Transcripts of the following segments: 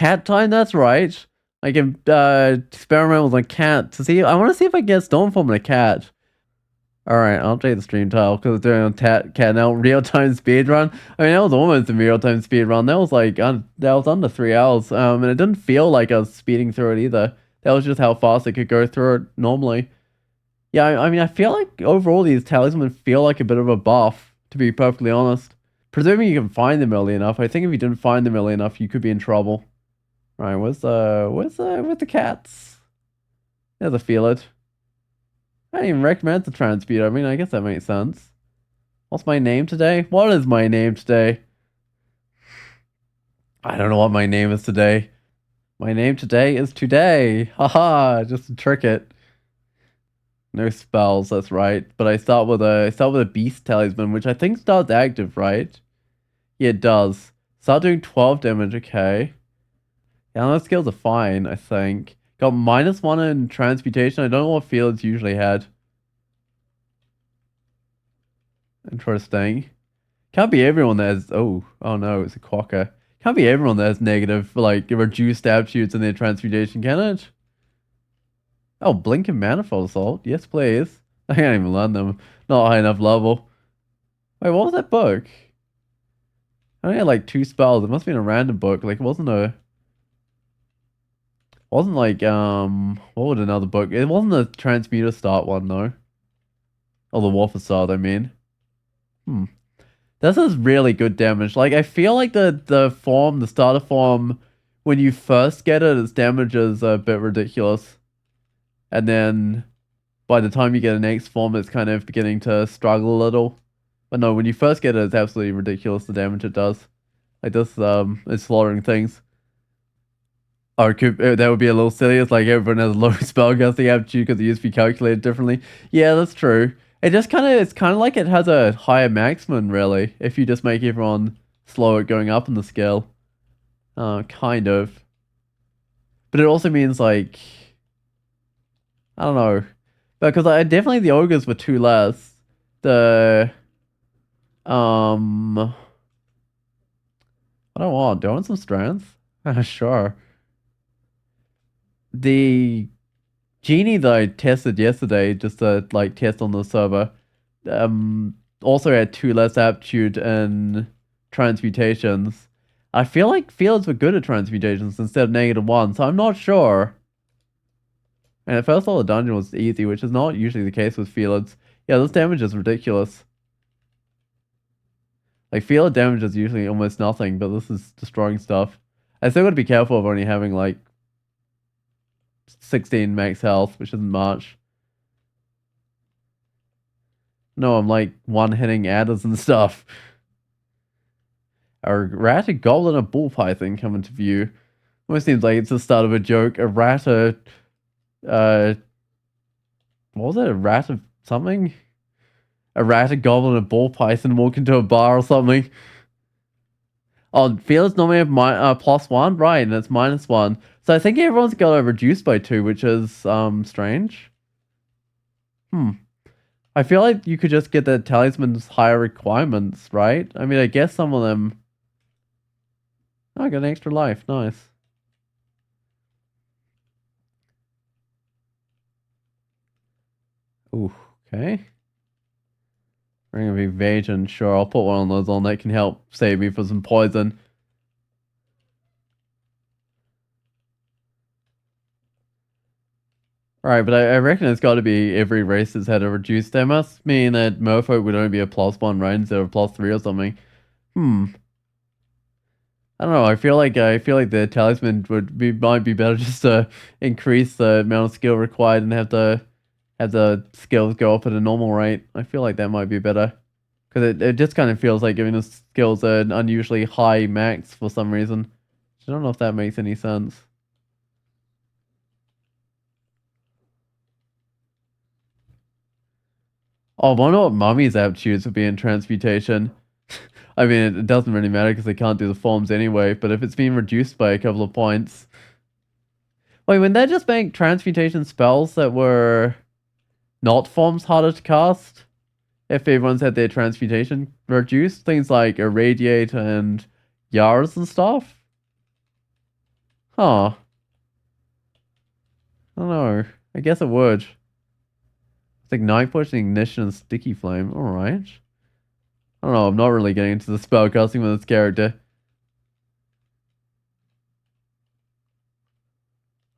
cat time, that's right. I can experiment with a cat to see. I want to see if I can get Storm Form in a cat. Alright, I'll take the stream tile because it's doing a cat now. Real time speed run. I mean, that was almost a real time speed run. That was like, that was under 3 hours. And it didn't feel like I was speeding through it either. That was just how fast I could go through it normally. Yeah, I mean, I feel like overall these talismans feel like a bit of a buff, to be perfectly honest. Presuming you can find them early enough. I think if you didn't find them early enough, you could be in trouble. Right, where's the cats? There's a felid. I didn't even recommend the transpeed. I mean, I guess that makes sense. What's my name today? What is my name today? I don't know what my name is today. My name today is Today. Haha, just to trick it. No spells, that's right. But I start with a beast talisman, which I think starts active, right? Yeah, it does. Start doing 12 damage, okay. Yeah, those skills are fine, I think. Got -1 in transmutation. I don't know what fields usually had. Interesting. Can't be everyone that has. Oh no, it's a quokka. Can't be everyone that has negative, like, reduced aptitudes in their transmutation, can it? Oh, Blink and Manifold Assault. Yes, please. I can't even learn them. Not high enough level. Wait, what was that book? I only had like 2 spells. It must have been a random book. Like, it wasn't a. Wasn't like, what would another book? It wasn't the Transmuter Start one, though. Or the Warfare Start, I mean. This is really good damage. Like, I feel like the starter form, when you first get it, its damage is a bit ridiculous. And then, by the time you get an next form, it's kind of beginning to struggle a little. But no, when you first get it, it's absolutely ridiculous, the damage it does. Like, this, is slaughtering things. Or that would be a little silly. It's like everyone has a low spellcasting aptitude because it used to be calculated differently. Yeah, that's true. It's kind of like it has a higher maximum, really, if you just make everyone slow at going up in the scale. Kind of. But it also means, like, I don't know. Because definitely the ogres were 2 less. What do I want? Do I want some strength? Sure. The genie that I tested yesterday, just to like test on the server, also had 2 less aptitude in transmutations. I feel like fields were good at transmutations instead of -1, so I'm not sure. And at first all the dungeon was easy, which is not usually the case with fields. Yeah, this damage is ridiculous. Like, field damage is usually almost nothing, but this is destroying stuff. I still gotta be careful of only having like 16 max health, which isn't much. No, I'm like one-hitting adders and stuff. A rat, a goblin, a bull python come into view. Almost seems like it's the start of a joke. A rat, what was it? A rat of something? A rat, a goblin, a bull python walk into a bar or something. Oh, fields normally have +1, right? And it's -1. So I think everyone's got it reduced by 2, which is strange. I feel like you could just get the talisman's higher requirements, right? I mean, I guess some of them. Oh, I got an extra life. Nice. Ooh, okay. Ring of Evasion. Sure, I'll put one of those on. That can help save me for some poison. Right, but I reckon it's got to be every race has had a reduced. That must mean that Merfolk would only be a +1, right, instead of +3 or something. I don't know. I feel like the talisman might be better just to increase the amount of skill required and have the skills go up at a normal rate. I feel like that might be better because it just kind of feels like giving the skills an unusually high max for some reason. I don't know if that makes any sense. Oh, I wonder what Mummy's aptitudes would be in transmutation. I mean, it doesn't really matter because they can't do the forms anyway, but if it's been reduced by a couple of points. Wait, when they just make transmutation spells that were not forms harder to cast? If everyone's had their transmutation reduced? Things like Irradiate and Yars and stuff? Huh. I don't know. I guess it would. It's Ignite Push, Ignition, and Sticky Flame. Alright. I don't know, I'm not really getting into the spellcasting with this character.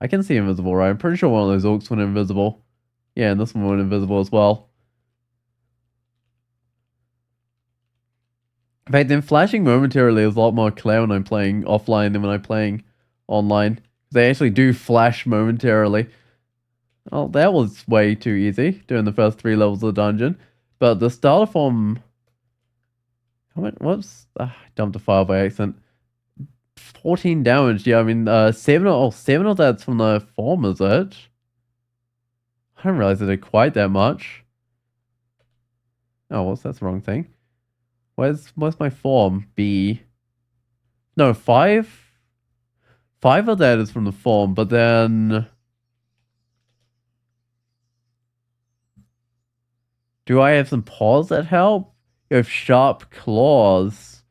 I can see invisible, right? I'm pretty sure one of those orcs went invisible. Yeah, and this one went invisible as well. In fact, then flashing momentarily is a lot more clear when I'm playing offline than when I'm playing online. They actually do flash momentarily. Oh, that was way too easy, doing the first 3 levels of the dungeon. But the starter form... Whoops. I dumped a file by accident. 14 damage, yeah, I mean, 7 of that's from the form, is it? I didn't realize it did quite that much. Oh, that's the wrong thing. Where's my form? B. No, 5? 5 of that is from the form, but then... Do I have some paws that help? You have sharp claws.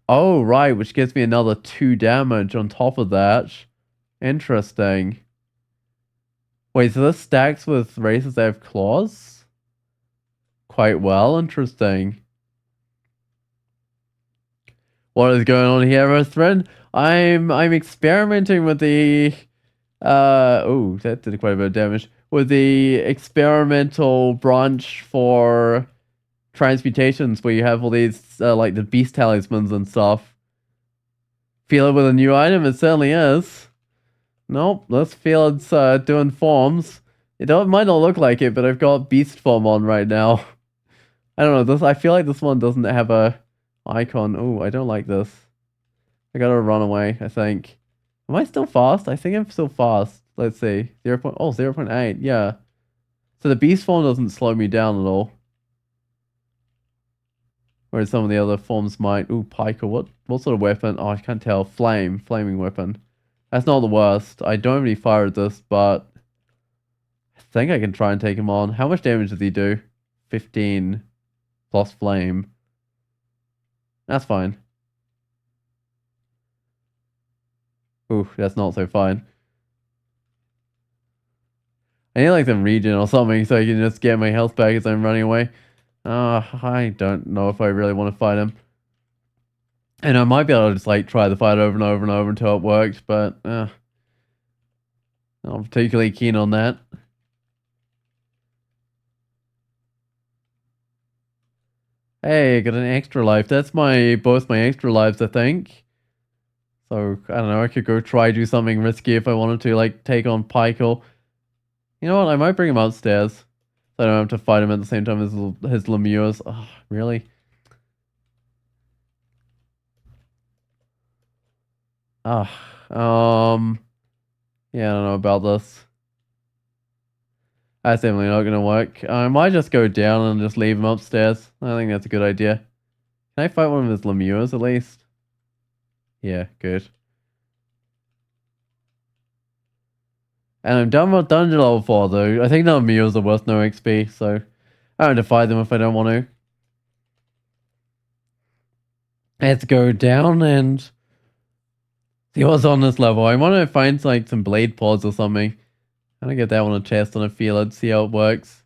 Oh, right, which gives me another 2 damage on top of that. Interesting. Wait, so this stacks with races that have claws? Quite well, interesting. What is going on here, my friend? I'm experimenting with the oh, that did quite a bit of damage. With the experimental branch for transmutations where you have all these like the beast talismans and stuff. Feel it with a new item? It certainly is. Nope, this field's doing forms. Might not look like it, but I've got beast form on right now. I don't know, I feel like this one doesn't have a icon. Oh, I don't like this. I gotta run away, I think. Am I still fast? I think I'm still fast. Let's see. 0.8, yeah. So the beast form doesn't slow me down at all. Whereas some of the other forms might. Ooh, Piker. What sort of weapon? Oh, I can't tell. Flaming weapon. That's not the worst. I don't really fire at this, but I think I can try and take him on. How much damage does he do? 15 plus flame. That's fine. Ooh, that's not so fine. I need like some regen or something so I can just get my health back as I'm running away. I don't know if I really want to fight him. And I might be able to just like try the fight over and over and over until it works, but I'm not particularly keen on that. Hey, got an extra life. That's both my extra lives, I think. So, I don't know, I could go try do something risky if I wanted to, like take on Pykel. You know what, I might bring him upstairs. So I don't have to fight him at the same time as his Lemures. Oh, really? Ah, yeah, I don't know about this. That's definitely not gonna work. I might just go down and just leave him upstairs. I think that's a good idea. Can I fight one of his Lemures at least? Yeah, good. And I'm done with dungeon level 4 though. I think the Lemures are worth no XP, so I don't have to fight them if I don't want to. Let's go down and see what's on this level. I want to find like some blade pods or something. I'm gonna get that one a chest on a felid, see how it works.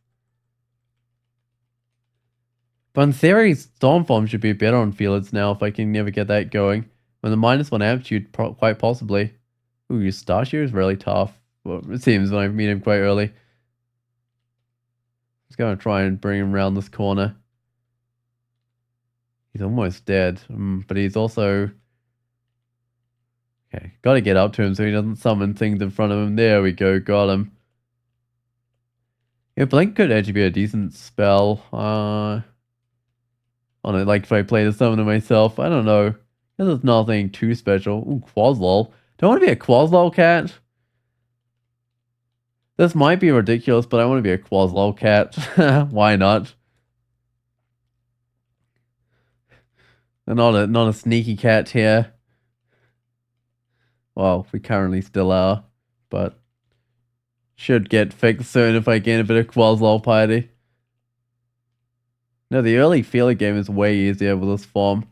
But in theory, Stormform should be better on felids now if I can never get that going. With the -1 aptitude, quite possibly. Ooh, your Starshield is really tough. Well, it seems when I meet him quite early. Just gonna try and bring him around this corner. He's almost dead, but he's also... Okay, gotta get up to him so he doesn't summon things in front of him. There we go, got him. Yeah, Blink could actually be a decent spell. On it, like if I play the summoner myself, I don't know. This is nothing too special. Ooh, Quaslol. Don't want to be a Quaslol cat. This might be ridiculous, but I want to be a Quaslol cat. Why not? Not a sneaky cat here. Well, we currently still are, but should get fixed soon if I gain a bit of Quaslol piety. No, the early feeler game is way easier with this form.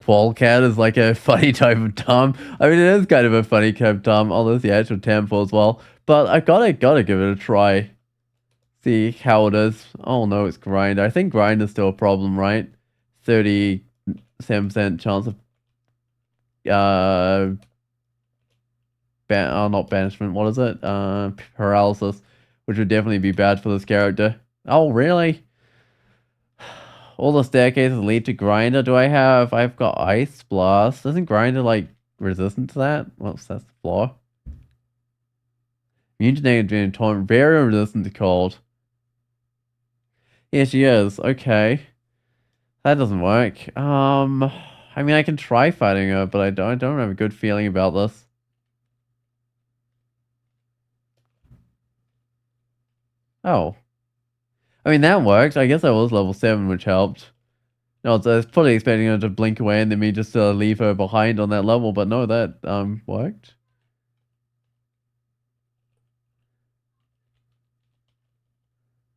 Polecat is like a funny type of Tom. I mean, it is kind of a funny type of Tom, although there's the actual tempo as well. But I gotta give it a try. See how it is. Oh no, it's grind. I think grind is still a problem, right? 37% chance of uh not banishment. What is it? Paralysis, which would definitely be bad for this character. Oh really? All the staircases lead to grinder. Do I have? I've got ice blast. Isn't grinder like resistant to that? What's that's the flaw? Immune to negative torment, very resistant to cold. Yeah, she is. Okay. That doesn't work. I mean, I can try fighting her, but I don't have a good feeling about this. Oh. I mean, that worked. I guess I was level 7, which helped. No, I was probably expecting her to blink away and then me just leave her behind on that level, but no, that worked.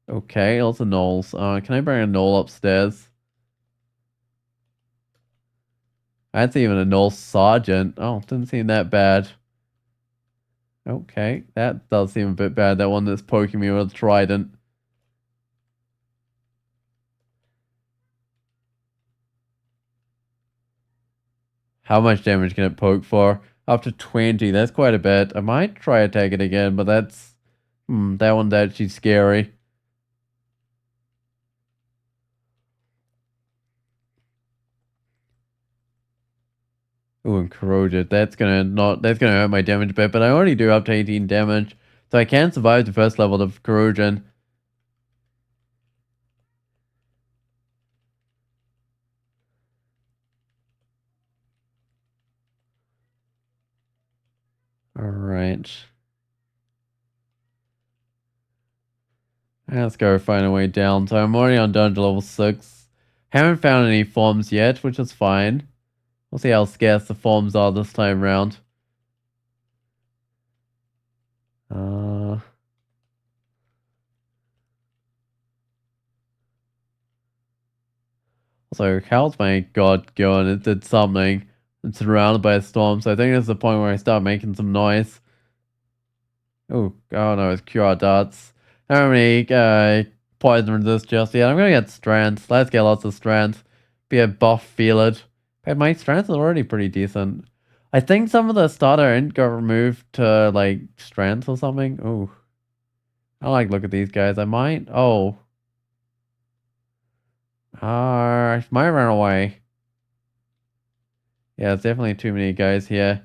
Okay, lots of gnolls. Can I bring a gnoll upstairs? That's even a gnoll sergeant. Oh, didn't seem that bad. Okay, that does seem a bit bad. That one that's poking me with a trident. How much damage can it poke for? Up to 20. That's quite a bit. I might try attack it again, but that's... that one's actually scary. Ooh, and corroded. That's gonna hurt my damage a bit, but I already do up to 18 damage. So I can survive the first level of corrosion. Alright. Let's go find a way down. So I'm already on dungeon level 6. Haven't found any forms yet, which is fine. We'll see how scarce the forms are this time round. So how's my god going? It did something. It's surrounded by a storm, so I think it's the point where I start making some noise. Oh no, it's QR darts. I don't have any poison resist just yet. I'm gonna get strength. Let's get lots of strength. Be a buff felid. But my strength is already pretty decent. I think some of the starter int got removed to like strength or something. Ooh. I like look at these guys. I might. Oh. I might run away. Yeah, there's definitely too many guys here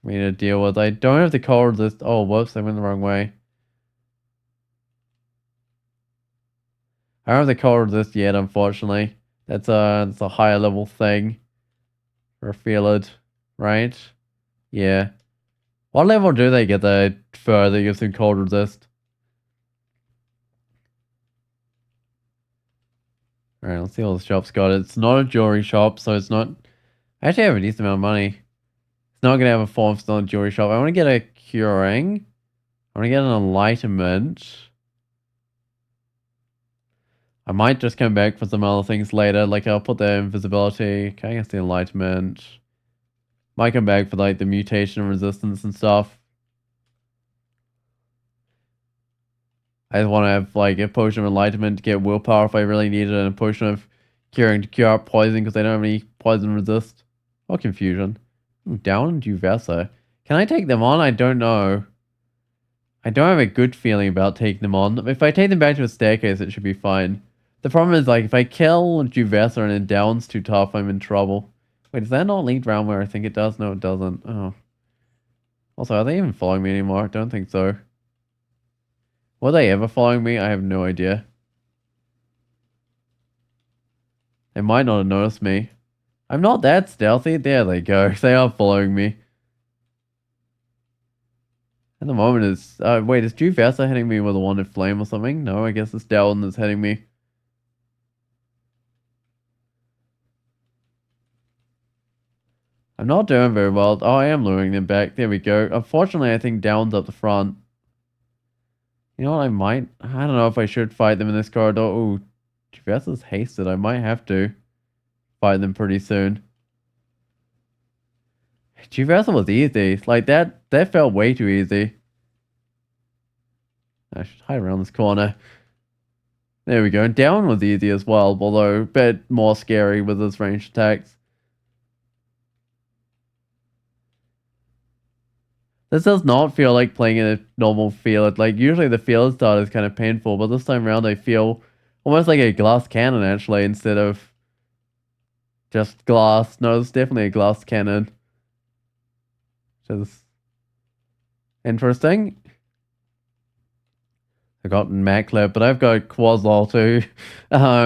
for me to deal with. I don't have the cold resist. Oh, whoops, I went the wrong way. I don't have the cold resist yet, unfortunately. That's a higher level thing for a felid, right? Yeah. What level do they get the fur that gives them cold resist? Alright, let's see what the shop's got. It's not a jewelry shop, so it's not... I actually have a decent amount of money. It's not going to have a form, it's not a jewelry shop. I want to get a curing. I want to get an enlightenment. I might just come back for some other things later. Like, I'll put the invisibility. Okay, I guess the enlightenment. Might come back for, like, the mutation resistance and stuff. I just want to have, like, a potion of enlightenment to get willpower if I really need it, and a potion of curing to cure up poison because I don't have any poison resist. Or confusion. Ooh, down and Juvesa. Can I take them on? I don't know. I don't have a good feeling about taking them on. If I take them back to a staircase, it should be fine. The problem is, like, if I kill Juvesa and it down's too tough, I'm in trouble. Wait, does that not lead round where I think it does? No, it doesn't. Oh. Also, are they even following me anymore? I don't think so. Were they ever following me? I have no idea. They might not have noticed me. I'm not that stealthy. There they go. They are following me. At the moment, it's... wait, is Juvesa hitting me with a wanded flame or something? No, I guess it's Delton that's hitting me. I'm not doing very well. Oh, I am luring them back. There we go. Unfortunately, I think Down's up the front. You know what, I might... I don't know if I should fight them in this corridor. Ooh, Juvesa's hasted. I might have to fight them pretty soon. Traversal was easy. Like that felt way too easy. I should hide around this corner. There we go. And down was easy as well, although a bit more scary with his ranged attacks. This does not feel like playing in a normal field. Like, usually the field start is kind of painful, but this time around I feel almost like a glass cannon, actually, instead of just glass. No, it's definitely a glass cannon. Which is interesting. I got Maclip, but I've got Quasar too.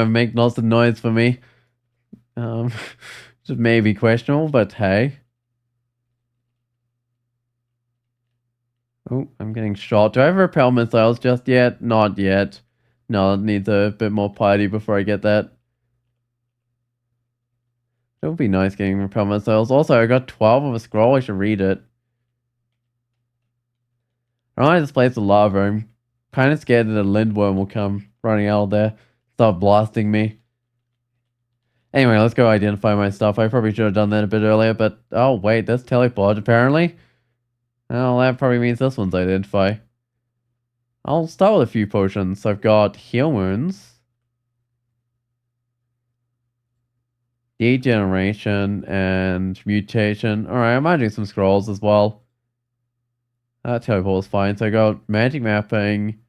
Make lots of noise for me. Just maybe questionable, but hey. Oh, I'm getting shot. Do I have repel missiles just yet? Not yet. No, it needs a bit more piety before I get that. It would be nice getting repel missiles. Also, I got 12 of a scroll. I should read it. Alright, this place is lava. I'm kind of scared that a lindworm will come running out of there. Start blasting me. Anyway, let's go identify my stuff. I probably should have done that a bit earlier, but... Oh, wait, that's teleport, apparently. Oh, that probably means this one's identify. I'll start with a few potions. I've got heal wounds, degeneration, and mutation. Alright, I'm adding some scrolls as well. Teleport is fine. So I got magic mapping,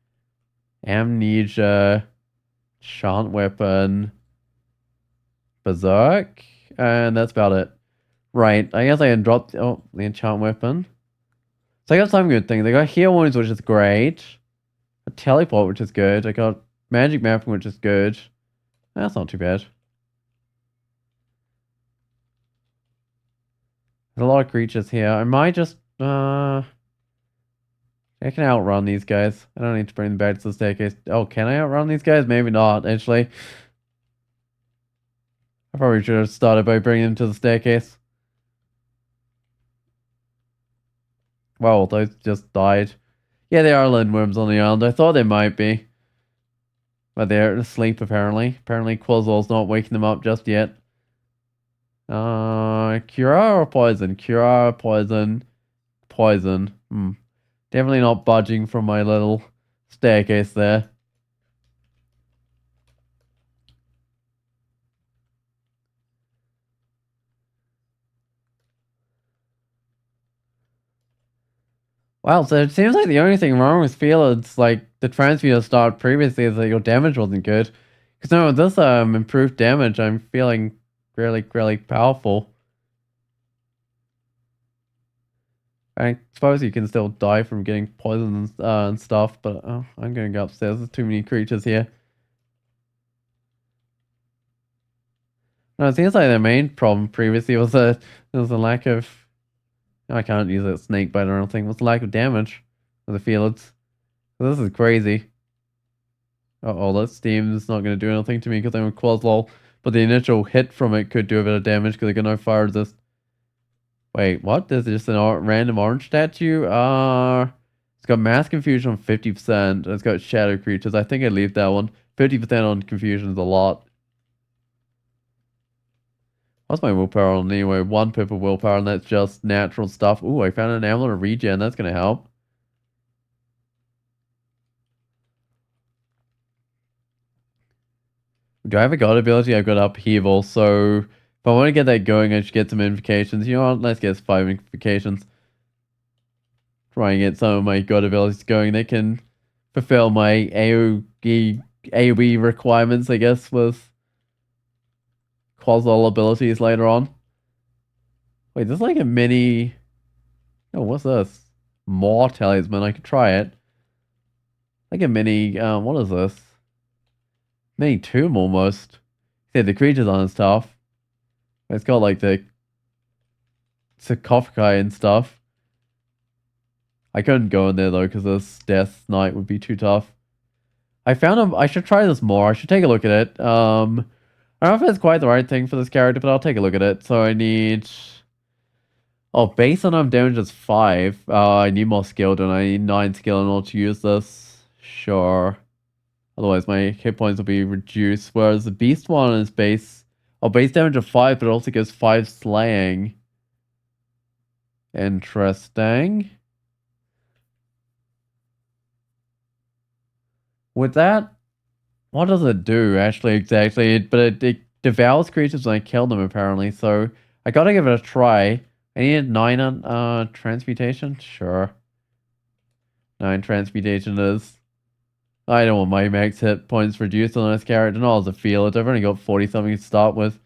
amnesia, enchant weapon, berserk, and that's about it. Right, I guess I can drop the enchant weapon. So I got some good things. I got heal wounds, which is great. A teleport, which is good. I got magic mapping, which is good. That's not too bad. There's a lot of creatures here. I might just I can outrun these guys. I don't need to bring them back to the staircase. Oh, can I outrun these guys? Maybe not, actually. I probably should have started by bringing them to the staircase. Well, those just died. Yeah, there are lindworms on the island. I thought there might be. But they're asleep, apparently. Apparently, Quasar's not waking them up just yet. Cure or poison? Cure, poison, poison. Definitely not budging from my little staircase there. Wow, so it seems like the only thing wrong with Felid's, like, the transmuter start previously is that your damage wasn't good. Because no, with this improved damage, I'm feeling really powerful. I suppose you can still die from getting poisoned and stuff, but I'm going to go upstairs. There's too many creatures here. No, it seems like the main problem previously was there was a lack of... I can't use that snake bite or anything. It was the lack of damage with the Felids. This is crazy. Uh-oh, that steam is not going to do anything to me because I'm a Quaslol. But the initial hit from it could do a bit of damage because I got no fire resist. Wait, what? There's just a random orange statue? It's got mass confusion on 50%. It's got shadow creatures. I think I'd leave that one. 50% on confusion is a lot. What's my willpower on anyway? 1 pip of willpower, and that's just natural stuff. Ooh, I found an amulet of regen. That's going to help. Do I have a god ability? I've got upheaval, so if I want to get that going, I should get some invocations. You know what? Let's get 5 invocations. Try and get some of my god abilities going. They can fulfill my AoE requirements, I guess, with Quasal abilities later on. Wait, there's like a mini... Oh, what's this? More talisman. I could try it. Like a mini... what is this? Mini tomb, almost. Yeah, the creatures on and stuff. It's got like the sarcophagi and stuff. I couldn't go in there though, because this Death Knight would be too tough. I found him... I should try this more. I should take a look at it. I don't know if it's quite the right thing for this character, but I'll take a look at it. So I need... Oh, base on damage is 5. I need more skill, don't I? I need 9 skill in order to use this. Sure. Otherwise, my hit points will be reduced. Whereas the beast one is base... Oh, base damage of 5, but it also gives 5 slaying. Interesting. With that, what does it do actually exactly? But it devours creatures when I kill them apparently, so I gotta give it a try. I need 9 on transmutation? Sure. 9 transmutation is. I don't want my max hit points reduced on this character, not as a felid. I've only got 40 something to start with.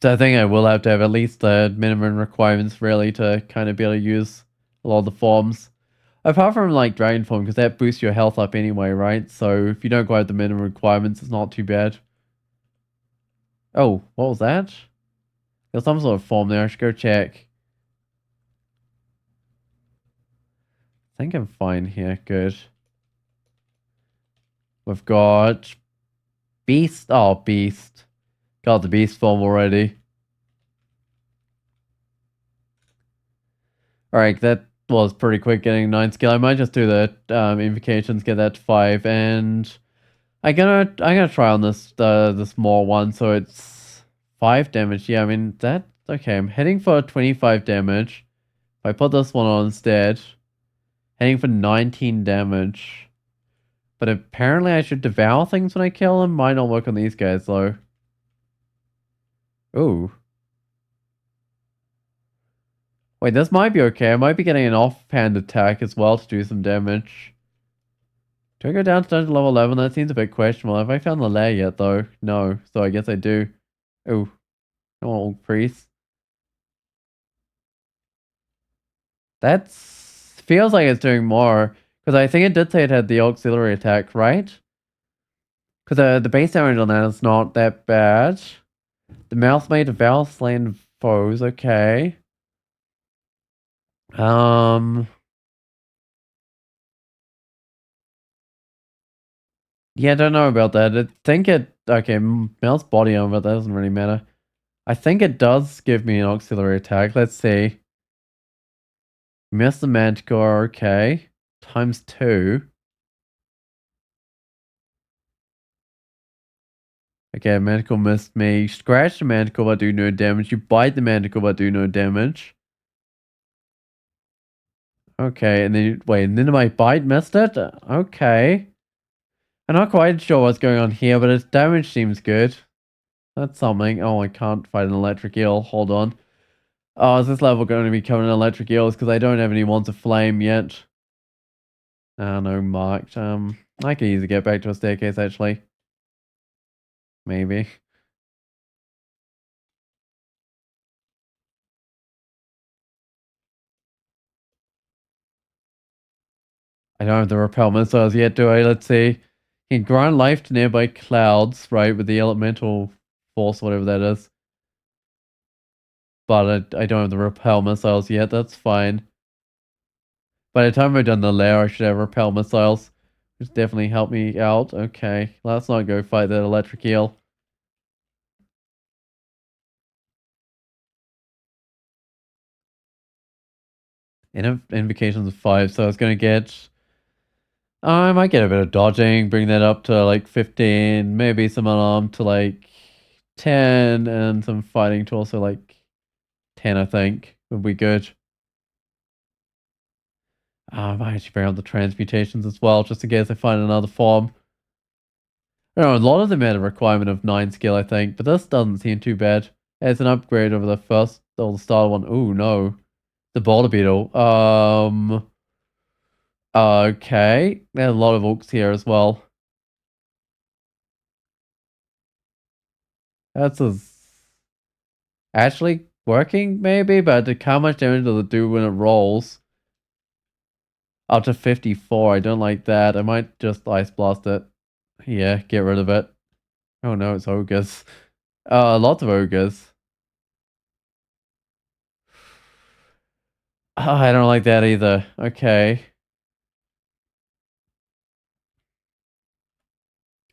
So I think I will have to have at least the minimum requirements really to kind of be able to use a lot of the forms. Apart from like Dragon Form, because that boosts your health up anyway, right? So if you don't quite have the minimum requirements, it's not too bad. Oh, what was that? There's some sort of form there. I should go check. I think I'm fine here. Good. We've got Beast. Oh, Beast. Got the Beast form already. Alright, that was pretty quick getting 9 skill. I might just do the invocations, get that to 5, and I'm gonna try on this the small one, so it's 5 damage. Yeah, I mean that okay, I'm heading for 25 damage. If I put this one on instead, heading for 19 damage. But apparently I should devour things when I kill them. Might not work on these guys though. Ooh. Wait, this might be okay. I might be getting an offhand attack as well to do some damage. Do I go down to dungeon level 11? That seems a bit questionable. Have I found the lair yet though? No, so I guess I do. Ooh. I want old priest. That feels like it's doing more. Because I think it did say it had the auxiliary attack, right? Because the base damage on that is not that bad. The mouse may devour slain foes, okay. Um, yeah, I don't know about that. I think it, okay, mouse body armor, but that doesn't really matter. I think it does give me an auxiliary attack. Let's see. Miss the Manticore, okay. Times 2. Okay, Manticore missed me. You scratch the Manticore but do no damage. You bite the Manticore but do no damage. Okay, and then wait, and then my bite missed it? Okay. I'm not quite sure what's going on here, but its damage seems good. That's something. Oh, I can't fight an electric eel. Hold on. Oh, is this level going to be covering electric eels? Because I don't have any wands of flame yet. No, marked. I can easily get back to a staircase, actually. Maybe. I don't have the repel missiles yet, do I? Let's see. You can grant life to nearby clouds, right, with the elemental force, whatever that is. But I don't have the repel missiles yet, that's fine. By the time I've done the lair, I should have repel missiles, which definitely help me out. Okay, let's not go fight that electric eel. Invocations of 5, so I was going to get... I might get a bit of dodging, bring that up to like 15, maybe some unarmed to like 10, and some fighting to also like 10, I think, would be good. I might actually bring up the transmutations as well, just in case I find another form. I don't know, a lot of them had a requirement of 9 skill, I think, but this doesn't seem too bad. It's an upgrade over the first, or the starter one. Ooh, no. The boulder beetle. Okay. There's a lot of orcs here as well. That's actually working, maybe, but how much damage does it do when it rolls? Up to 54. I don't like that. I might just ice blast it. Yeah, get rid of it. Oh no, it's ogres. Lots of ogres. Oh, I don't like that either. Okay.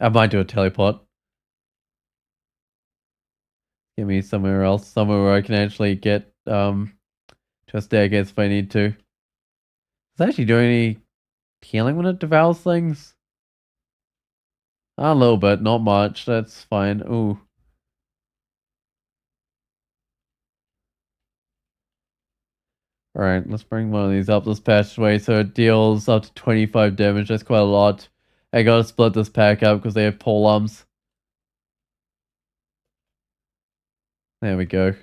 I might do a teleport. Get me somewhere else. Somewhere where I can actually get to a staircase if I need to. Does it actually do any healing when it devours things? A little bit, not much. That's fine. Ooh. Alright, let's bring one of these up this passageway so it deals up to 25 damage. That's quite a lot. I gotta split this pack up because they have polearms. There we go.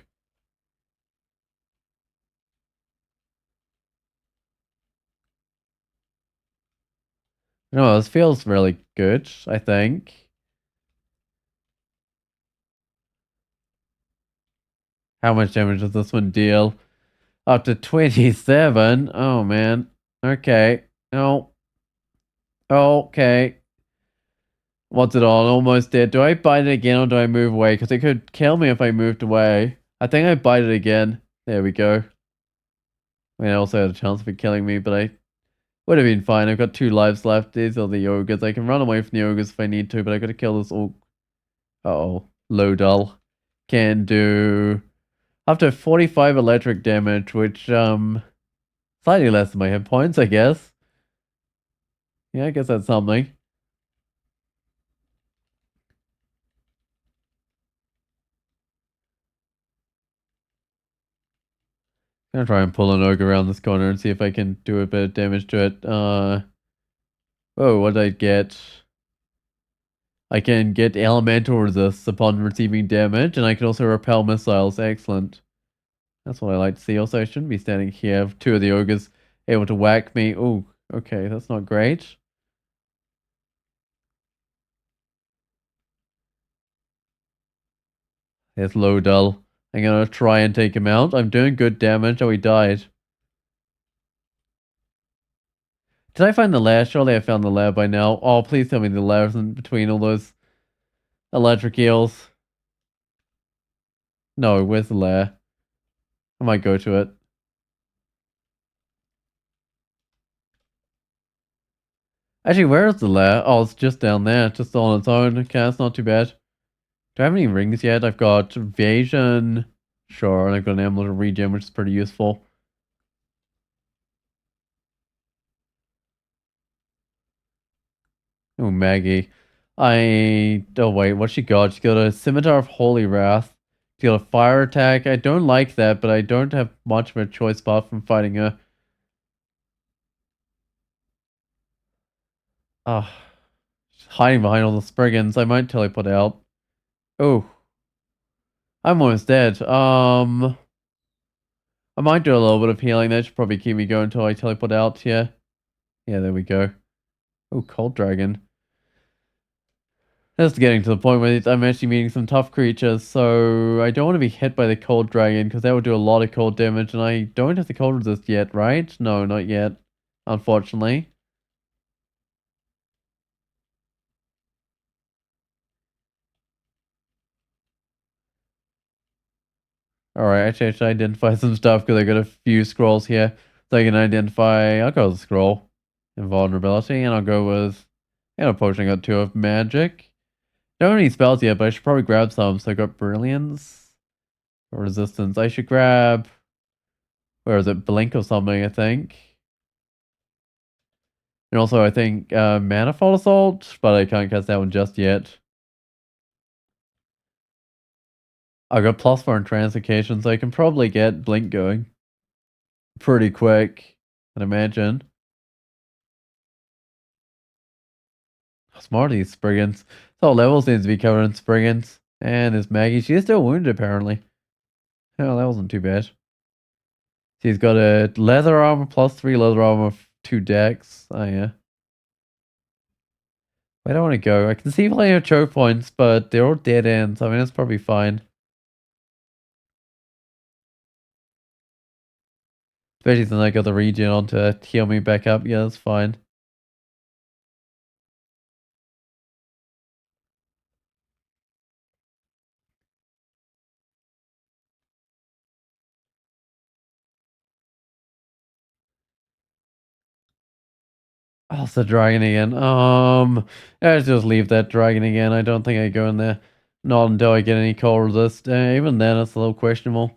No, this feels really good, I think. How much damage does this one deal? Up to 27? Oh, man. Okay. No. Okay. What's it on? Almost dead. Do I bite it again or do I move away? Because it could kill me if I moved away. I think I bite it again. There we go. I mean, I also had a chance of it killing me, but I would have been fine. I've got 2 lives left. These are the ogres. I can run away from the ogres if I need to, but I gotta kill this orc. Uh-oh. Low dull. Can do up to 45 electric damage, which, slightly less than my hit points, I guess. Yeah, I guess that's something. Gonna try and pull an ogre around this corner and see if I can do a bit of damage to it. Oh, what did I get? I can get elemental resists upon receiving damage, and I can also repel missiles. Excellent. That's what I like to see. Also, I shouldn't be standing here. 2 of the ogres able to whack me. Oh, okay, that's not great. There's low dull. I'm gonna try and take him out. I'm doing good damage. Oh, he died. Did I find the lair? Surely I found the lair by now. Oh, please tell me the lair isn't between all those electric eels. No, where's the lair? I might go to it. Actually, where is the lair? Oh, it's just down there, just on its own. Okay, that's not too bad. Do I have any rings yet? I've got evasion. Sure, and I've got an amulet of regen, which is pretty useful. Oh, Maggie. Oh, wait, what's she got? She got a Scimitar of Holy Wrath. She got a fire attack. I don't like that, but I don't have much of a choice apart from fighting her. Ah, she's hiding behind all the Spriggans. I might teleport out. Oh, I'm almost dead. I might do a little bit of healing. That should probably keep me going until I teleport out here. Yeah, there we go. Oh, Cold Dragon. That's getting to the point where I'm actually meeting some tough creatures, so I don't want to be hit by the Cold Dragon, because that would do a lot of cold damage, and I don't have the cold resist yet, right? No, not yet. Unfortunately. Alright, actually, I should identify some stuff, because I got a few scrolls here. So I can identify... I'll go with the scroll. Invulnerability, and I'll go with... a potion. I got 2 of magic. Don't have any spells yet, but I should probably grab some. So I got Brilliance. Resistance. I should grab... Where is it? Blink or something, I think. And also, I think Manifold Assault, but I can't cast that one just yet. I got +4 in Translocation, so I can probably get Blink going pretty quick, I'd imagine. How smart are these Spriggans? This whole level seems to be covered in Spriggans. And there's Maggie. She is still wounded, apparently. Oh, that wasn't too bad. She's got a leather armor, +3 leather armor, 2 decks. Oh, yeah. Where do I want to go? I can see plenty of choke points, but they're all dead ends. I mean, that's probably fine. Especially since I got the regen on to heal me back up. Yeah, that's fine. Oh, it's the dragon again. Let's just leave that dragon again. I don't think I go in there. Not until I get any cold resist. Even then, it's a little questionable.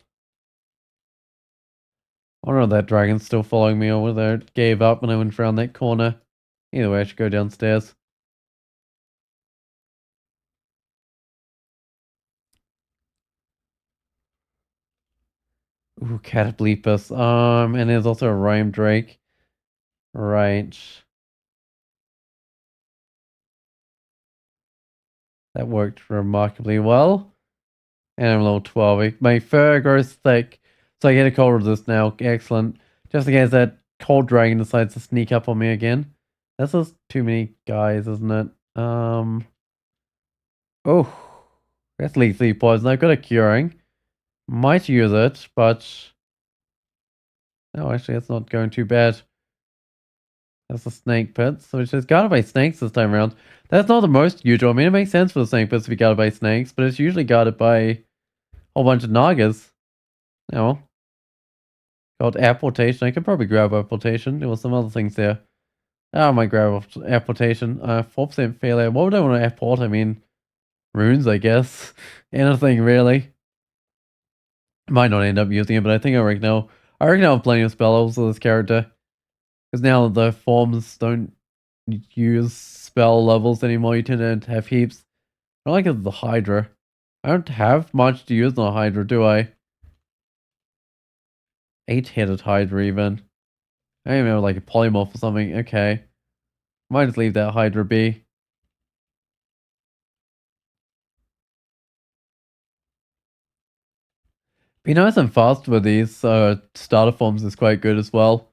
I wonder if that dragon's still following me or whether it gave up when I went around that corner. Either way, I should go downstairs. Ooh, Cataplepus. And there's also a Rhyme Drake. Right. That worked remarkably well. And I'm level 12. My fur grows thick, so I get a cold resist now. Excellent. Just in case that cold dragon decides to sneak up on me again. That's just too many guys, isn't it? Oh, that's lethally poison. I've got a curing. Might use it, but no, actually, it's not going too bad. That's a snake pit, so it's just guarded by snakes this time around. That's not the most usual. I mean, it makes sense for the snake pits to be guarded by snakes, but it's usually guarded by a whole bunch of nagas. No. Got apportation. I could probably grab apportation. There was some other things there. Oh, I might grab apportation. 4% failure. What would I want to apport? I mean, runes, I guess. Anything, really. Might not end up using it, but I think I reckon I'll have plenty of spell levels for this character. Because now the forms don't use spell levels anymore. You tend to have heaps. I don't like it the Hydra. I don't have much to use on a Hydra, do I? 8-headed Hydra, even. I don't even have like a polymorph or something. Okay. Might just leave that Hydra be. Be nice and fast with these starter forms is quite good as well.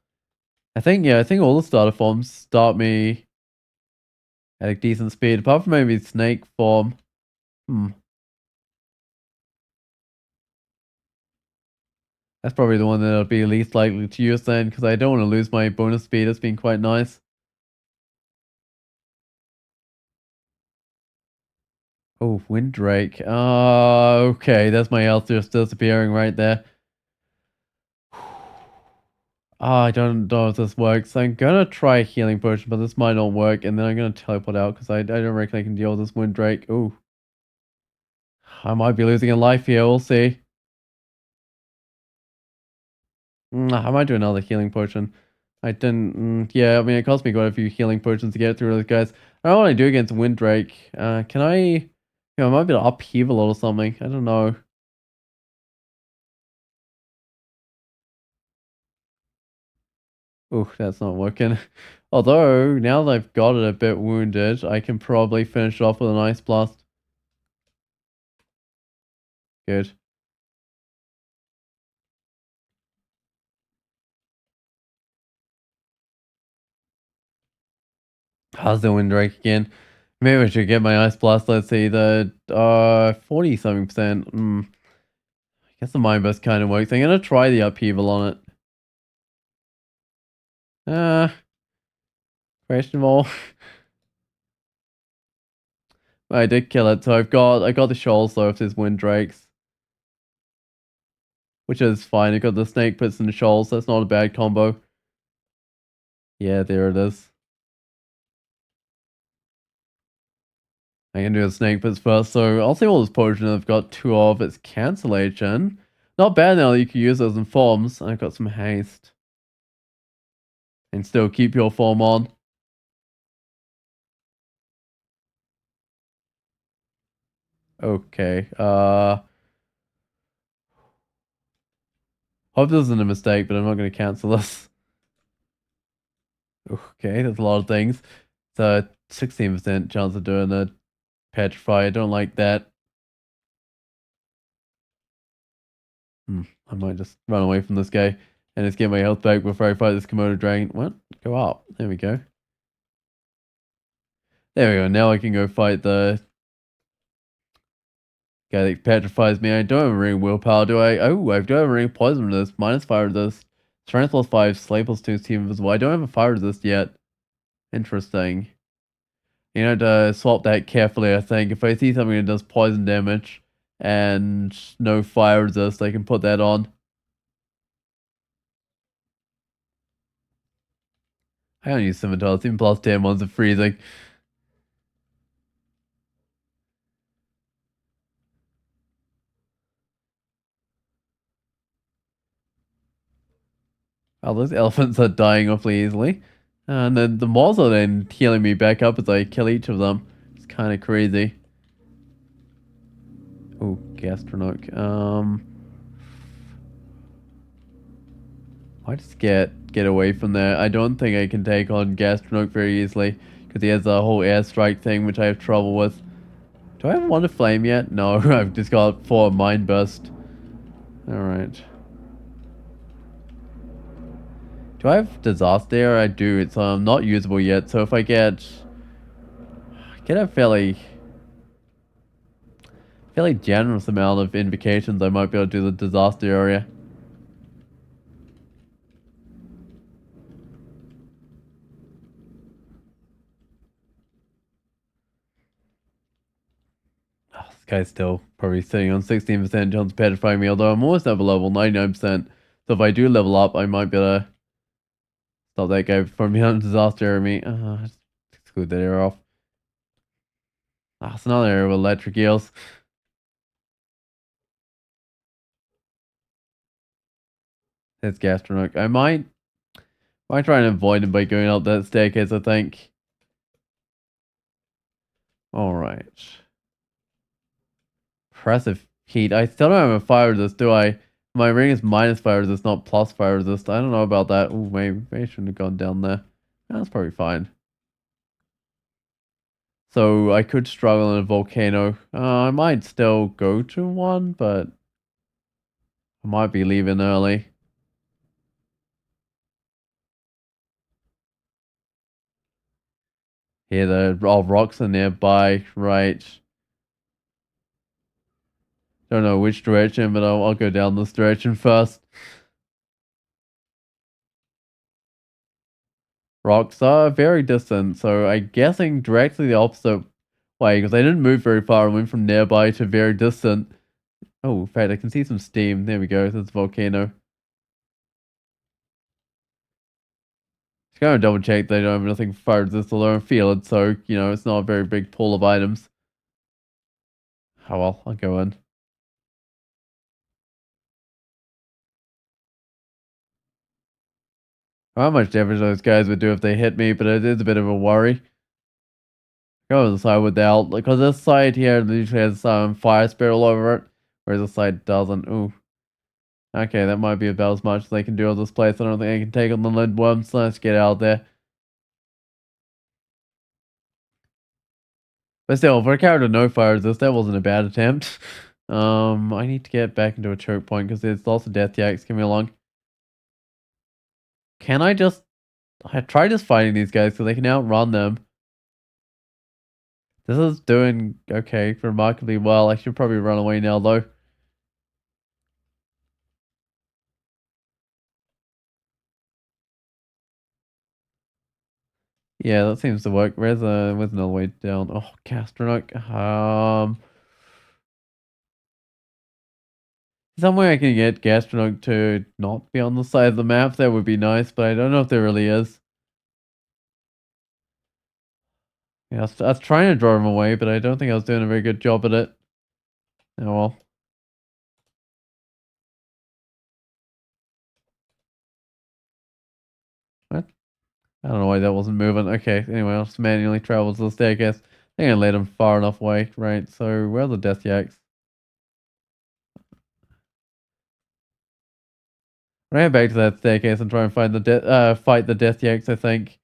I think all the starter forms start me at a decent speed, apart from maybe snake form. That's probably the one that I'll be least likely to use then, because I don't want to lose my bonus speed. It's been quite nice. Oh, Windrake. Okay, that's my health just disappearing right there. I don't know if this works. I'm gonna try a healing potion, but this might not work, and then I'm gonna teleport out because I don't reckon I can deal with this Windrake. Ooh. I might be losing a life here, we'll see. I might do another healing potion. I didn't, yeah, I mean, it cost me quite a few healing potions to get through those guys. I don't know what I do against Windrake. Can I, I might be able to upheave a little something. I don't know. Ooh, that's not working. Although, now that I've got it a bit wounded, I can probably finish it off with an Ice Blast. Good. How's the Windrake again? Maybe I should get my Ice Blast. Let's see, the 40 something percent. I guess the Mind Burst kind of works. I'm gonna try the upheaval on it. Questionable. I did kill it, so I got the shoals though if there's Windrakes. Which is fine. I got the snake pits and the shoals, so that's not a bad combo. Yeah, there it is. I can do the snake pits first, so I'll see all this potion I've got 2 of. It's cancellation. Not bad now that you can use those in forms. I've got some haste. And still keep your form on. Okay. Hope this isn't a mistake, but I'm not going to cancel this. Okay, that's a lot of things. It's a 16% chance of doing a petrify. I don't like that. I might just run away from this guy and just get my health back before I fight this Komodo dragon. What? Go up. There we go. There we go. Now I can go fight the guy that petrifies me. I don't have a ring willpower, do I? Oh, I do have a ring poison resist, minus fire resist, strength plus 5, slay plus 2, team invisible. I don't have a fire resist yet. Interesting. You know, to swap that carefully, I think. If I see something that does poison damage and no fire resist, I can put that on. I don't use scimitars, even plus 10 ones are freezing. Oh, those elephants are dying awfully easily. And then the moths are then healing me back up as I kill each of them. It's kind of crazy. Oh, gastronoke. I just get away from there. I don't think I can take on Gastronoke very easily because he has a whole airstrike thing which I have trouble with. Do I have one to flame yet? No, I've just got 4 Mind Burst. Alright. Do I have Disaster? I do. It's not usable yet, so if I get a fairly generous amount of invocations, I might be able to do the Disaster area. Oh, this guy's still probably sitting on 16% chance of petrifying me, although I'm almost level level, 99%. So if I do level up, I might be able to stop that guy from being on Disaster area me. Just exclude that area off. It's another area with electric eels. It's Gastronook. I might try and avoid him by going up that staircase, I think. Alright. Impressive heat. I still don't have a fire resist, do I? My ring is minus fire resist, not plus fire resist. I don't know about that. Ooh, maybe I shouldn't have gone down there. That's probably fine. So I could struggle in a volcano. I might still go to one, but I might be leaving early. Here, the all rocks are nearby, right? Don't know which direction, but I'll go down this direction first. Rocks are very distant, so I'm guessing directly the opposite way, because I didn't move very far. I went from nearby to very distant. Oh, in fact, I can see some steam. There we go. That's a volcano. Just going to double check they don't have nothing fire resistant or felid, so, it's not a very big pool of items. Oh well, I'll go in. How much damage those guys would do if they hit me, but it is a bit of a worry. Go on the side without, because this side here usually has some fire spirit all over it, whereas this side doesn't. Ooh. Okay, that might be about as much as they can do on this place. I don't think I can take on the Lindworm, so let's get out there. But still, for a character no fire resist, that wasn't a bad attempt. I need to get back into a choke point because there's lots of death yaks coming along. Can I try just fighting these guys because they can outrun them. This is doing okay, remarkably well. I should probably run away now though. Yeah, that seems to work. Where's another way down? Oh, Castronook. Somewhere I can get Gastronook to not be on the side of the map. That would be nice, but I don't know if there really is. Yeah, I was trying to draw him away, but I don't think I was doing a very good job at it. Oh well. What? I don't know why that wasn't moving. Okay, anyway, I'll just manually travel to the staircase. I think I let him far enough away. Right, so where are the death yaks? I'm gonna head back to that staircase and try and fight the death yaks, I think.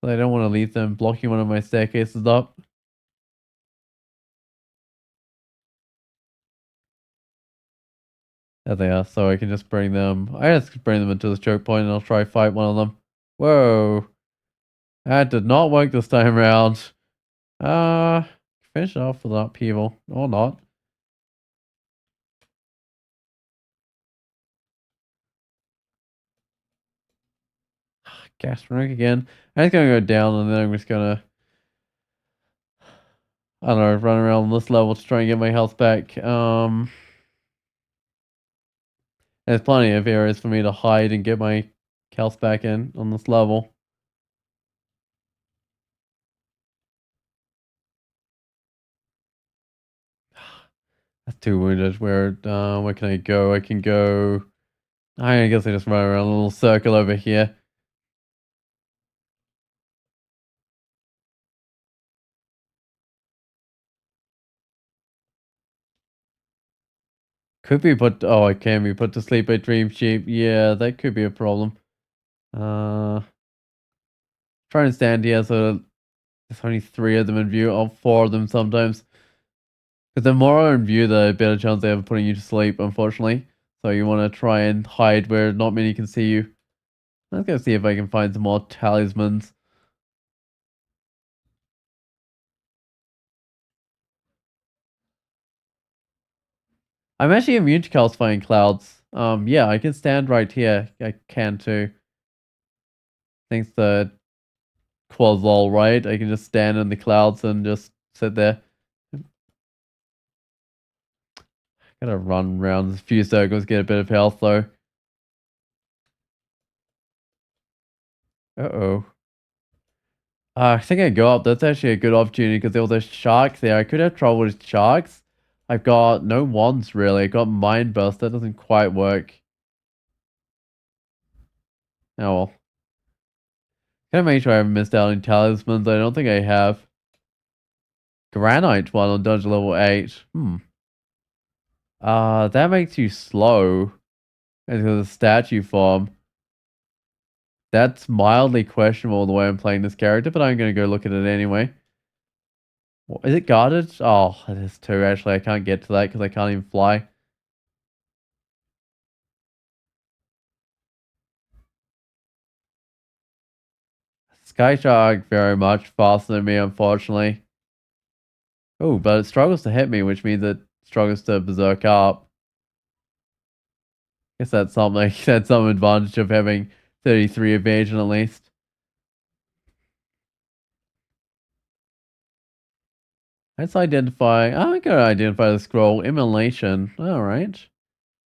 I don't want to leave them blocking one of my staircases up. There they are, so I can just bring them. I just bring them into the choke point and I'll try fight one of them. Whoa. That did not work this time around. Uh, Finish it off with upheaval. Or not. Gastronomic again. I'm just gonna go down and then I'm just gonna, I don't know, run around this level to try and get my health back. There's plenty of areas for me to hide and get my health back in on this level. That's too wounded. Where can I go? I can go. I guess I just run around a little circle over here. Could be put. Oh, it can be put to sleep by Dream Sheep. Yeah, that could be a problem. Uh, Trying to stand here, so there's only 3 of them in view. Or 4 of them sometimes. Because the more are in view, the better chance they have of putting you to sleep, unfortunately. So you want to try and hide where not many can see you. Let's go see if I can find some more talismans. I'm actually immune to calcifying clouds. Yeah, I can stand right here. I can too. Thanks to Quazzle, right? I can just stand in the clouds and just sit there. Gotta run around a few circles, get a bit of health though. Uh-oh. I think I go up. That's actually a good opportunity because there was a shark there. I could have trouble with sharks. I've got no wands really. I got Mind Burst. That doesn't quite work. Oh well. Gotta make sure I haven't missed out on talismans. I don't think I have. Granite one on dungeon level 8. That makes you slow. It's a statue form. That's mildly questionable the way I'm playing this character, but I'm gonna go look at it anyway. Is it guarded? Oh, it is too. Actually, I can't get to that because I can't even fly. Sky Shark very much faster than me, unfortunately. Oh, but it struggles to hit me, which means it struggles to berserk up. Guess that's something. That's some advantage of having 33 evasion at least. Let's identify. I'm gonna identify the scroll. Immolation. Alright.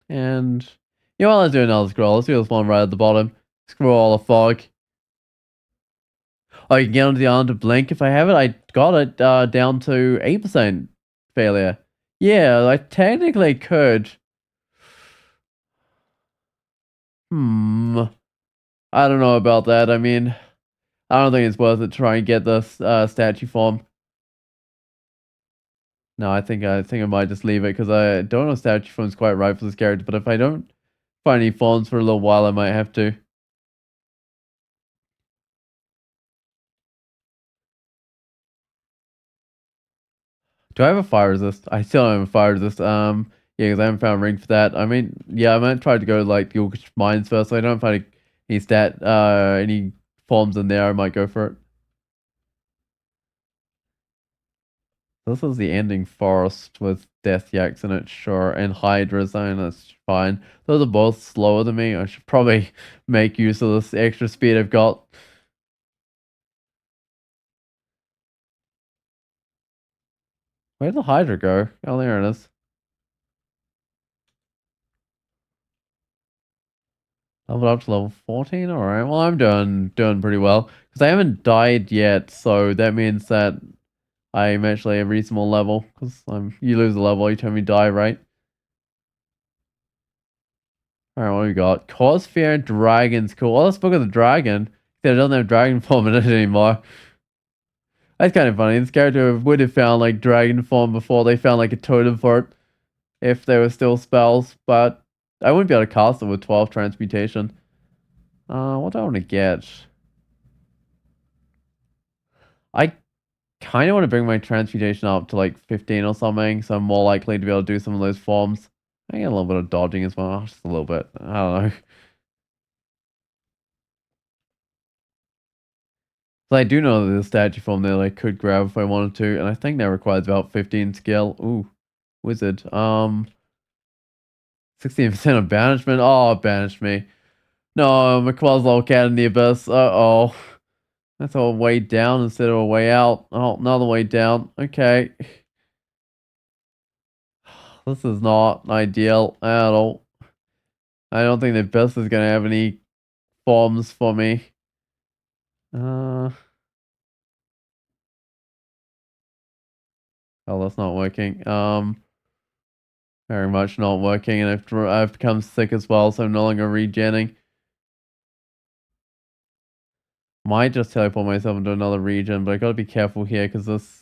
And yeah, well, let's do another scroll. Let's do this one right at the bottom. Scroll of fog. Oh, you can get onto the island to blink if I have it. I got it down to 8% failure. Yeah, I technically could. I don't know about that. I mean, I don't think it's worth it to try and get this statue form. No, I think I might just leave it because I don't know if statue form's quite right for this character. But if I don't find any forms for a little while, I might have to. Do I have a fire resist? I still don't have a fire resist. Yeah, because I haven't found a ring for that. I mean, yeah, I might try to go like the Orcish Mines first. So I don't find any forms in there. I might go for it. This is the ending forest with death yaks in it, sure, and hydra zone. That's fine. Those are both slower than me. I should probably make use of this extra speed I've got. Where'd the hydra go? Oh, there it is. Leveled up to level 14. All right. Well, I'm doing pretty well because I haven't died yet, so that means that I'm actually a reasonable level because you lose a level each time you die, right? All right, what do we got? Cause fear dragons. Cool. Well, let's look at the dragon. It doesn't have dragon form in it anymore. That's kind of funny. This character would have found like dragon form before they found like a totem for it if there were still spells, but I wouldn't be able to cast it with 12 transmutation. What do I want to get? I kind of want to bring my transmutation up to like 15 or something, so I'm more likely to be able to do some of those forms. I get a little bit of dodging as well, just a little bit. I don't know. So I do know that there's a statue form there that I could grab if I wanted to, and I think that requires about 15 skill. Ooh, wizard. 16% of banishment. Oh, banished me. No, McQuazzle cat in the abyss. Uh-oh. That's a way down instead of a way out. Oh, another way down. Okay. This is not ideal at all. I don't think the abyss is going to have any forms for me. Oh, that's not working. Very much not working, and I've become sick as well, so I'm no longer regenning. Might just teleport myself into another region, but I gotta be careful here because this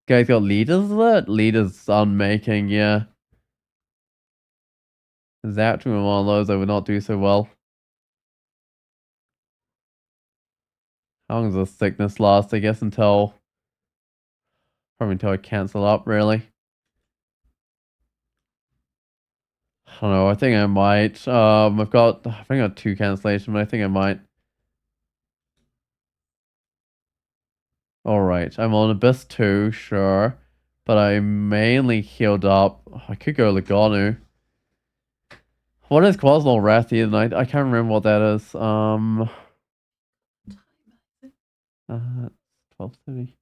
guy's got leaders, is it? Leaders unmaking, yeah. Zapped me with one of those, I would not do so well. How long does the sickness last? I guess probably until I cancel up, really. I don't know, I think I might. I think I got 2 cancellations, but I think I might. Alright, I'm on Abyss 2, sure. But I'm mainly healed up. I could go Lagonu. What is Quasnol Wrath the I can't remember what that is. 12:30.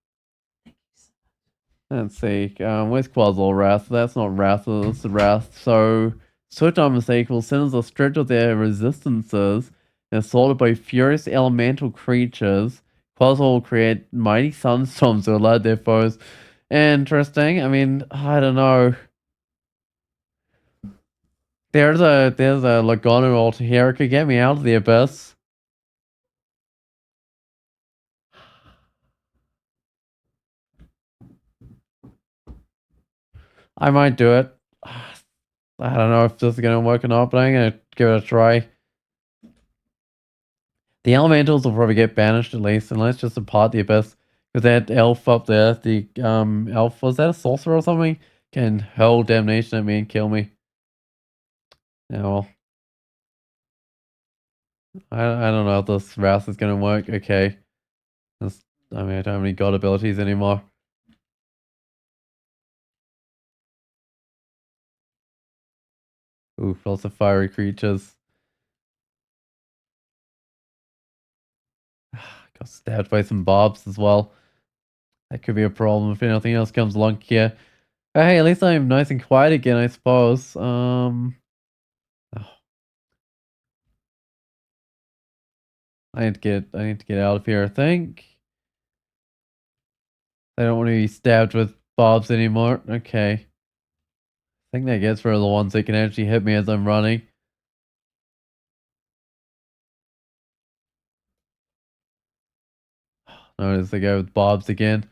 Let's see. Where's Quasnol Wrath? That's not Wrath, that's Wrath. So, switch armors equals sinners are stripped of their resistances and assaulted by furious elemental creatures. Quasnol will create mighty sunstorms to alert their foes. Interesting. I mean, I don't know. There's a Lagonu altar here. It could get me out of the abyss. I might do it. I don't know if this is gonna work or not, but I'm gonna give it a try. The elementals will probably get banished at least, and let's just depart the abyss. Because that elf up there, the elf, was that a sorcerer or something? Can hurl damnation at me and kill me. Yeah, well. I don't know if this wrath is gonna work. Okay. I mean, I don't have any god abilities anymore. Ooh, lots of fiery creatures. Got stabbed by some barbs as well. That could be a problem if anything else comes along here. Oh, hey, at least I'm nice and quiet again, I suppose. Oh, I need to get out of here, I think. I don't want to be stabbed with barbs anymore. Okay. I think that gets rid of the ones that can actually hit me as I'm running. Notice the guy with barbs again.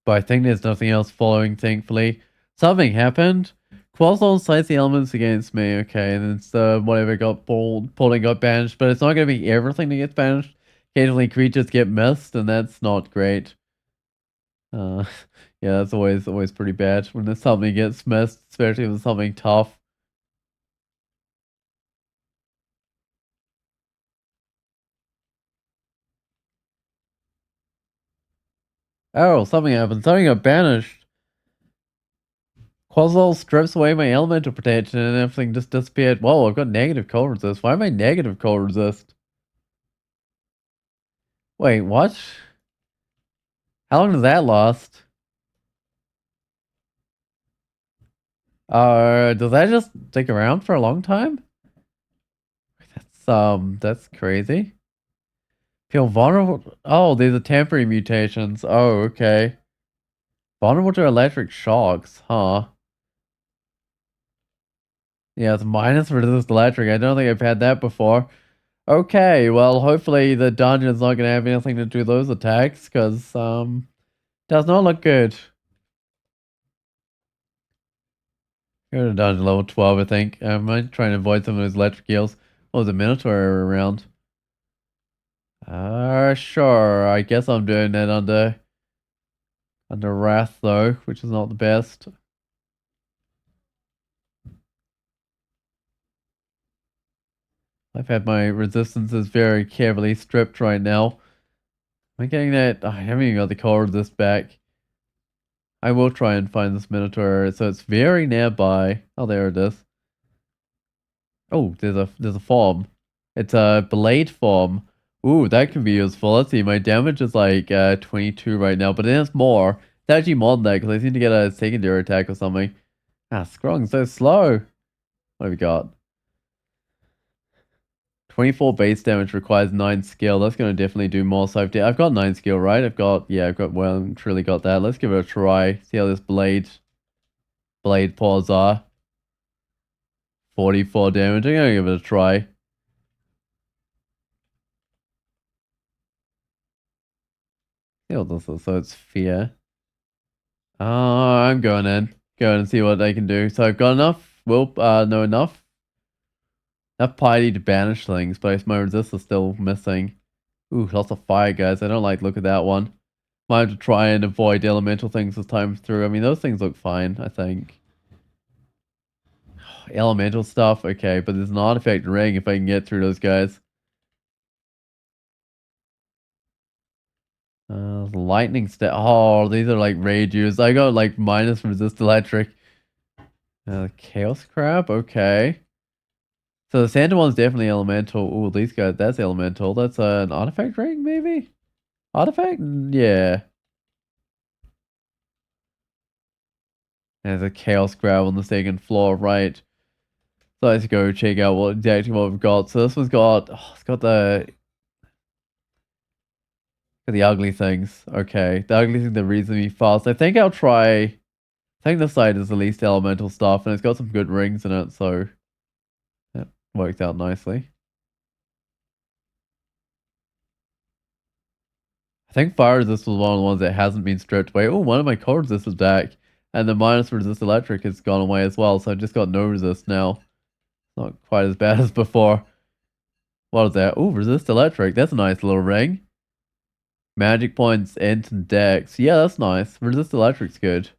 But I think there's nothing else following, thankfully. Something happened. Quasol cites the elements against me. Okay, and it's whatever got pulled and got banished. But it's not going to be everything that gets banished. Occasionally creatures get missed, and that's not great. Uh, yeah, that's always pretty bad when there's something gets missed, especially if it's something tough. Oh, something happened. Something got banished. Quasol strips away my elemental protection and everything just disappeared. Whoa, I've got negative cold resist. Why am I negative cold resist? Wait, what? How long does that last? Does that just stick around for a long time? That's crazy. Feel vulnerable. Oh, these are temporary mutations. Oh, okay. Vulnerable to electric shocks, huh? Yeah, it's minus resist electric. I don't think I've had that before. Okay, well, hopefully the dungeon's not gonna have anything to do with those attacks, because, does not look good. Go to dungeon level 12, I think. I might try and avoid some of those electric eels. Oh, there's a Minotaur around. Sure. I guess I'm doing that under Wrath, though, which is not the best. I've had my resistances very carefully stripped right now. Am I getting that? Oh, I haven't even got the core of this back. I will try and find this Minotaur. So it's very nearby. Oh, there it is. Oh, there's a form. It's a blade form. Ooh, that can be useful. Let's see. My damage is like 22 right now, but it has more. It's actually more than that because I seem to get a secondary attack or something. Ah, scrolling so slow. What have we got? 24 base damage requires 9 skill. That's going to definitely do more. So I've got 9 skill, right? I've got well and truly got that. Let's give it a try. See how this blade paws are. 44 damage. I'm going to give it a try. See what this is. So it's fear. I'm going in. Go and see what they can do. So I've got enough no, enough piety to banish things, but I guess my resist is still missing. Ooh, lots of fire, guys. I don't like the look at that one. Might have to try and avoid elemental things this time through. I mean, those things look fine, I think. Elemental stuff, okay, but there's an artifact ring if I can get through those guys. Lightning step. Oh, these are like rage. I got like minus resist electric. Chaos crab, okay. So the Santa one's definitely elemental. Ooh, these guys, that's elemental. That's an artifact ring, maybe? Artifact? Yeah. There's a chaos grab on the second floor, right. So let's go check out what we've got. So this one's got, it's got the ugly things. Okay, the ugly things are reasonably fast. I think I'll try, I think this side is the least elemental stuff, and it's got some good rings in it, so that worked out nicely. I think fire resist was one of the ones that hasn't been stripped away. Oh, one of my cold resist is back. And the minus resist electric has gone away as well, so I've just got no resist now. Not quite as bad as before. What is that? Oh, resist electric. That's a nice little ring. Magic points, int, and dex. Yeah, that's nice. Resist electric's good.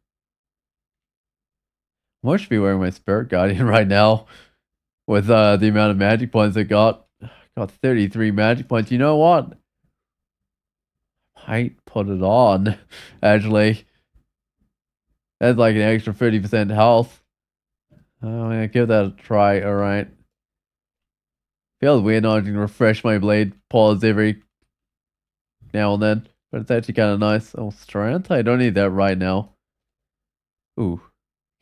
I should be wearing my spirit guardian right now. With the amount of magic points I got. Got 33 magic points. You know what? Might put it on, actually. That's like an extra 30% health. I'm gonna give that a try, alright. Feels weird not having to refresh my blade pause every now and then, but it's actually kind of nice. Oh, strength? I don't need that right now. Ooh.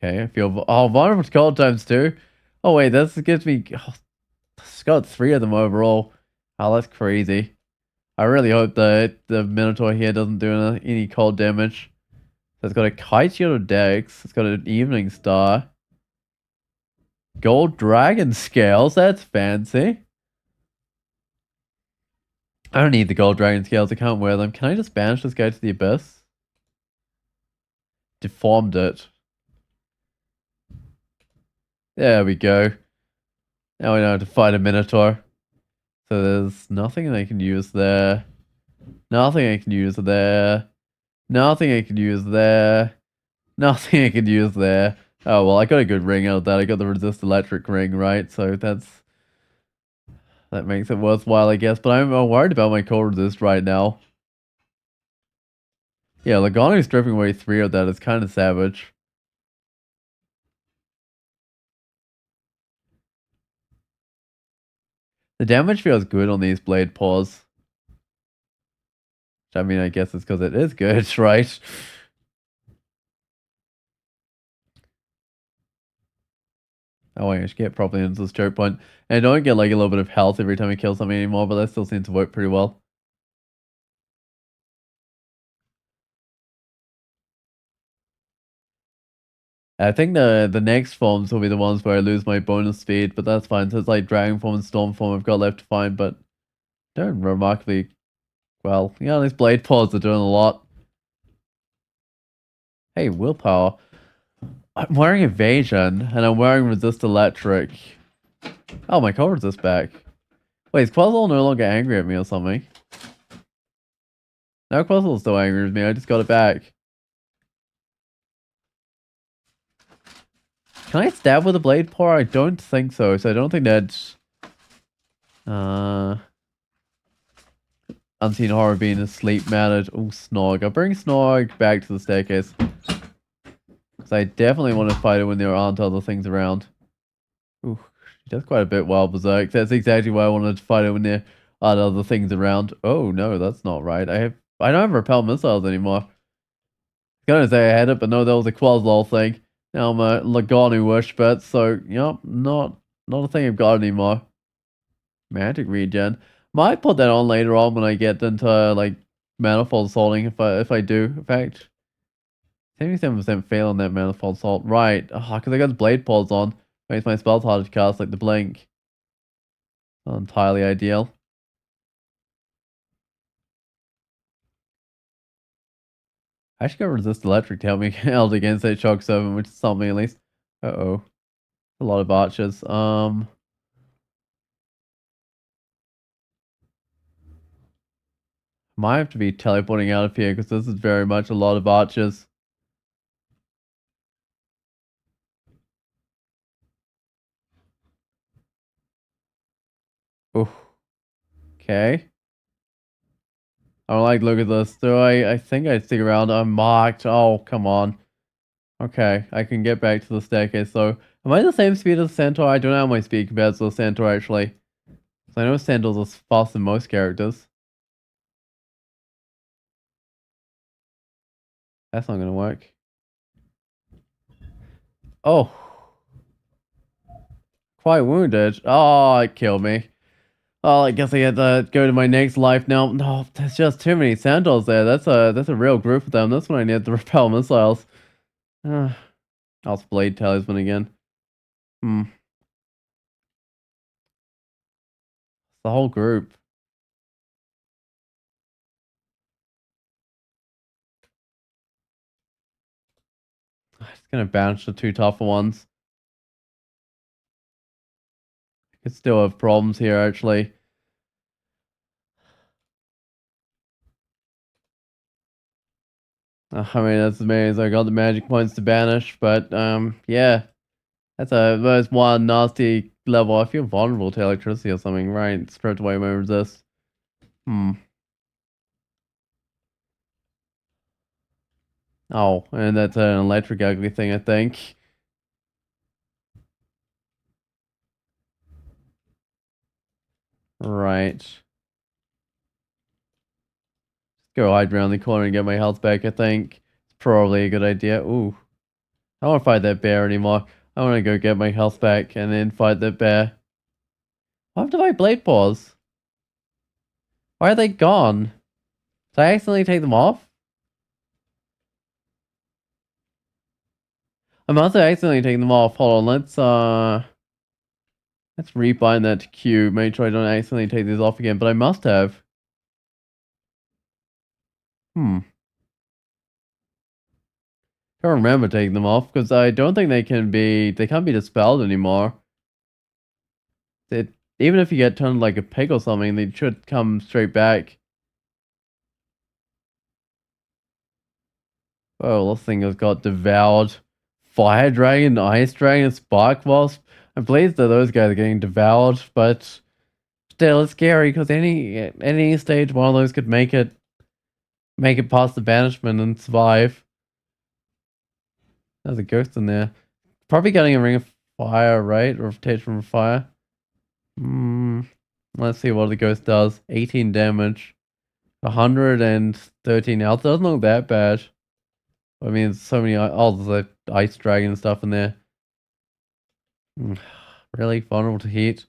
Okay, I feel... Oh, vulnerable to cold times too. Oh wait, this gives me... Oh, it's got 3 of them overall. Oh, that's crazy. I really hope that the Minotaur here doesn't do any cold damage. So it's got a Kite Shield of Dex. It's got an Evening Star. Gold Dragon Scales. That's fancy. I don't need the Gold Dragon Scales. I can't wear them. Can I just banish this guy to the Abyss? Deformed it. There we go. Now we know how to fight a Minotaur. So there's nothing I can use there. Nothing I can use there. Nothing I can use there. Nothing I can use there. Oh, well, I got a good ring out of that. I got the resist electric ring, right? So that makes it worthwhile, I guess. But I'm worried about my cold resist right now. Yeah, Lagani stripping away 3 of that is kind of savage. The damage feels good on these blade paws. I mean, I guess it's because it is good, right? Oh, I should get properly into this choke point. And I don't get like a little bit of health every time I kill something anymore, but that still seems to work pretty well. I think the next forms will be the ones where I lose my bonus speed, but that's fine. So it's like Dragon form and Storm form I've got left to find, but doing remarkably well. Yeah, these blade paws are doing a lot. Hey, willpower. I'm wearing evasion, and I'm wearing resist electric. Oh, my cold resist back. Wait, is Quetzal no longer angry at me or something? No, Quetzal's still angry with me. I just got it back. Can I stab with a blade paw? I don't think so. So I don't think that's Unseen Horror being asleep mattered. Oh, Snog. I'll bring Snog back to the staircase. Because I definitely want to fight it when there aren't other things around. Ooh, she does quite a bit while Berserk. That's exactly why I wanted to fight it when there aren't other things around. Oh no, that's not right. I don't have repel missiles anymore. I was gonna say I had it, but no, that was a Quaslol thing. Now I'm a Laganu Wishbit, so yep, not a thing I've got anymore. Magic regen. Might put that on later on when I get into like manifold assaulting if I do. In fact, 77% fail on that manifold assault. Right. Because I got blade paws on. Makes my spells harder to cast, like the blink. Not entirely ideal. I should go resist electric to help me out against that shock 7, which is something at least. Uh-oh. A lot of archers. Might have to be teleporting out of here because this is very much a lot of archers. Oh, okay. I don't like look at this. Do I think I'd stick around. I'm marked. Oh, come on. Okay, I can get back to the staircase. So, am I the same speed as the Centaur? I don't know how my speed compares to the Centaur actually. So I know Centaurs are faster than most characters. That's not gonna work. Oh, quite wounded. Oh, it killed me. Oh, I guess I had to go to my next life now. No, there's just too many Centaurs there. That's a real group of them. That's when I need to repel missiles. I'll blade talisman again. Hmm. The whole group. I'm just gonna bounce the two tougher ones. Could still have problems here actually. I mean that's amazing. I got the magic points to banish, but yeah. That's one nasty level. I feel vulnerable to electricity or something, right? Stripped away my resist. Hmm. Oh, and that's an electric ugly thing, I think. Right. Go hide around the corner and get my health back, I think. It's probably a good idea. Ooh. I don't want to fight that bear anymore. I want to go get my health back and then fight that bear. Why have my blade paws? Why are they gone? Did I accidentally take them off? I must have accidentally taken them off. Hold on, let's rebind that to Q. Make sure I don't accidentally take these off again, but I must have. Hmm. Can't remember taking them off because I don't think they can't be dispelled anymore. It, even if you get turned like a pig or something, they should come straight back. Oh, this thing has got devoured. Fire dragon, ice dragon, spark wasp. I'm pleased that those guys are getting devoured, but still it's scary because any stage one of those could make it past the banishment and survive. There's a ghost in there. Probably getting a ring of fire, right? Or protection from fire. Hmm. Let's see what the ghost does. 18 damage. 113 health. Doesn't look that bad. I mean, so many. Oh, there's the ice dragon and stuff in there. Really vulnerable to heat.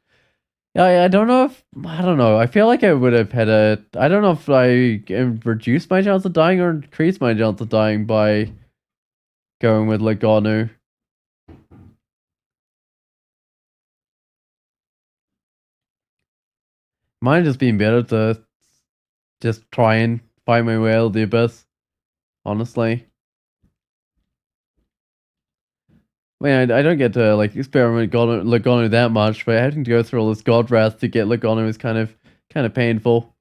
Yeah, I don't know if. I don't know. I feel like I would have had a. I don't know if I reduced my chance of dying or increased my chance of dying by going with Lagonu. Might have just been better to just try and find my way out of the abyss, honestly. I mean, I don't get to like experiment Lagonu that much, but having to go through all this god wrath to get Lagonu is kind of painful.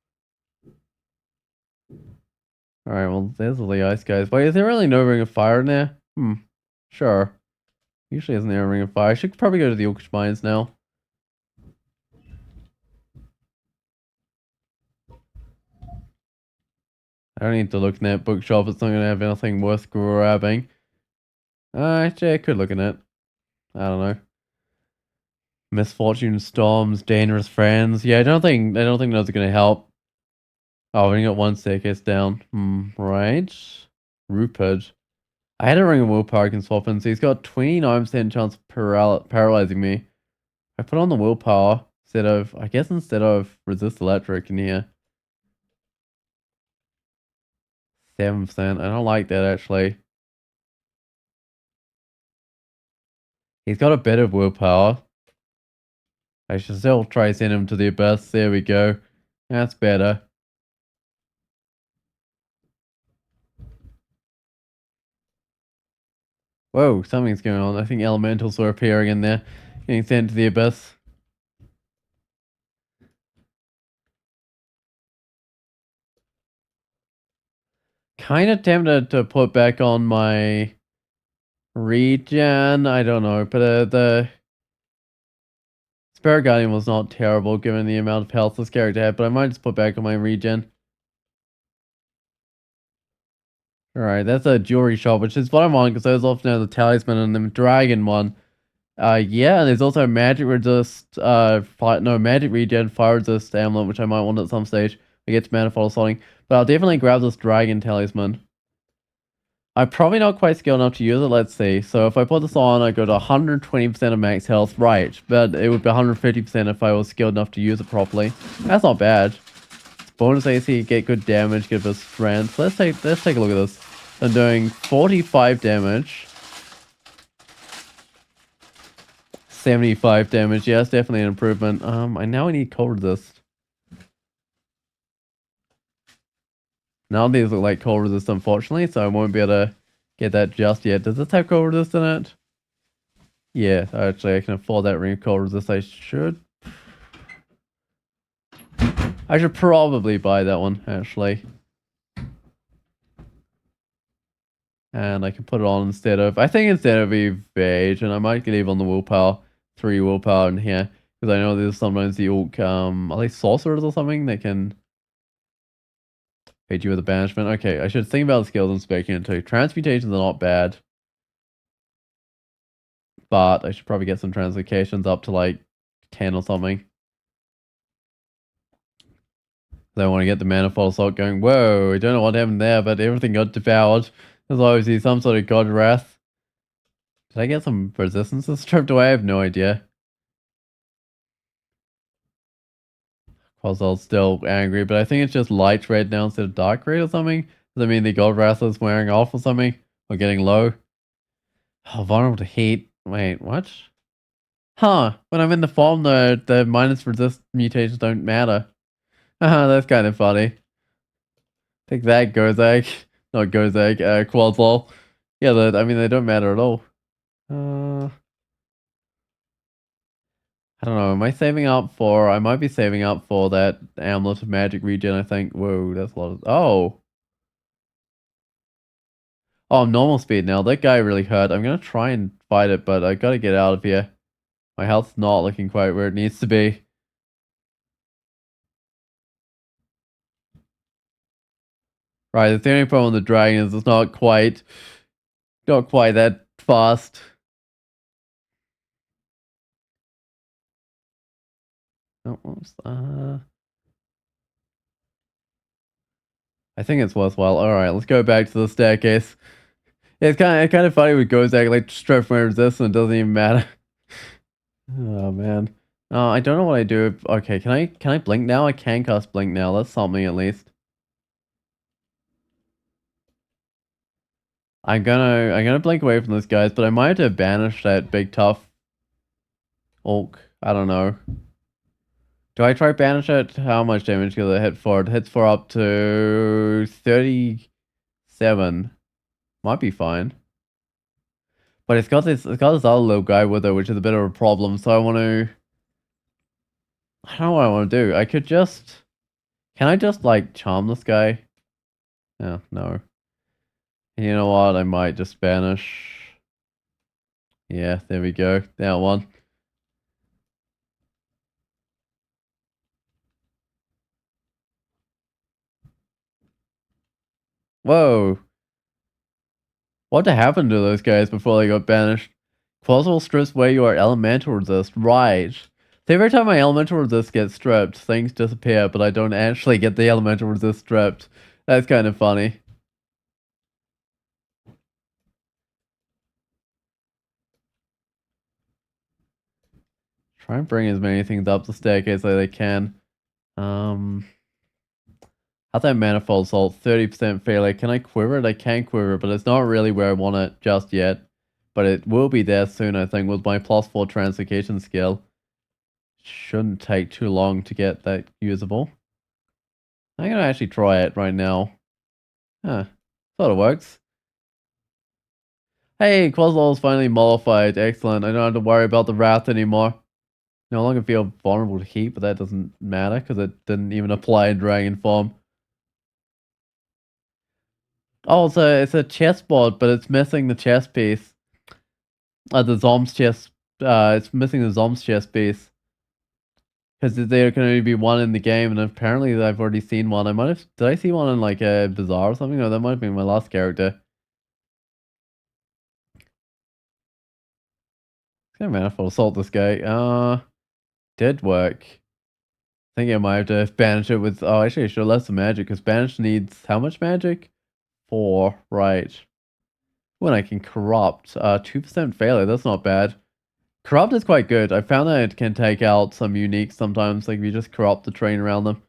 All right, well, there's all the ice guys. Wait, is there really no ring of fire in there? Hmm, sure. Usually isn't there a ring of fire? I should probably go to the Orcish Mines now. I don't need to look in that bookshop. It's not going to have anything worth grabbing. Actually, I could look in it. I don't know. Misfortune, storms, dangerous friends. Yeah, I don't think those are going to help. Oh, we only got one staircase down. Right. Rupert. I had a ring of willpower I can swap in, so he's got 29% chance of paralyzing me. I put on the willpower instead of resist electric in here. 7%. I don't like that actually. He's got a bit of willpower. I should still try send him to the abyss. There we go. That's better. Whoa, something's going on. I think elementals are appearing in there. Getting sent to the abyss. Kind of tempted to put back on my regen. I don't know, but the Spirit Guardian was not terrible given the amount of health this character had, but I might just put back on my regen. Alright, that's a jewelry shop, which is what I want because those often have the talisman and the dragon one. Yeah, and there's also a magic resist, magic regen, fire resist amulet, which I might want at some stage. I get to manifold assaulting, but I'll definitely grab this dragon talisman. I'm probably not quite skilled enough to use it. Let's see. So if I put this on, I go to 120% of max health. Right, but it would be 150% if I was skilled enough to use it properly. That's not bad. It's bonus AC, get good damage, give us strength. Let's take a look at this. I'm doing 45 damage. 75 damage. Yeah, it's definitely an improvement. I now need cold resist. None of these look like cold resist, unfortunately, so I won't be able to get that just yet. Does this have cold resist in it? Yeah, actually, I can afford that ring of cold resist. I should probably buy that one, actually. And I can put it on instead of evade, and I might leave on the willpower, 3 willpower in here, because I know there's sometimes the orc, are they sorcerers or something that can hit you with a banishment? Okay, I should think about the skills I'm speaking into. Transmutations are not bad, but I should probably get some translocations up to like 10 or something. I want to get the manifold assault going. Whoa, I don't know what happened there, but everything got devoured. There's obviously some sort of god wrath. Did I get some resistances stripped away? I have no idea. Quazzle's still angry, but I think it's just light red now instead of dark red or something. Does that mean the god wrath is wearing off or something? Or getting low? Oh, vulnerable to heat. Wait, what? Huh, when I'm in the form, the minus resist mutations don't matter. Haha, that's kind of funny. Take that, Gozag. Not Gozag, Quazzle. Yeah, I mean, they don't matter at all. I don't know. Am I saving up for? I might be saving up for that amulet of magic regen. I think. Whoa, that's a lot of. Oh, I'm normal speed now. That guy really hurt. I'm gonna try and fight it, but I gotta get out of here. My health's not looking quite where it needs to be. Right. The only problem with the dragon is it's not quite that fast. Oh, oops, I think it's worthwhile. All right, let's go back to the staircase. Yeah, it's kind of funny with Gozak, like straight from resistance, it doesn't even matter. Oh man. I don't know what I do. Okay, can I blink now? I can cast blink now. That's something at least. I'm gonna blink away from this guys, but I might have to banish that big tough orc. I don't know. Do I try banish it? How much damage does it hit for? It hits for up to 37. Might be fine. But it's got this other little guy with it, which is a bit of a problem. So I don't know what I want to do. Can I just like charm this guy? Oh, no. You know what? I might just banish. Yeah, there we go. That one. Whoa. What happened to those guys before they got banished? Quazzle strips away your elemental resist. Right. So every time my elemental resist gets stripped, things disappear, but I don't actually get the elemental resist stripped. That's kind of funny. Try and bring as many things up the staircase as I can. How's that manifold assault? 30% failure. Can I quiver it? I can quiver it, but it's not really where I want it just yet. But it will be there soon, I think, with my +4 translocation skill. Shouldn't take too long to get that usable. I'm gonna actually try it right now. Huh. Sort of works. Hey, Quasar's finally mollified. Excellent. I don't have to worry about the wrath anymore. No longer feel vulnerable to heat, but that doesn't matter because it didn't even apply in dragon form. Oh, it's a chessboard, but it's missing the chess piece. The Zom's chess. It's missing the Zom's chess piece because there can only be one in the game, and apparently I've already seen one. Did I see one in like a bazaar or something? No, that might have been my last character. It's manifold assault this guy. Did work. I think I might have to banish it with. Oh, actually, I should have left some magic because banish needs how much magic? 4, right. When I can corrupt, 2% failure, that's not bad. Corrupt is quite good. I found that it can take out some uniques sometimes, like if you just corrupt the terrain around them.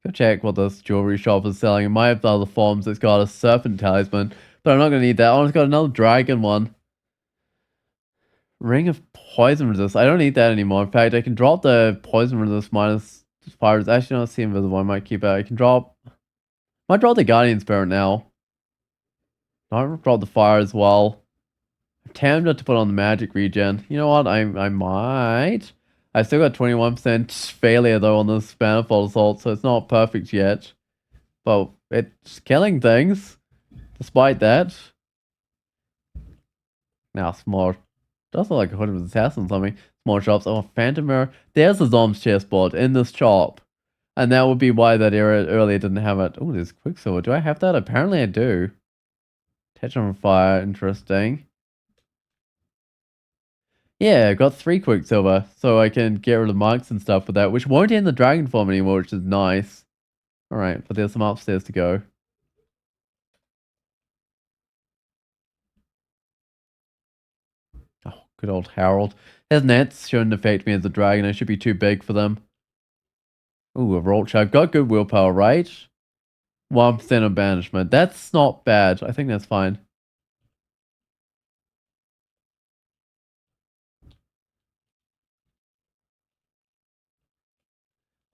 Go check what this jewelry shop is selling. It might have other forms. It's got a serpent talisman, but I'm not going to need that. Oh, it's got another dragon one. Ring of poison resist. I don't need that anymore. In fact, I can drop the poison resist minus fire. Actually, not see invisible. I might keep it. I can drop. Might drop the guardian spirit now. I might drop the fire as well. I'm tempted to put on the magic regen. You know what? I might. I still got 21% failure though on this manifold assault, so it's not perfect yet. But it's killing things. Despite that. Now small. Does look like a hood of assassin something. Small shops. Oh, phantom mirror. There's the Zom's chessboard in this shop. And that would be why that era earlier didn't have it. Oh, there's Quicksilver. Do I have that? Apparently I do. Touch on fire. Interesting. Yeah, I got 3 Quicksilver, so I can get rid of marks and stuff with that, which won't end the dragon form anymore, which is nice. Alright, but there's some upstairs to go. Oh, good old Harold. His nets shouldn't affect me as a dragon, I should be too big for them. Ooh, a Rolch. I've got good willpower, right? 1% of banishment. That's not bad. I think that's fine.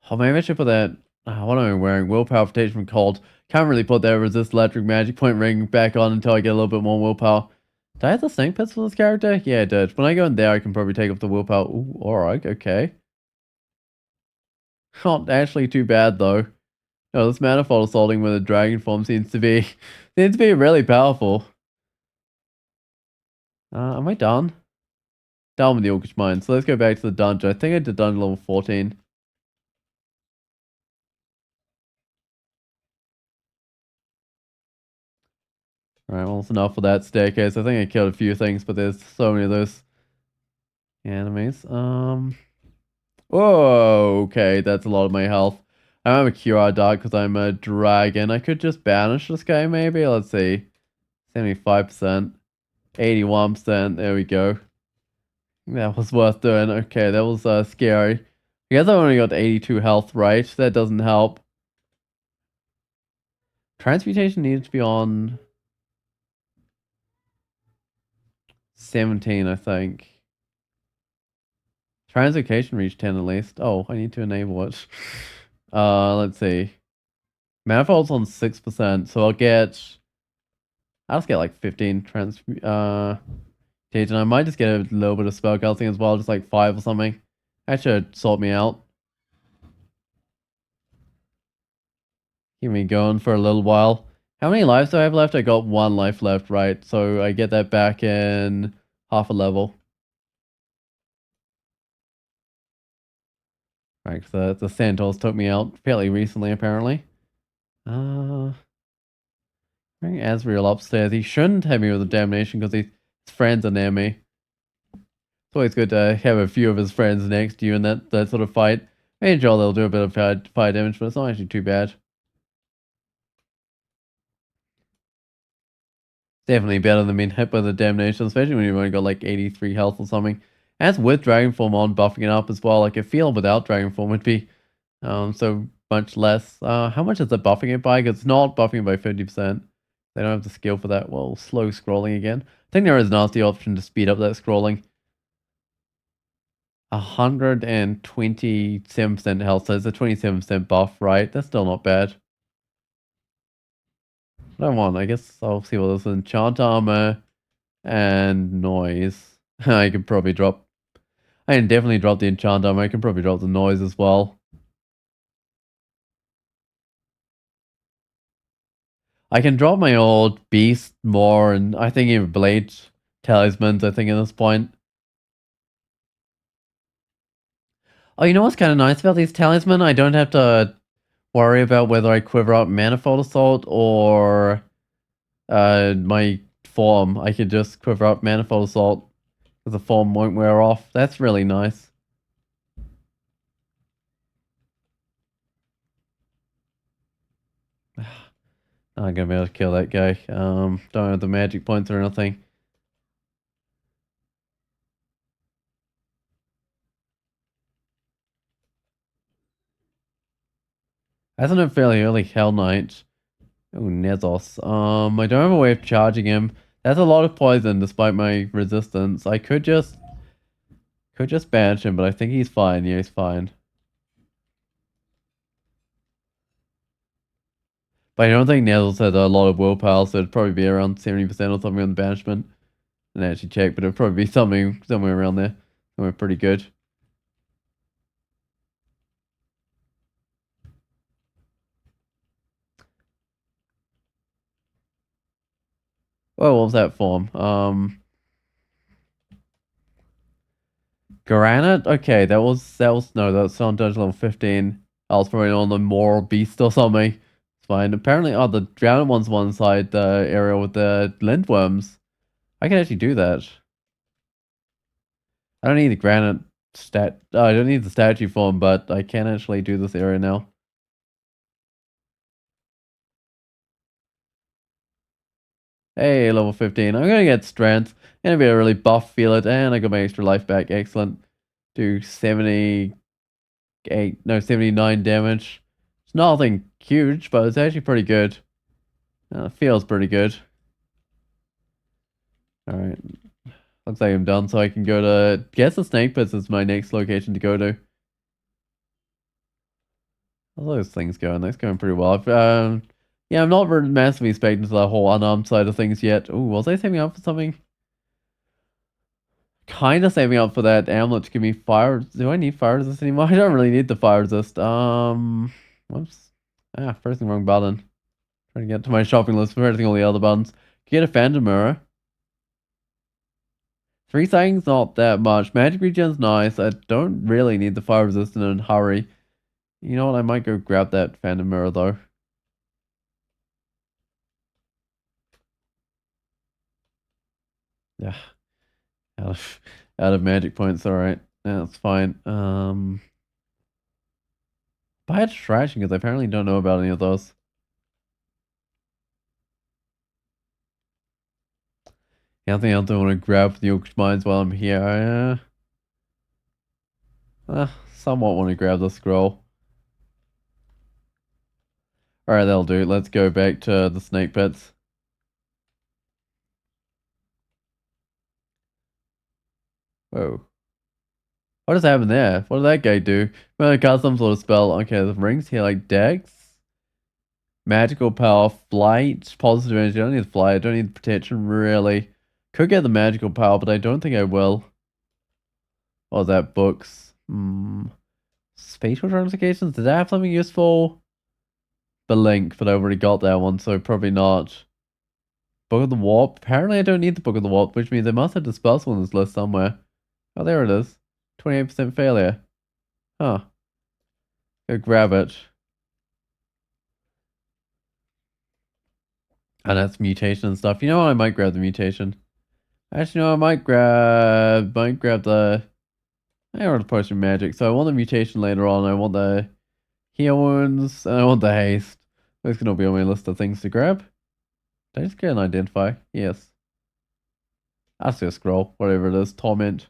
Oh, maybe I should put that. What am I wearing? Willpower protection from cold. Can't really put that resist electric magic point ring back on until I get a little bit more willpower. Did I have the snake pits for this character? Yeah, I did. When I go in there, I can probably take off the willpower. Ooh, alright, okay. Not actually too bad though. No, this manifold assaulting with a dragon form seems to be really powerful. Am I done? Down with the Orcish Mine. So let's go back to the dungeon. I think I did dungeon level 14. Alright, well, that's enough for that staircase. I think I killed a few things, but there's so many of those enemies. Whoa, okay, that's a lot of my health. I don't have a QR dart because I'm a dragon. I could just banish this guy, maybe. Let's see. 75%. 81%. There we go. That was worth doing. Okay, that was scary. I guess I only got 82 health, right? That doesn't help. Transmutation needed to be on 17, I think. Translocation reached 10 at least. Oh, I need to enable it. Let's see. Manifold's on 6%, so I'll just get like 15 and I might just get a little bit of spellcasting as well, just like 5 or something. That should sort me out. Keep me going for a little while. How many lives do I have left? I got 1 life left, right? So I get that back in half a level. Right, because the Centaurs took me out fairly recently, apparently. Bring Asriel upstairs. He shouldn't have me with a damnation because his friends are near me. It's always good to have a few of his friends next to you in that sort of fight. Maybe Joel, they'll do a bit of fire damage, but it's not actually too bad. Definitely better than being hit by the damnation, especially when you've only got like 83 health or something. As with Dragon Form on, buffing it up as well. Like I feel without Dragon Form would be so much less. How much is it buffing it by? Because it's not buffing it by 50%. They don't have the skill for that. Well, slow scrolling again. I think there is a nasty option to speed up that scrolling. 127% health, so it's a 27% buff, right? That's still not bad. What do I want? I guess I'll see what this is. Enchant armor and noise. I could probably drop. I can definitely drop the enchant armor. I can probably drop the noise as well. I can drop my old beast more, and I think even blade talismans. I think at this point. Oh, you know what's kind of nice about these talismans? I don't have to worry about whether I quiver up manifold assault or my form. I could just quiver up manifold assault because the form won't wear off. That's really nice. I'm gonna be able to kill that guy. Don't have the magic points or anything. Hasn't it fairly early Hell Knight? Oh, Nezos. I don't have a way of charging him. That's a lot of poison despite my resistance. I could just banish him, but I think he's fine. Yeah, he's fine. But I don't think Nezos has a lot of willpower, so it'd probably be around 70% or something on the banishment. And actually check, but it'd probably be something somewhere around there. Somewhere pretty good. Oh, what was that form? Granite? Okay, no, that was on dungeon level 15. I was probably on the Moral Beast or something. It's fine. Apparently, the Granite one's one side, the area with the lindworms. I can actually do that. I don't need the granite I don't need the statue form, but I can actually do this area now. Hey, level 15. I'm gonna get strength. Gonna be a really buff felid, and I got my extra life back. Excellent. Do 79 damage. It's nothing huge, but it's actually pretty good. Feels pretty good. Alright. Looks like I'm done, so I can go to... Guess the Snake Pits is my next location to go to. How those things going? That's going pretty well. Yeah, I'm not massively expecting to the whole unarmed side of things yet. Ooh, was I saving up for something? Kind of saving up for that amulet to give me fire. Do I need fire resist anymore? I don't really need the fire resist. Whoops. Pressing the wrong button. Trying to get to my shopping list for pressing all the other buttons. Get a phantom mirror. 3 seconds, not that much. Magic regen's nice. I don't really need the fire resist in a hurry. You know what? I might go grab that phantom mirror though. Yeah. Out of out of magic points, alright. That's fine. Buy distraction because I apparently don't know about any of those. Anything else I want to grab for the Orcish Mines while I'm here? Somewhat want to grab the scroll. Alright, that'll do. Let's go back to the snake pits. Whoa. What just happened there? What did that guy do? Well, I cast some sort of spell. Okay, the rings here like Dex. Magical power, flight, positive energy. I don't need flight. I don't need protection, really. Could get the magical power, but I don't think I will. What was that? Books. Spatial translocations? Did I have something useful? The link, but I already got that one, so probably not. Book of the Warp. Apparently I don't need the Book of the Warp, which means I must have dispersal on this list somewhere. Oh, there it is. 28% failure. Huh. Go grab it. And that's mutation and stuff. You know what? I might grab the mutation. Actually, no, I might grab the... I want the potion of magic. So I want the mutation later on. I want the heal wounds. And I want the haste. Those can all be on my list of things to grab. Did I just get an identify? Yes. That's just scroll. Whatever it is. Torment.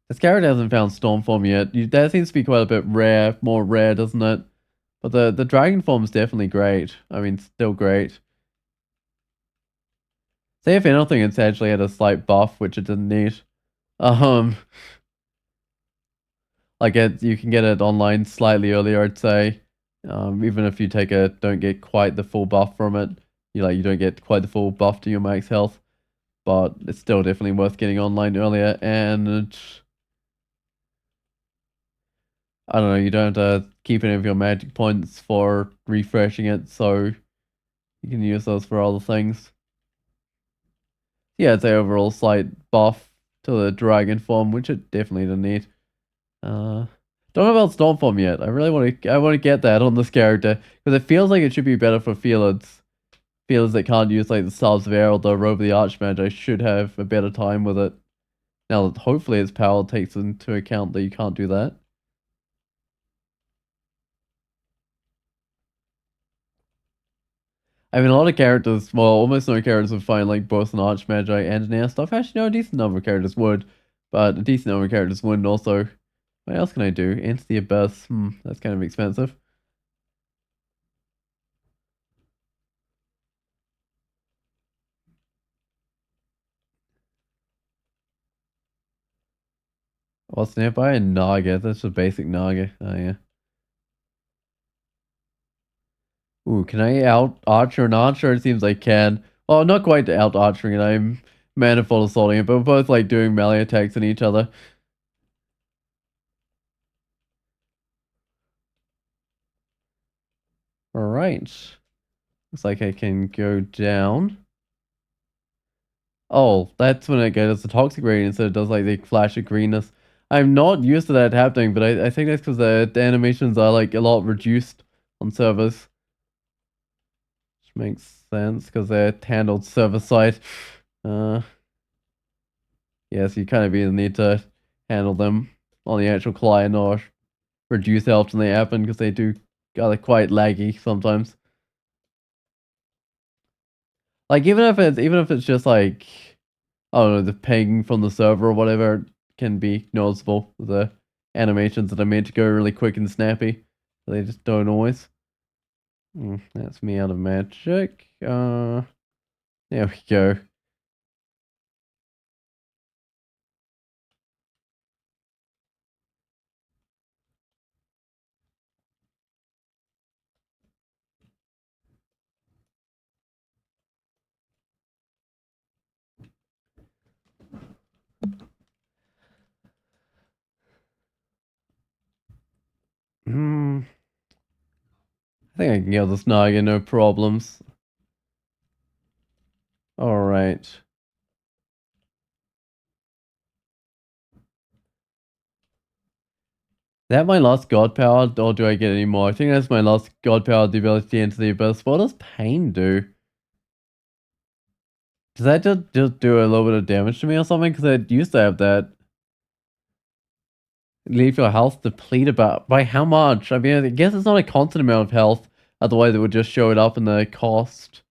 This character hasn't found storm form yet. That seems to be quite a bit rare. More rare, doesn't it? But the dragon form is definitely great. I mean, still great. Say if anything, it's actually had a slight buff, which it didn't need. Like you can get it online slightly earlier, I'd say. Even if you don't get quite the full buff from it, you don't get quite the full buff to your max health, but it's still definitely worth getting online earlier. And I don't know, you don't have to keep any of your magic points for refreshing it, so you can use those for other things. Yeah, it's a overall slight buff to the dragon form, which it definitely didn't need. Uh, don't know about storm form yet. I want to get that on this character because it feels like it should be better for felids. Felids that can't use like the Stars of Air or the Robe of the Archmage. I should have a better time with it. Now that hopefully its power takes into account that you can't do that. I mean, a lot of characters, well, almost no characters would find like both an Archmagi and an air stuff. Actually, no, a decent number of characters would, but a decent number of characters wouldn't also. What else can I do? Enter the Abyss. That's kind of expensive. What's nearby? Naga. That's a basic Naga. Oh, yeah. Ooh, can I out archer an archer? It seems I can. Well, not quite out archering it. I'm manifold assaulting it, but we're both like doing melee attacks on each other. Alright. Looks like I can go down. Oh, that's when it goes the toxic radiance, so it does like the flash of greenness. I'm not used to that happening, but I think that's because the animations are like a lot reduced on servers. Which makes sense because they're handled server side. Uh, yes, you kind of either need to handle them on the actual client or reduce how often they happen because they do are quite laggy sometimes. Like even if it's just like I don't know, the ping from the server or whatever can be noticeable. The animations that are meant to go really quick and snappy. They just don't always. That's me out of magic. There we go. Hmm. I think I can kill this Naga, no problems. Alright. Is that my last god power, or do I get any more? I think that's my last god power, the ability to enter the abyss. What does pain do? Does that just do a little bit of damage to me or something? Because I used to have that. Leave your health depleted by how much? I mean, I guess it's not a constant amount of health, otherwise it would just show it up in the cost.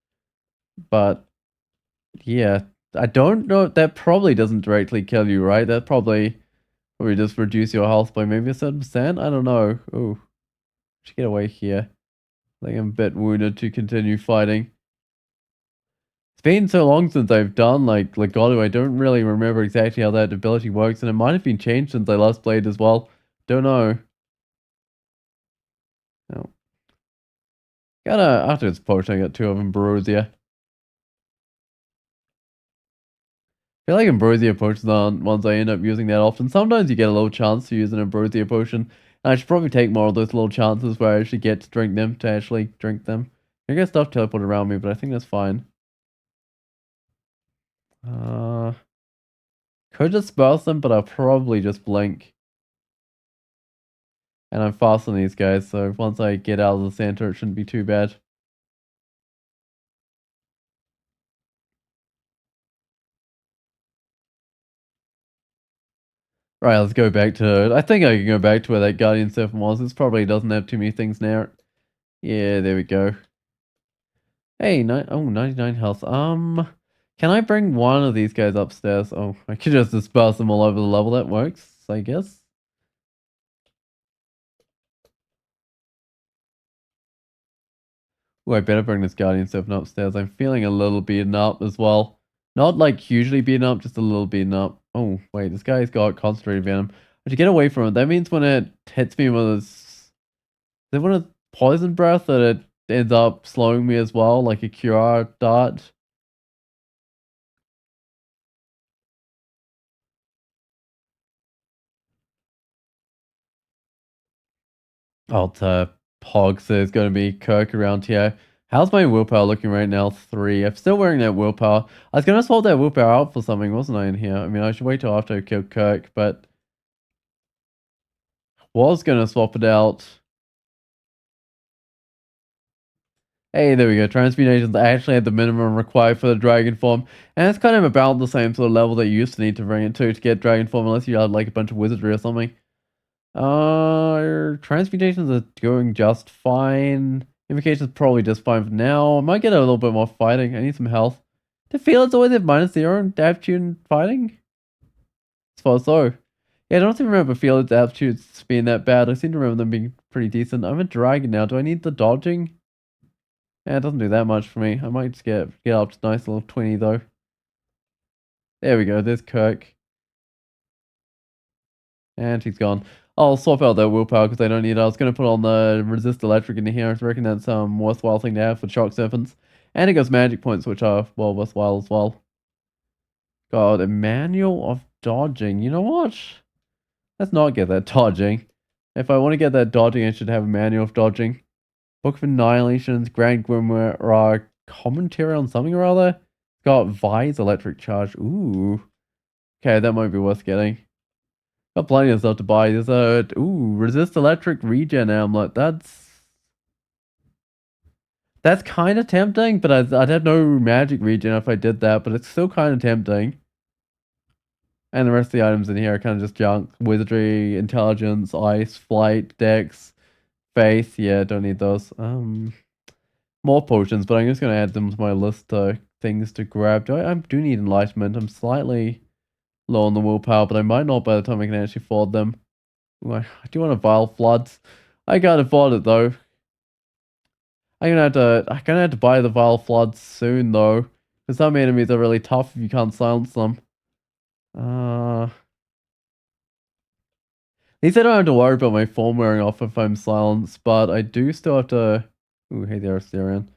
But yeah, I don't know. That probably doesn't directly kill you, right? That probably just reduce your health by maybe a certain percent. I don't know. Oh, should get away here. I think I'm a bit wounded to continue fighting. It's been so long since I've done like Legato, I don't really remember exactly how that ability works, and it might have been changed since I last played as well. Don't know. No. After this potion, I got 2 of Ambrosia. I feel like Ambrosia potions aren't ones I end up using that often. Sometimes you get a little chance to use an Ambrosia potion. And I should probably take more of those little chances where I actually get to drink them, I get stuff teleported around me, but I think that's fine. Uh, could disperse them, but I'll probably just blink. And I'm fast on these guys, so once I get out of the center, it shouldn't be too bad. Right, let's go back to it. I think I can go back to where that Guardian Serpent was. This probably doesn't have too many things now. Yeah, there we go. Hey, 99 health. Can I bring one of these guys upstairs? Oh, I could just disperse them all over the level. That works, I guess. Oh, I better bring this Guardian Serpent upstairs. I'm feeling a little beaten up as well. Not like hugely beaten up, just a little beaten up. Oh, wait, this guy's got concentrated venom. I should get away from it. That means when it hits me with his... Is it one of poison breath that it ends up slowing me as well, like a cure dart. Alter Pogs is going to be Kirk around here. How's my willpower looking right now? 3. I'm still wearing that willpower. I was going to swap that willpower out for something, wasn't I, in here? I mean, I should wait till after I kill Kirk, but was going to swap it out. Hey, there we go. Transmutations actually at the minimum required for the dragon form. And it's kind of about the same sort of level that you used to need to bring it to get dragon form, unless you had like a bunch of wizardry or something. Transmutations are going just fine. Invocation's probably just fine for now. I might get a little bit more fighting. I need some health. Do felids always have -0 in aptitude in fighting? I suppose so. Yeah, I don't even remember felids aptitudes being that bad. I seem to remember them being pretty decent. I'm a dragon now. Do I need the dodging? Yeah, it doesn't do that much for me. I might just get up to nice little 20 though. There we go. There's Kirk. And he's gone. I'll swap out that willpower because I don't need it. I was going to put on the resist electric in here. I reckon that's a worthwhile thing to have for shock serpents. And it goes magic points, which are, well, worthwhile as well. God, a manual of dodging. You know what? Let's not get that dodging. If I want to get that dodging, I should have a manual of dodging. Book of Annihilations, Grand Grimoire, commentary on something or other. Got Vi's electric charge. Ooh. Okay, that might be worth getting. Got plenty of stuff to buy. There's a resist electric regen amulet. That's kind of tempting, but I'd have no magic regen if I did that. But it's still kind of tempting. And the rest of the items in here are kind of just junk: wizardry, intelligence, ice, flight, dex, faith. Yeah, don't need those. More potions, but I'm just gonna add them to my list of things to grab. I do need enlightenment. I'm slightly low on the willpower, but I might not by the time I can actually afford them. Ooh, I do want to vial floods. I can't afford it though. I'm gonna have to buy the vial floods soon though. Because some enemies are really tough if you can't silence them. At least I don't have to worry about my form wearing off if I'm silenced, but I do still have to. Ooh, hey there, Asterion.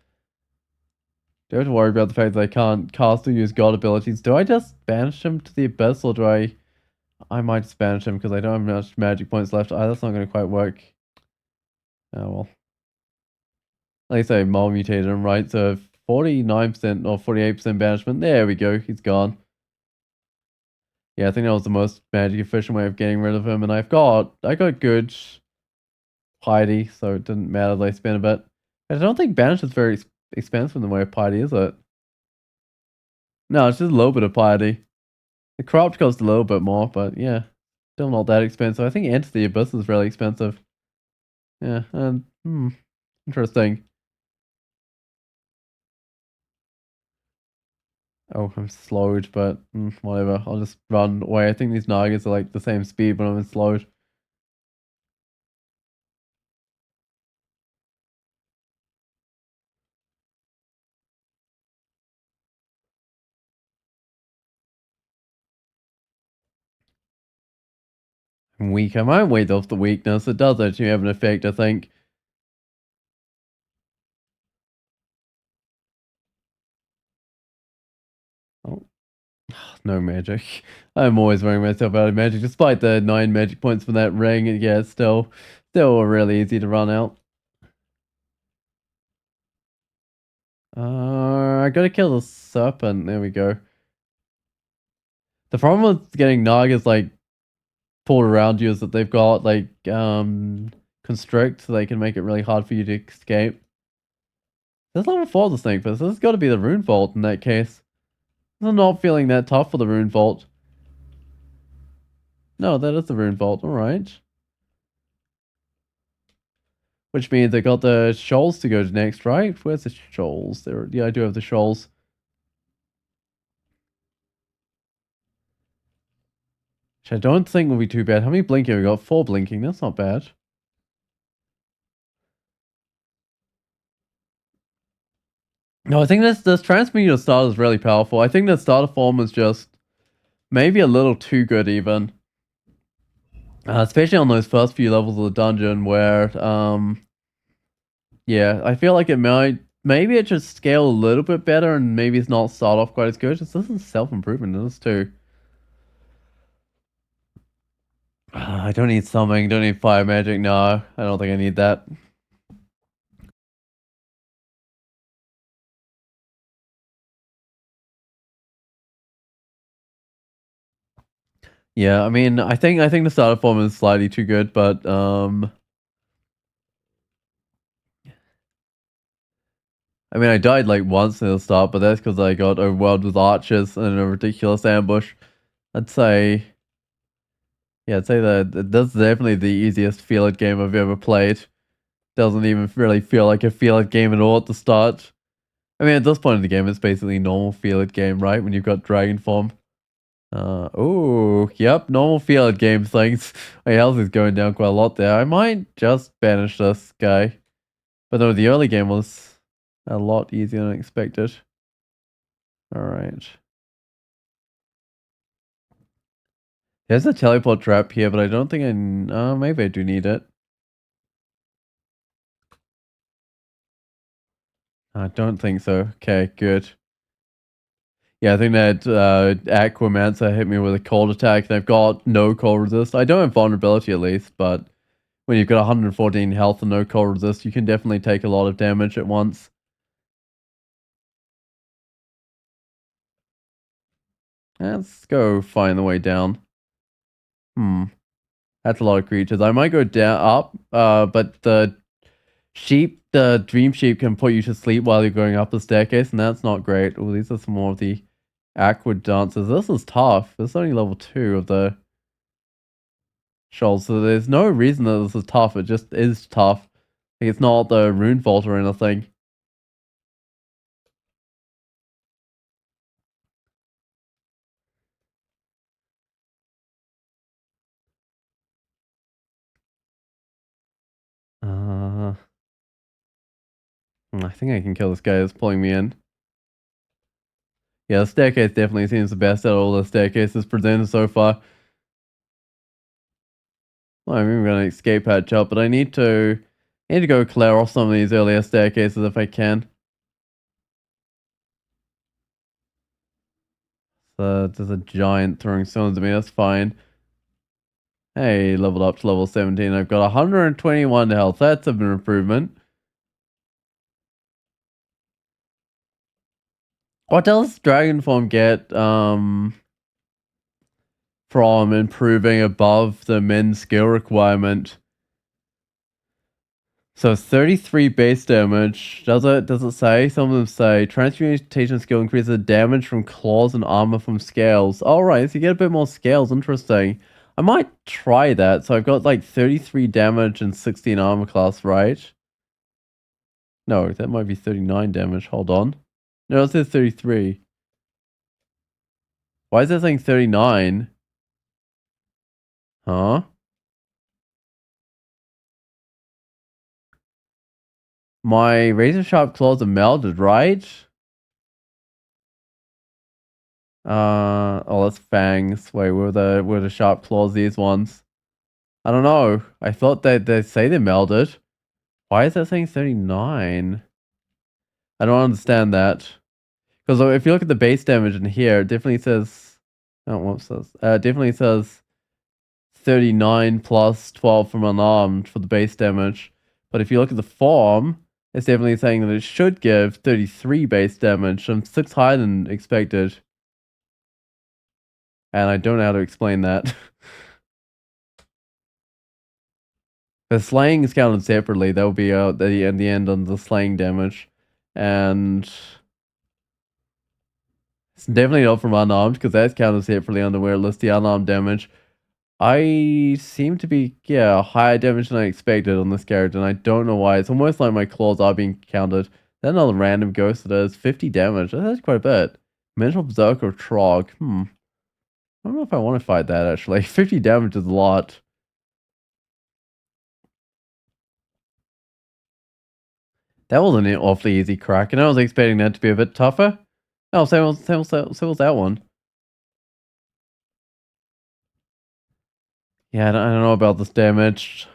Do I have to worry about the fact that I can't cast or use god abilities? Do I just banish him to the abyss, or do I might just banish him because I don't have much magic points left. That's not going to quite work. Oh well. At least I mutated him, right? So 49% or 48% banishment. There we go. He's gone. Yeah, I think that was the most magic efficient way of getting rid of him. And I got good piety, so it didn't matter that I spent a bit. I don't think banish is very expensive in the way of piety, is it? No, it's just a little bit of piety. The corrupt costs a little bit more, but yeah, still not that expensive. I think Enter the Abyss is really expensive. Yeah, and interesting. Oh, I'm slowed, but whatever. I'll just run away. I think these Nagas are like the same speed when I'm slowed. I'm weak. I might wait off the weakness. It does actually have an effect, I think. Oh, no magic. I'm always worrying myself out of magic, despite the 9 magic points from that ring. Yeah, it's still really easy to run out. I gotta kill the serpent. There we go. The problem with getting Nagas like pulled around you is that they've got like constrict, so they can make it really hard for you to escape. There's level 4 the snake fist. This has got to be the rune vault in that case. I'm not feeling that tough for the rune vault. No, that is the rune vault. All right. Which means I got the shoals to go to next, right? Where's the shoals? There. Yeah, I do have the shoals. Which I don't think will be too bad. How many blinking we got? 4 blinking. That's not bad. No, I think this transmuter starter is really powerful. I think the starter form is just maybe a little too good even. Especially on those first few levels of the dungeon where Yeah, I feel like it might. Maybe it should scale a little bit better, and maybe it's not start off quite as good. This isn't self improvement. This too. I don't need something. Don't need fire magic. No, I don't think I need that. Yeah, I mean, I think the starter form is slightly too good, but I mean, I died like once in the start, but that's because I got overwhelmed with archers and a ridiculous ambush. I'd say, yeah, I'd say that that's definitely the easiest felid game I've ever played. Doesn't even really feel like a felid game at all at the start. I mean, at this point in the game, it's basically normal felid game, right? When you've got dragon form. Oh, yep, normal felid game things. My health is going down quite a lot there. I might just banish this guy. But no, the early game was a lot easier than expected. Alright. There's a teleport trap here, but I don't think maybe I do need it. I don't think so. Okay, good. Yeah, I think that Aquamancer hit me with a cold attack, and I've got no cold resist. I don't have vulnerability at least, but when you've got 114 health and no cold resist, you can definitely take a lot of damage at once. Let's go find the way down. Hmm. That's a lot of creatures. I might go down up, but the dream sheep can put you to sleep while you're going up the staircase, and that's not great. Oh, these are some more of the awkward dances. This is tough. This is only level 2 of the shoals, so there's no reason that this is tough. It just is tough. Like, it's not the rune vault or anything. Uh, I think I can kill this guy that's pulling me in. Yeah, the staircase definitely seems the best out of all the staircases presented so far. Well, I'm even going to escape hatch up, but I need to go clear off some of these earlier staircases if I can. So there's a giant throwing stones at me. That's fine. Hey, leveled up to level 17. I've got 121 health. That's an improvement. What does dragon form get from improving above the min skill requirement? So 33 base damage. Does it say? Some of them say transmutation skill increases damage from claws and armor from scales. Alright, so you get a bit more scales. Interesting. I might try that. So I've got like 33 damage and 16 armor class, right? No, that might be 39 damage. Hold on. No, it says 33. Why is that saying 39? Huh? My razor sharp claws are melted, right? Oh, that's fangs. Wait, were the sharp claws these ones? I don't know. I thought they say they melded. Why is that saying 39? I don't understand that. Because if you look at the base damage in here, it definitely says. Oh, what's this? It definitely says 39 plus 12 from unarmed for the base damage. But if you look at the form, it's definitely saying that it should give 33 base damage. I'm 6 higher than expected. And I don't know how to explain that. The slaying is counted separately. That will be at the end on the slaying damage. And it's definitely not from unarmed, because that's counted separately on the where it lists the unarmed damage. I seem to be, yeah, higher damage than I expected on this character, and I don't know why. It's almost like my claws are being counted. Then another random ghost that does 50 damage. That's quite a bit. Mental Berserker Trog. I don't know if I want to fight that, actually. 50 damage is a lot. That was an awfully easy crack, and I was expecting that to be a bit tougher. Oh, so was that one. Yeah, I don't know about this damage.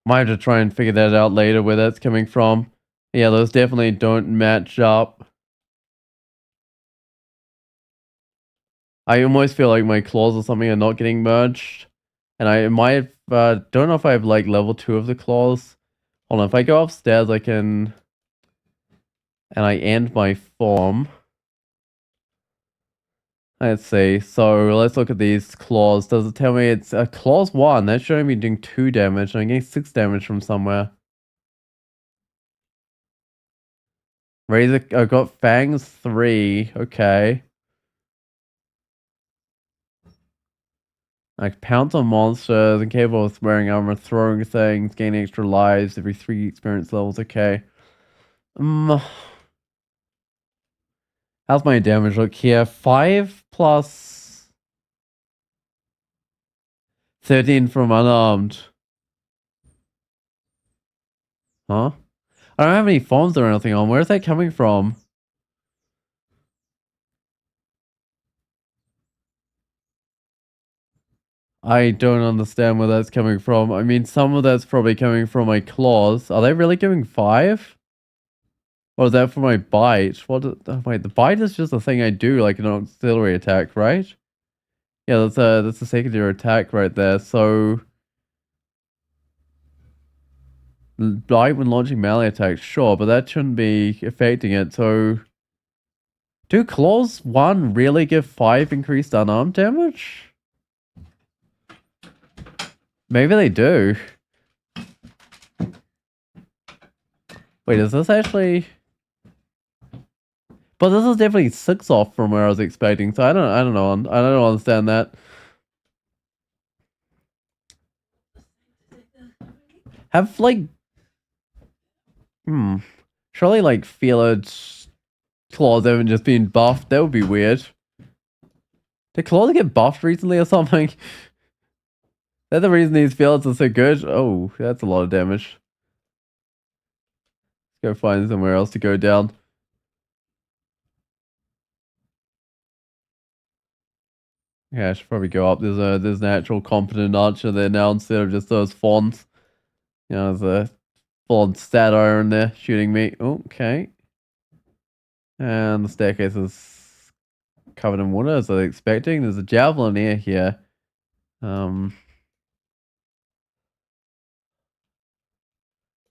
Might have to try and figure that out later where that's coming from. Yeah, those definitely don't match up. I almost feel like my claws or something are not getting merged. And I might have, don't know if I have like level 2 of the claws. Hold on, if I go upstairs I can, and I end my form. Let's see, so let's look at these claws. Does it tell me it's a claws 1? That's showing me doing 2 damage, and I'm getting 6 damage from somewhere. Razor, I got fangs 3, okay. Like pounce on monsters, incapable of wearing armor, throwing things, gain extra lives every 3 experience levels, okay. How's my damage look here? 5 plus 13 from unarmed. Huh? I don't have any forms or anything on. Where's that coming from? I don't understand where that's coming from. I mean, some of that's probably coming from my claws. Are they really giving 5? Or is that for my bite? Wait, the bite is just a thing I do, like an auxiliary attack, right? Yeah, that's a secondary attack right there. So bite when launching melee attacks, sure, but that shouldn't be affecting it. So do claws 1 really give 5 increased unarmed damage? Maybe they do. Wait, is this actually? But this is definitely 6 off from where I was expecting, so I don't know. I don't understand that. Have like, hmm, surely like felid claws haven't just been buffed. That would be weird. Did claws get buffed recently or something? That's the reason these felids are so good. Oh, that's a lot of damage. Let's go find somewhere else to go down. Yeah, I should probably go up. There's an actual competent archer there now instead of just those fawns. You know, there's a full stat iron there shooting me. Okay. And the staircase is covered in water as I was expecting. There's a javelin here. Um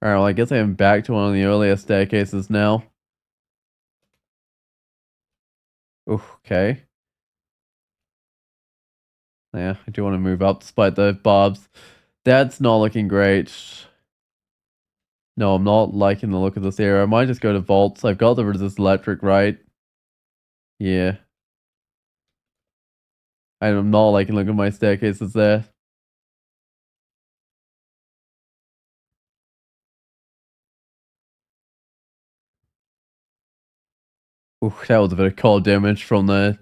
Alright, well I guess I'm back to one of the earlier staircases now. Okay. Yeah, I do want to move up despite the barbs. That's not looking great. No, I'm not liking the look of this area. I might just go to vaults. I've got the resist electric, right? Yeah. I'm not liking looking at my staircases there. Ooh, that was a bit of cold damage from the...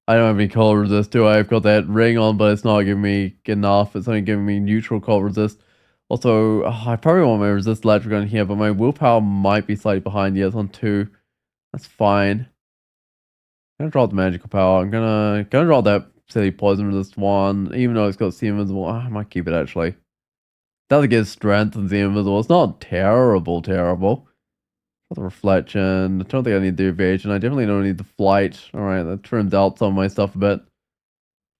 I don't have any cold resist, do I? I've got that ring on, but it's not giving me enough. It's only giving me neutral cold resist. Also, I probably want my resist electric on here, but my willpower might be slightly behind. Yeah, it's on 2. That's fine. I'm gonna draw the magical power. I'm gonna draw that silly poison resist one, even though it's got see invisible. I might keep it actually. Doesn't get strength and see invisible. It's not terrible. Got the reflection. I don't think I need the evasion. I definitely don't need the flight. Alright, that trimmed out some of my stuff a bit. Do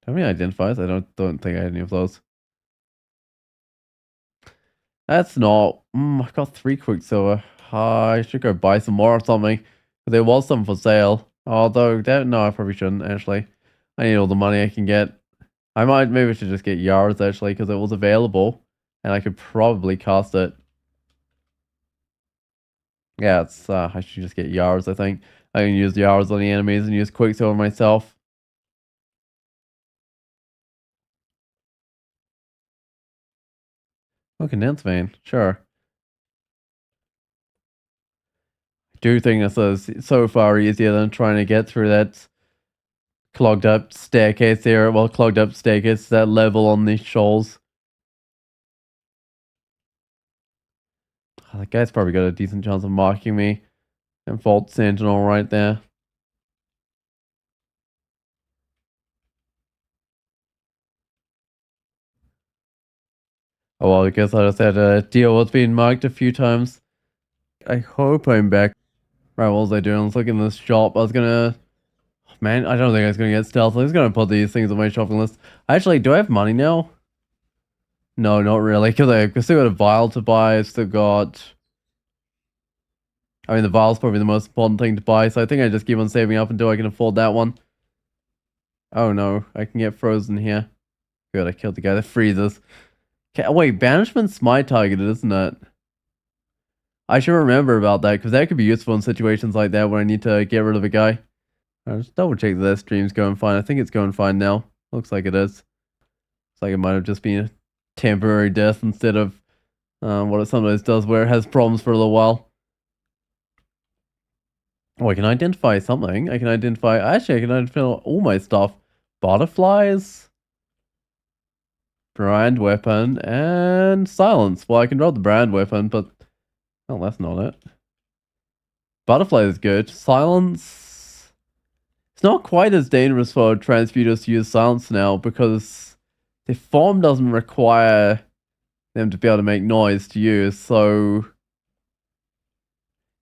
I have any identifiers? I don't think I had any of those. That's not... I got 3 quicksilver. I should go buy some more or something. There was some for sale. Although, no, I probably shouldn't, actually. I need all the money I can get. Maybe I should just get yards, actually, because it was available. And I could probably cast it. Yeah, I should just get yards, I think. I can use yards on the enemies and use quicksilver myself. Oh, condensed vein, sure. I do think this is so far easier than trying to get through that clogged up staircase there. Well, clogged up staircase, that level on these shoals. Oh, that guy's probably got a decent chance of marking me. And Vault Sentinel right there. Oh well, I guess I just had to deal with being marked a few times. I hope I'm back. Right, what was I doing? Let's look in this shop. I was gonna... Man, I don't think I was gonna get stealth. I was gonna put these things on my shopping list. Actually, do I have money now? No, not really, because I still got a vial to buy. I still got... I mean, the vial's probably the most important thing to buy, so I think I just keep on saving up until I can afford that one. Oh no, I can get frozen here. Good, I killed the guy that freezes. Okay, wait, banishment's my targeted, isn't it? I should remember about that, because that could be useful in situations like that where I need to get rid of a guy. I'll just double check that stream's going fine. I think it's going fine now. Looks like it is. Looks like it might have just been a temporary death instead of what it sometimes does where it has problems for a little while. Oh, I can identify something. I can identify... Actually, I can identify all my stuff. Butterflies, brand weapon, and silence. Well, I can drop the brand weapon, but... Oh, that's not it. Butterfly is good. Silence... It's not quite as dangerous for transmuters to use silence now because the form doesn't require them to be able to make noise to use, so...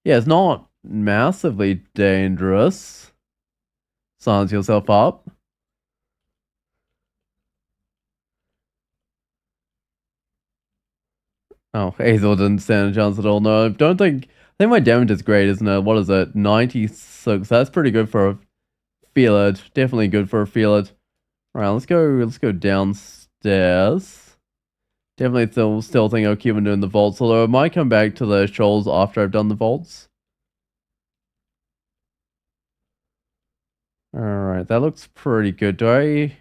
Yeah, it's not massively dangerous. Silence yourself up. Oh, Hazel didn't stand a chance at all. No, I don't think... I think my damage is great, isn't it? What is it? 96. That's pretty good for a felid. Definitely good for a felid. Right, let's go downstairs. Definitely still think I'll keep on doing the vaults, although I might come back to the shoals after I've done the vaults. Alright, that looks pretty good. Do I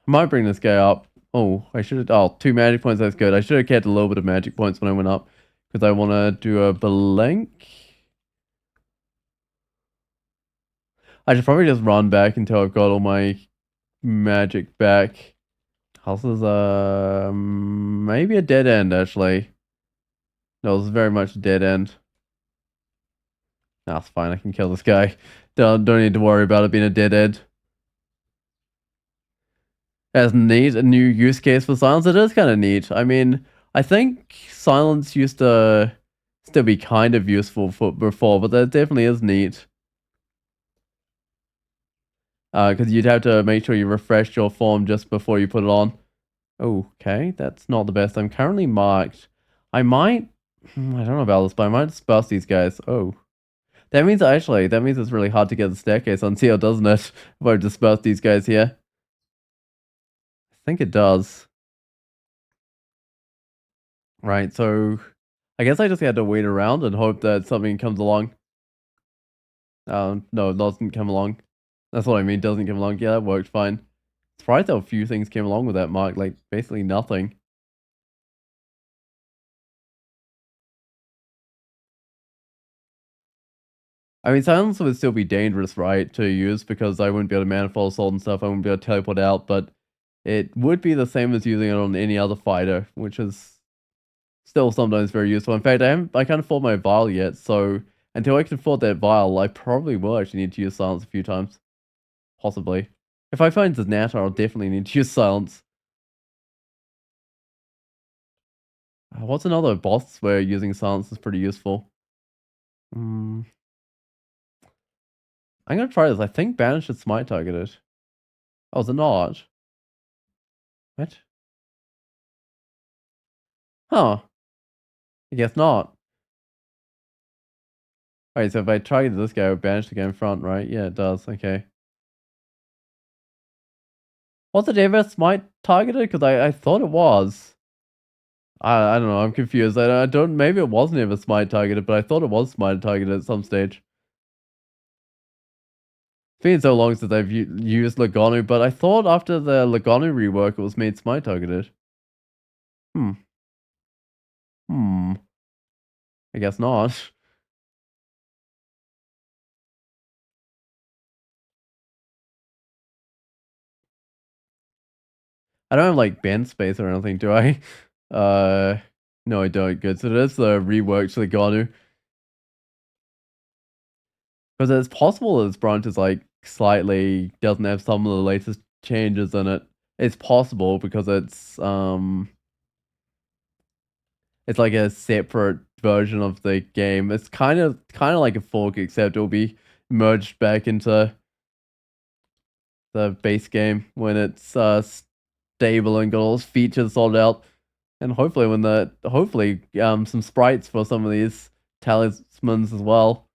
might bring this guy up. Oh, I should have... Oh, 2 magic points, that's good. I should have kept a little bit of magic points when I went up. Because I want to do a blink. I should probably just run back until I've got all my magic back. House is maybe a dead end, actually. No, it's very much a dead end. That's fine, I can kill this guy. Don't need to worry about it being a dead end. As neat, a new use case for silence. It is kind of neat. I mean, I think silence used to still be kind of useful for before, but that definitely is neat. Because you'd have to make sure you refresh your form just before you put it on. Okay, that's not the best. I'm currently marked. I might... I don't know about this, but I might just bust these guys. Oh. That means it's really hard to get the staircase on seal, doesn't it? If I disperse these guys here. I think it does. Right, so... I guess I just had to wait around and hope that something comes along. No, it doesn't come along. That's what I mean, doesn't come along. Yeah, that worked fine. Surprised how few things came along with that mark, like, basically nothing. I mean, silence would still be dangerous, right, to use, because I wouldn't be able to manifold assault and stuff, I wouldn't be able to teleport out, but it would be the same as using it on any other fighter, which is still sometimes very useful. In fact, I can't afford my vial yet, so until I can afford that vial, I probably will actually need to use silence a few times. Possibly. If I find Zanata, I'll definitely need to use silence. What's another boss where using silence is pretty useful? I'm gonna try this. I think Banish is smite targeted. Oh, is it not? What? Huh. I guess not. Alright, so if I target this guy with Banish to go in front, right? Yeah, it does. Okay. Was it ever smite targeted? Because I thought it was. I don't know. I'm confused. I don't... Maybe it wasn't ever smite targeted, but I thought it was smite targeted at some stage. It's been so long since I've used Lagonu, but I thought after the Lagonu rework it was made smite targeted. Hmm. I guess not. I don't have like band space or anything, do I? No, I don't. Good. So that's the reworked Lagonu. Because it's possible this branch is like slightly doesn't have some of the latest changes in it. It's possible because it's like a separate version of the game. It's kind of like a fork, except it'll be merged back into the base game when it's stable and got all its features sorted out. And hopefully some sprites for some of these talismans as well.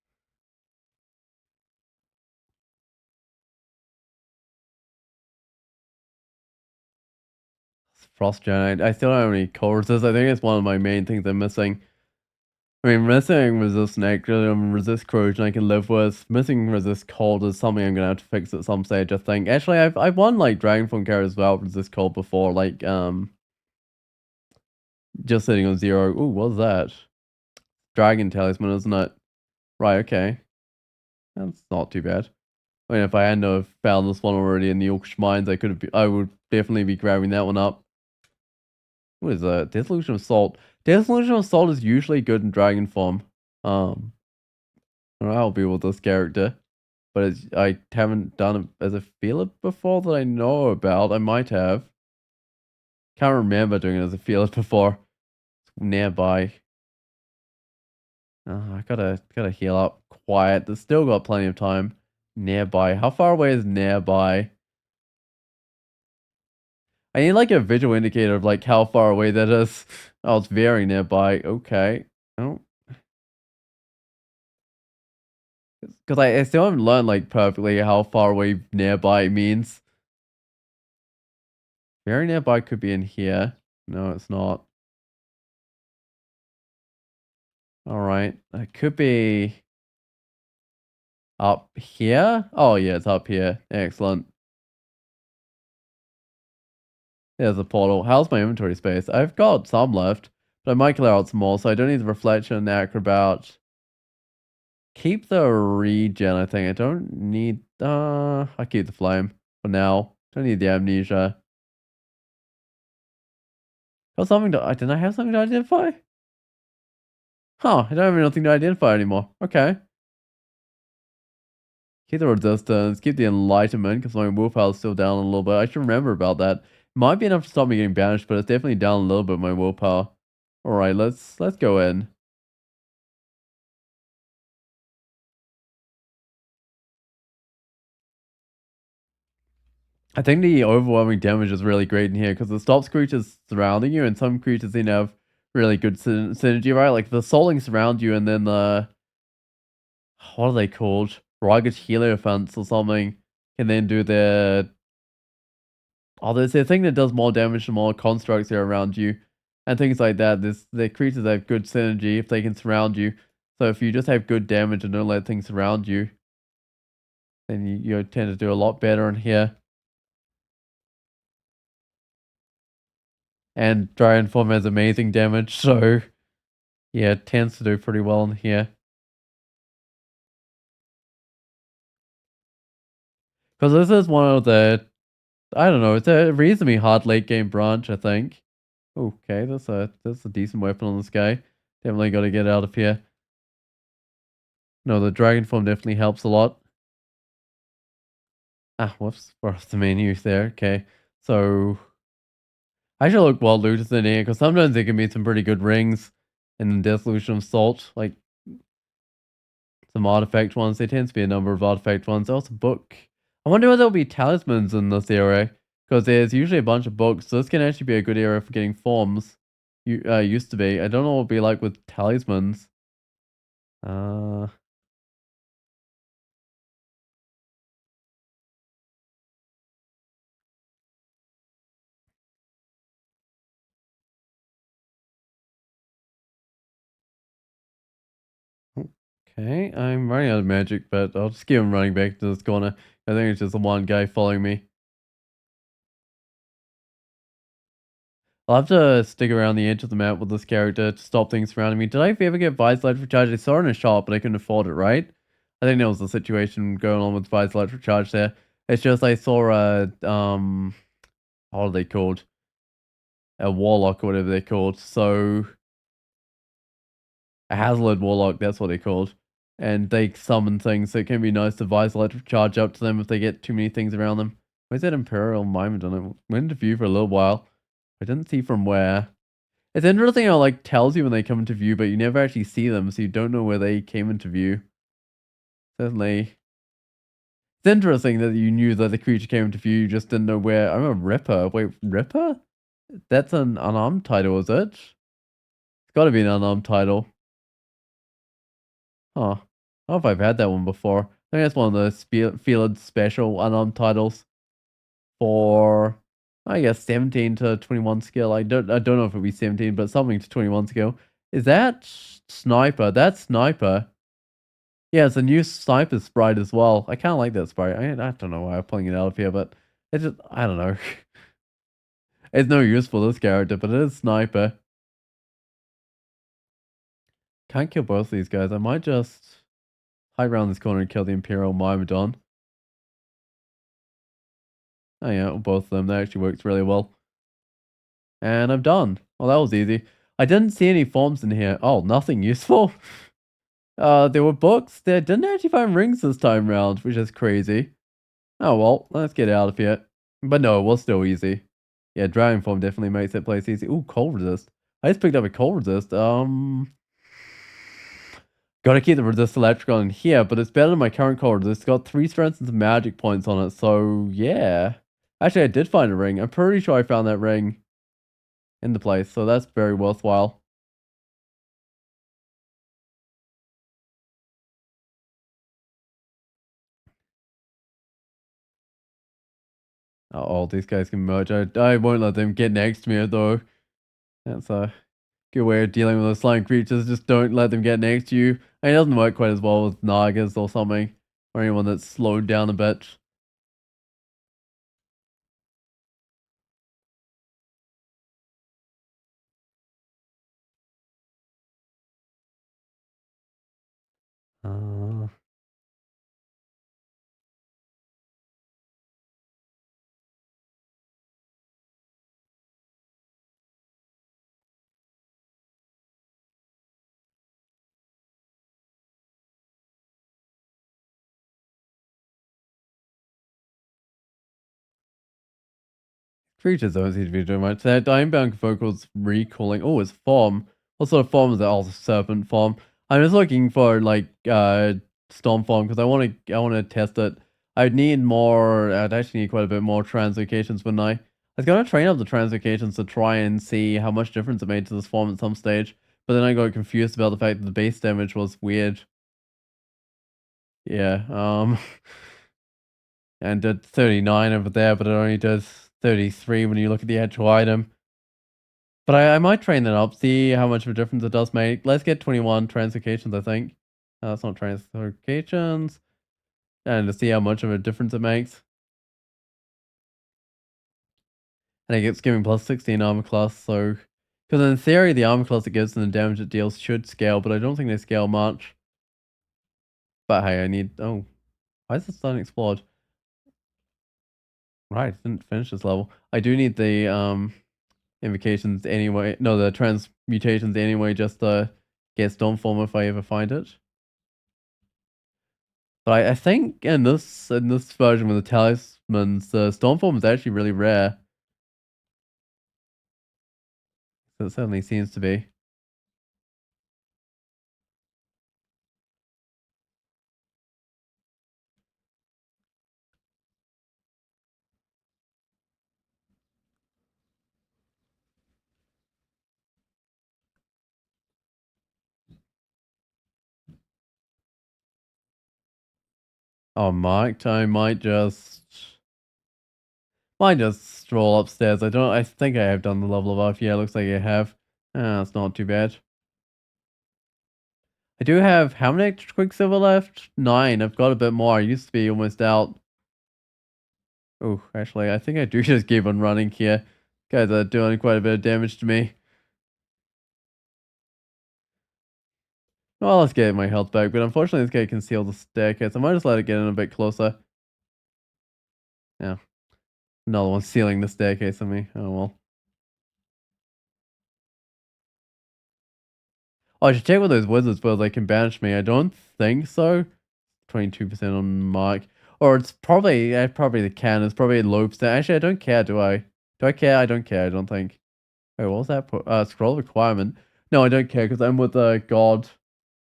Frost Giant. I still don't have any cold resist. I think it's one of my main things I'm missing. I mean, missing resist negative, resist corrosion I can live with. Missing resist cold is something I'm gonna have to fix at some stage, I think. Actually, I've won like Dragonform characters without resist cold before, like just sitting on 0. Ooh, what's that? Dragon Talisman, isn't it? Right, okay. That's not too bad. I mean, if I hadn't have found this one already in the Orcish Mines, I would definitely be grabbing that one up. What is that? Dissolution of Salt. Dissolution of Salt is usually good in dragon form. I'll be with this character, but I haven't done it as a felid before that I know about. I might have. Can't remember doing it as a felid before. It's nearby. I gotta heal up quiet. There's still got plenty of time. Nearby. How far away is nearby? I need like a visual indicator of like how far away that is. Oh, it's very nearby. Okay. Oh, because I still haven't learned like perfectly how far away nearby means. Very nearby could be in here. No, it's not. All right. It could be up here. Oh yeah, it's up here. Excellent. There's a portal. How's my inventory space? I've got some left, but I might clear out some more, so I don't need the reflection and acrobat. Keep the regen, I think. I don't need I keep the flame for now. Don't need the amnesia. Got something to didn't I have something to identify? Huh, I don't have anything to identify anymore. Okay. Keep the resistance, keep the enlightenment, because my willpower is still down a little bit. I should remember about that. Might be enough to stop me getting banished, but it's definitely down a little bit, my willpower. Alright, let's go in. I think the overwhelming damage is really great in here, because it stops creatures surrounding you, and some creatures seem to have really good synergy, right? Like the soling surround you, and then the what are they called? Rugged Hierophants or something, can then do their there's a thing that does more damage to more constructs that are around you, and things like that. The creatures that have good synergy if they can surround you. So if you just have good damage and don't let things surround you, then you tend to do a lot better in here. And Dragon Form has amazing damage, so yeah, it tends to do pretty well in here. Because this is one of the, I don't know, it's a reasonably hard late game branch, I think. Okay, that's a decent weapon on this guy. Definitely got to get out of here. No, the Dragon Form definitely helps a lot. Ah, whoops, where's the menu there? Okay, so I should look well looted in here, because sometimes there can be some pretty good rings in the Dissolution of Salt, like some artifact ones. There tends to be a number of artifact ones. Also, book. I wonder whether there'll be talismans in this area, because there's usually a bunch of books. So this can actually be a good area for getting forms. Used to be. I don't know what it'll be like with talismans. Uh, okay, I'm running out of magic, but I'll just keep him running back to this corner. I think it's just the one guy following me. I'll have to stick around the edge of the map with this character to stop things surrounding me. Did I ever get Vice Electric Charge? I saw it in a shop, but I couldn't afford it, right? I think there was a situation going on with Vice Electric Charge there. It's just I saw what are they called? A Warlock or whatever they're called. So, a Hazard Warlock, that's what they're called. And they summon things, so it can be nice to Vice Electric Charge up to them if they get too many things around them. Where's that Imperial Myrmidon? I went into view for a little while. I didn't see from where. It's interesting how, like, tells you when they come into view, but you never actually see them, so you don't know where they came into view. Certainly. It's interesting that you knew that the creature came into view, you just didn't know where. I'm a Ripper. Wait, Ripper? That's an unarmed title, is it? It's gotta be an unarmed title. Huh. I don't know if I've had that one before. I think that's one of the felid special unarmed titles for, I guess, 17 to 21 skill. I don't know if it'll be 17, but something to 21 skill. Is that Sniper? That's Sniper. Yeah, it's a new Sniper sprite as well. I kind of like that sprite. I don't know why I'm pulling it out of here, but it's just, I don't know. It's no use for this character, but it is Sniper. Can't kill both of these guys. I might just hide around this corner and kill the Imperial Myrmidon. Oh yeah, both of them. That actually works really well. And I'm done. Well, that was easy. I didn't see any forms in here. Oh, nothing useful. There were books. They didn't actually find rings this time round, which is crazy. Oh well, let's get out of here. But no, it was still easy. Yeah, Dragon Form definitely makes that place easy. Ooh, cold resist. I just picked up a cold resist. Gotta keep the resist electrical in here, but it's better than my current cold resist. It's got 3 strengths and some magic points on it, so yeah. Actually, I did find a ring. I'm pretty sure I found that ring in the place, so that's very worthwhile. Oh, these guys can merge. I won't let them get next to me, though. That's a good way of dealing with those slime creatures. Just don't let them get next to you. I mean, it doesn't work quite as well with Nagas or something, or anyone that's slowed down a bit. Uh, Creatures don't seem to be doing much. That Dimebound vocals recalling. Oh, it's form. What sort of form is it? Oh, serpent form. I'm just looking for like storm form because I want to test it. I'd need more. I'd actually need quite a bit more translocations, wouldn't I? I was gonna train up the translocations to try and see how much difference it made to this form at some stage, but then I got confused about the fact that the base damage was weird. Yeah. And did 39 over there, but it only does 33 when you look at the actual item. But I might train that up, see how much of a difference it does make. Let's get 21 translocations, I think. That's not translocations. And to see how much of a difference it makes. And it gets giving plus 16 armor class, so... Because in theory, the armor class it gives and the damage it deals should scale, but I don't think they scale much. But hey, I need... Oh, why is this unexplored? Right, didn't finish this level. I do need the, invocations anyway. No, the transmutations anyway, just to get Stormform if I ever find it. But I think in this version with the talismans, the Stormform is actually really rare. So it certainly seems to be. Oh, marked. I might just stroll upstairs. I think I have done the level above. Yeah, looks like I have. Ah, that's not too bad. I do have how many Quicksilver left? 9. I've got a bit more. I used to be almost out. Oh, actually, I think I do just keep on running here. Guys are doing quite a bit of damage to me. Well, let's get my health back, but unfortunately this guy can seal the staircase. I might just let it get in a bit closer. Yeah. Another one sealing the staircase on me. Oh well. Oh, I should check with those wizards whether they can banish me. I don't think so. 22% on Mark. Or it's probably probably the can. It's probably loops. Actually, I don't care. Do I? Do I care? I don't care. I don't think. Wait, what was that? Scroll requirement. No, I don't care because I'm with the god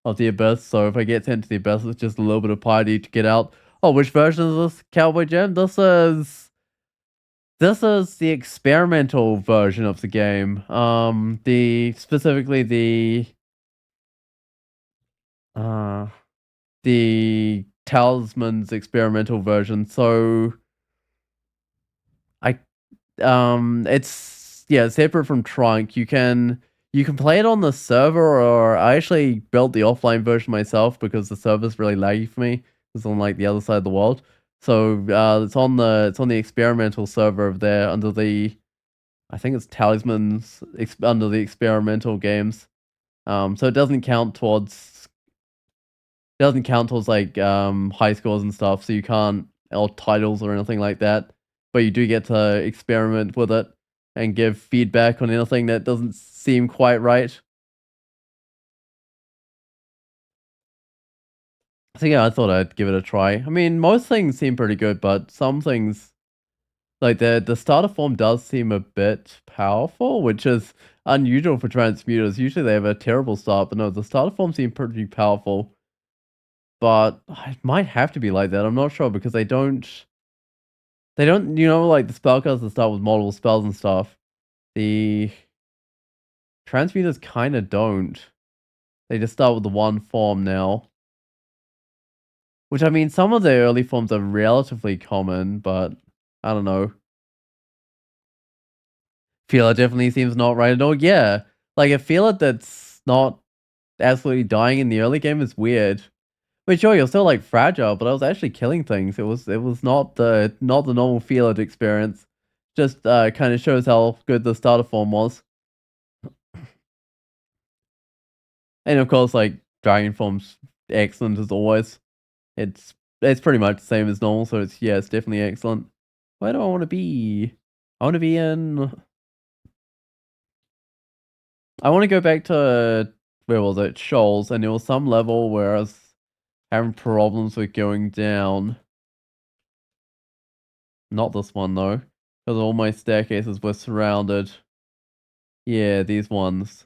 of the abyss. So if I get sent to the abyss, it's just a little bit of piety to get out. Oh, which version is this, Cowboy Jim? This is the experimental version of the game. Specifically uh the talismans experimental version. So I it's yeah, separate from Trunk. You can play it on the server, or I actually built the offline version myself because the server's really laggy for me. It's on like the other side of the world. So it's on the experimental server over there under the I think it's talismans under the experimental games. So it doesn't count towards like high scores and stuff, so you can't or titles or anything like that. But you do get to experiment with it and give feedback on anything that doesn't seem quite right. So yeah, I thought I'd give it a try. I mean, most things seem pretty good, but some things like the starter form does seem a bit powerful, which is unusual for transmuters. Usually they have a terrible start, but no, the starter form seemed pretty powerful. But it might have to be like that. I'm not sure because they don't, like the spellcasters that start with multiple spells and stuff. The transmuters kind of don't. They just start with the one form now. Which, I mean, some of the early forms are relatively common, but I don't know. Feel definitely seems not right at all. Yeah. Like, I feel that's not absolutely dying in the early game is weird. But sure, you're still like fragile, but I was actually killing things. It was not the normal Felid experience. Just kind of shows how good the starter form was. And of course, like dragon form's excellent as always. It's pretty much the same as normal, so it's definitely excellent. Where do I want to be? I want to be in. I want to go back to where was it? Shoals, and there was some level where I was having problems with going down. Not this one though, because all my staircases were surrounded. Yeah, these ones.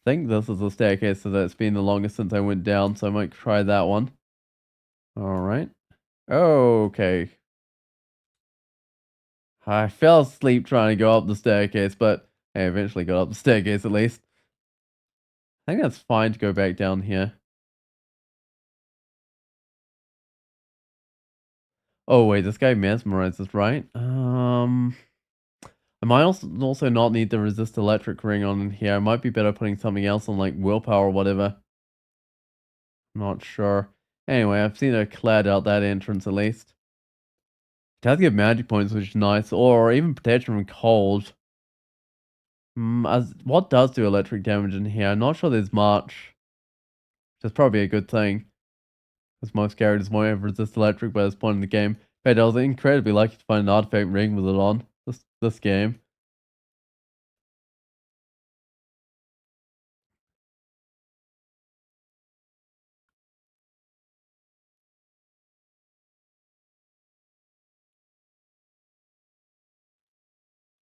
I think this is the staircase that's been the longest since I went down, so I might try that one. Alright. Okay. I fell asleep trying to go up the staircase, but I eventually got up the staircase at least. I think that's fine to go back down here. Oh wait, this guy mesmerizes, right? I might also not need the resist electric ring on here. I might be better putting something else on like willpower or whatever. Not sure. Anyway, I've seen a cloud out that entrance at least. It does give magic points, which is nice, or even protection from cold. As what does do electric damage in here? I'm not sure there's much. Which is probably a good thing, because most characters won't ever resist electric by this point in the game. But I was incredibly lucky to find an artifact ring with it on this game.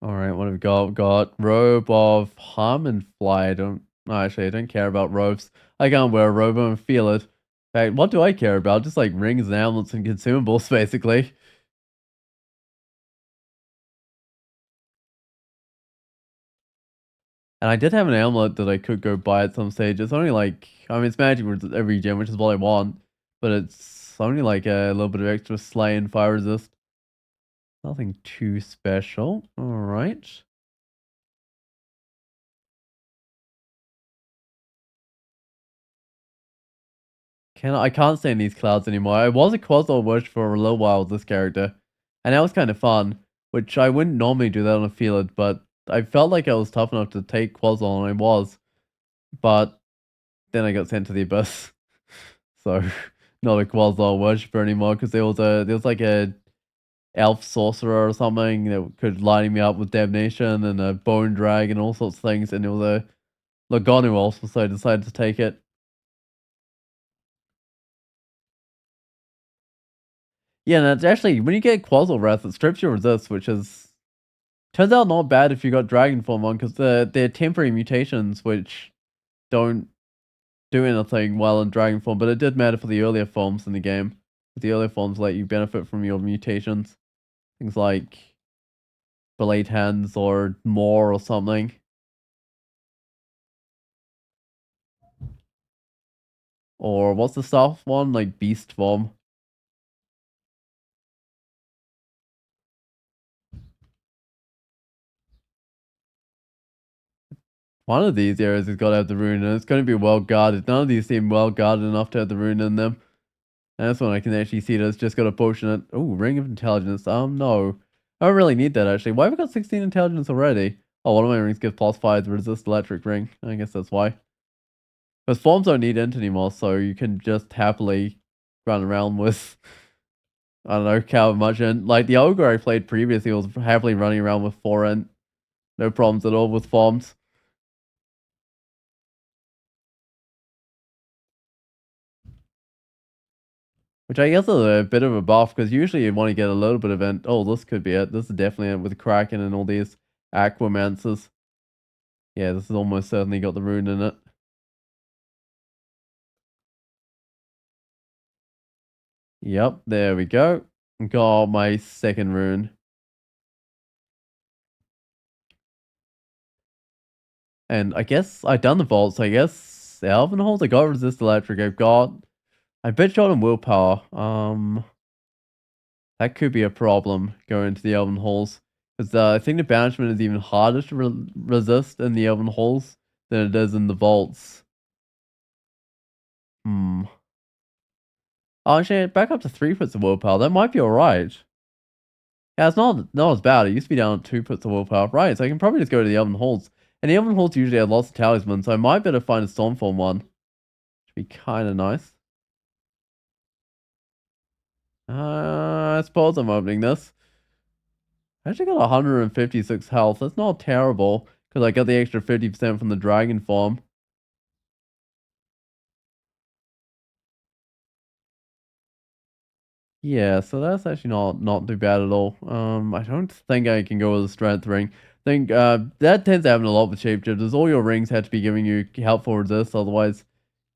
Alright, what have we got? We've got robe of hum and fly. I don't care about robes. I can't wear a robe and feel it. In fact, what do I care about? Just like rings and amulets and consumables, basically. And I did have an amulet that I could go buy at some stage. It's only like, I mean, it's magic with every gem, which is what I want. But it's only like a little bit of extra slay and fire resist. Nothing too special. Alright. I can't stay in these clouds anymore. I was a Quasar Wish for a little while with this character. And that was kind of fun. Which I wouldn't normally do that on a field, but I felt like I was tough enough to take Quasar, and I was. But then I got sent to the abyss. So not a Quasar worshiper anymore, because there was like a elf sorcerer or something that could line me up with damnation and a bone drag and all sorts of things, and it was a Lagonu also, so I decided to take it. Yeah, and it's actually when you get Quasar Wrath, it strips your resist, which is turns out not bad if you got Dragon Form on, because they're temporary mutations which don't do anything well in Dragon Form, but it did matter for the earlier forms in the game. The earlier forms let you benefit from your mutations. Things like Blade Hands or more or something. Or what's the Stealth one? Like Beast Form. One of these areas has got to have the rune, and it's going to be well guarded. None of these seem well guarded enough to have the rune in them. And this one I can actually see that it's just got a potion in it. Oh, Ring of Intelligence. No. I don't really need that actually. Why have we got 16 intelligence already? Oh, one of my rings gives +5 to resist electric ring. I guess that's why. Because forms don't need int anymore, so you can just happily run around with, I don't know, however much int. Like the ogre I played previously was happily running around with 4 int. No problems at all with forms. Which I guess is a bit of a buff, because usually you want to get a little bit of int. Oh, this could be it. This is definitely it with Kraken and all these Aquamancers. Yeah, this has almost certainly got the rune in it. Yep, there we go. Got my second rune. And I guess I've done the vaults. I guess Elven Halls. I got Resist Electric. I've got. I bet shot on Willpower. That could be a problem going into the Elven Halls. Because I think the Banishment is even harder to resist in the Elven Halls than it is in the vaults. Hmm. Oh, actually, back up to 3 puts of Willpower. That might be alright. Yeah, it's not as bad. It used to be down at 2 puts of Willpower. Right, so I can probably just go to the Elven Halls. And the Elven Halls usually have lots of talismans, so I might better find a Stormform one. Should be kind of nice. I suppose I'm opening this. I actually got 156 health. That's not terrible, because I got the extra 50% from the Dragon Form. Yeah, so that's actually not too bad at all. I don't think I can go with a strength ring. I think that tends to happen a lot with shapeshifters. All your rings have to be giving you helpful resist, otherwise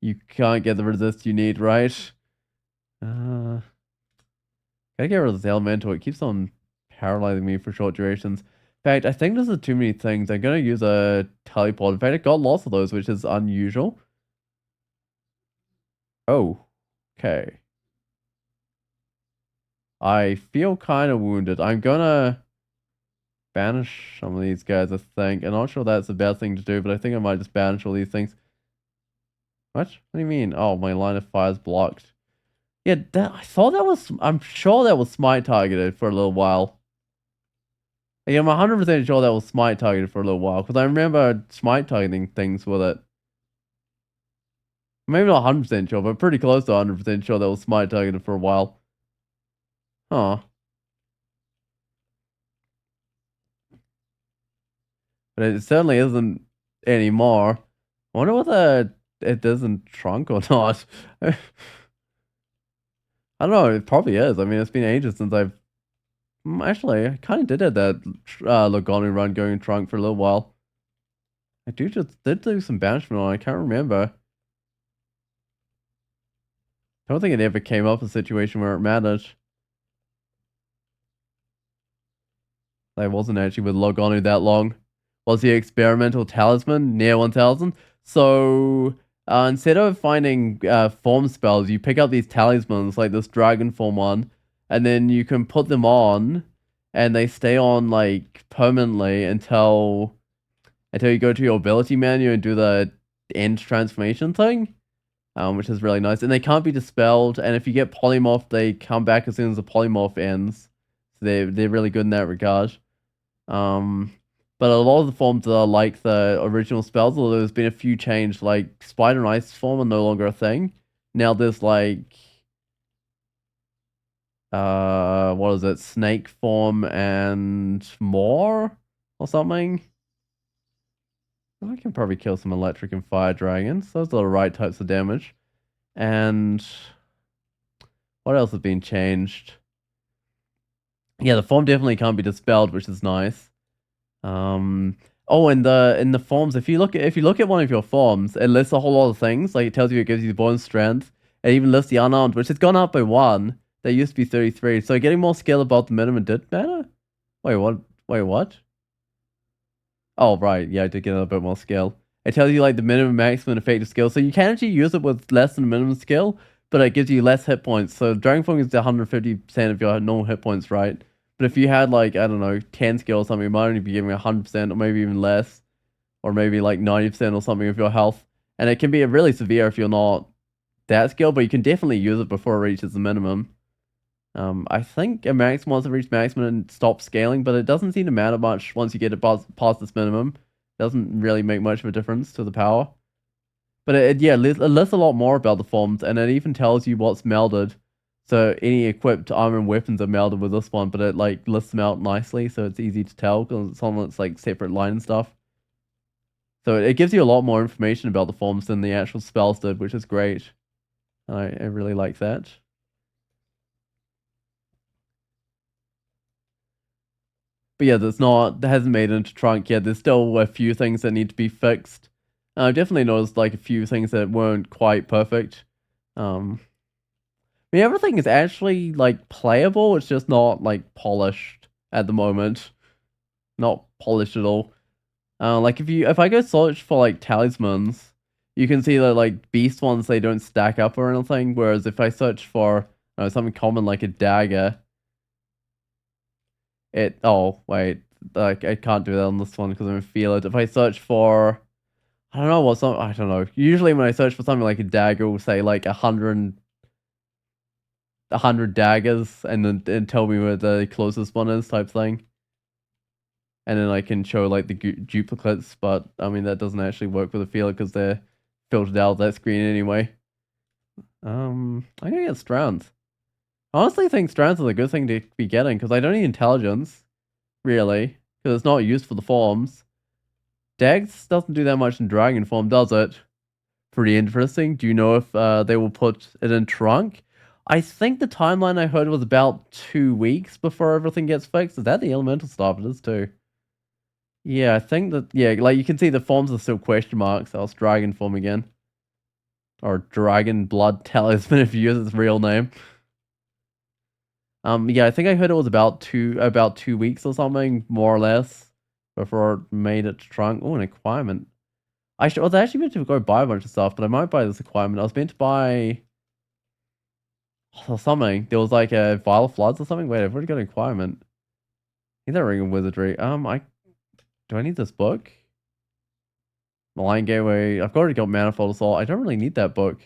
you can't get the resist you need, right? Gotta get rid of this elemental. It keeps on paralyzing me for short durations. In fact, I think this is too many things. I'm gonna use a teleport. In fact, I got lots of those, which is unusual. Oh, okay. I feel kind of wounded. I'm gonna banish some of these guys, I think. I'm not sure that's the best thing to do, but I think I might just banish all these things. What? What do you mean? Oh, my line of fire is blocked. Yeah, I thought that was... I'm sure that was smite targeted for a little while. Yeah, I'm 100% sure that was smite targeted for a little while, because I remember smite targeting things with it. Maybe not 100% sure, but pretty close to 100% sure that was smite targeted for a while. Huh. But it certainly isn't anymore. I wonder whether it doesn't trunk or not. I don't know, it probably is. I mean, it's been ages since I've... Actually, I kind of did have that Logoni run going trunk for a little while. I did do some banishment on it, I can't remember. I don't think it ever came up a situation where it mattered. I wasn't actually with Logoni that long. Was the experimental talisman near 1000? So instead of finding form spells, you pick up these talismans like this dragon form one, and then you can put them on, and they stay on like permanently until you go to your ability menu and do the end transformation thing, which is really nice. And they can't be dispelled, and if you get polymorph, they come back as soon as the polymorph ends. So they're really good in that regard. But a lot of the forms are like the original spells, although there's been a few changed, like Spider and Ice form are no longer a thing. Now there's like what is it, Snake form and more or something. I can probably kill some electric and fire dragons. Those are the right types of damage. And what else has been changed? Yeah, the form definitely can't be dispelled, which is nice. Um, oh, and in the forms, if you look at one of your forms, it lists a whole lot of things. Like it tells you it gives you bonus strength. It even lists the unarmed, which has gone up by 1. There used to be 33. So getting more skill above the minimum did matter. Wait, what? Wait, what? Oh, right. Yeah, I did get a bit more skill. It tells you like the minimum, maximum effective skill. So you can actually use it with less than minimum skill, but it gives you less hit points. So Dragon Fong is 150% of your normal hit points, right? But if you had like, I don't know, 10 skill or something, it might only be giving 100% or maybe even less, or maybe like 90% or something of your health. And it can be really severe if you're not that skilled, but you can definitely use it before it reaches the minimum. I think a max once it reaches maximum and stops scaling, but it doesn't seem to matter much once you get it past this minimum. Doesn't really make much of a difference to the power. But yeah, it lists a lot more about the forms, and it even tells you what's melded. So any equipped armor and weapons are melded with this one, but it like lists them out nicely, so it's easy to tell because it's on its like separate line and stuff. So it gives you a lot more information about the forms than the actual spells did, which is great. I really like that. But yeah, that hasn't made it into trunk yet. There's still a few things that need to be fixed. I definitely noticed like a few things that weren't quite perfect. Um, I mean, everything is actually like playable. It's just not like polished at the moment. Not polished at all. Like if I go search for like talismans, you can see that like beast ones they don't stack up or anything. Whereas if I search for something common like a dagger, oh wait, like I can't do that on this one because I'm a felid. If I search for I don't know. Usually when I search for something like a dagger, it will say like 100 daggers and then and tell me where the closest one is type thing. And then I can show like the duplicates, but I mean that doesn't actually work with a felid because they're filtered out of that screen anyway. I'm gonna get strands. I honestly think strands is a good thing to be getting because I don't need intelligence, really, because it's not used for the forms. Dex doesn't do that much in dragon form, does it? Pretty interesting. Do you know if they will put it in trunk? I think the timeline I heard was about 2 weeks before everything gets fixed. Is that the elemental stuff? It is too. Yeah, I think that, yeah, like you can see the forms are still question marks. Else dragon form again. Or dragon blood talisman if you use its real name. Yeah, I think I heard it was about 2 weeks or something, more or less, before it made it to trunk. Oh, an acquirement. I was actually meant to go buy a bunch of stuff, but I might buy this acquirement. I was meant to buy something. There was like a vial of floods or something. Wait, I've already got an acquirement. Need that ring of wizardry. Do I need this book? Malign Gateway. I've already got Manifold Assault. I don't really need that book.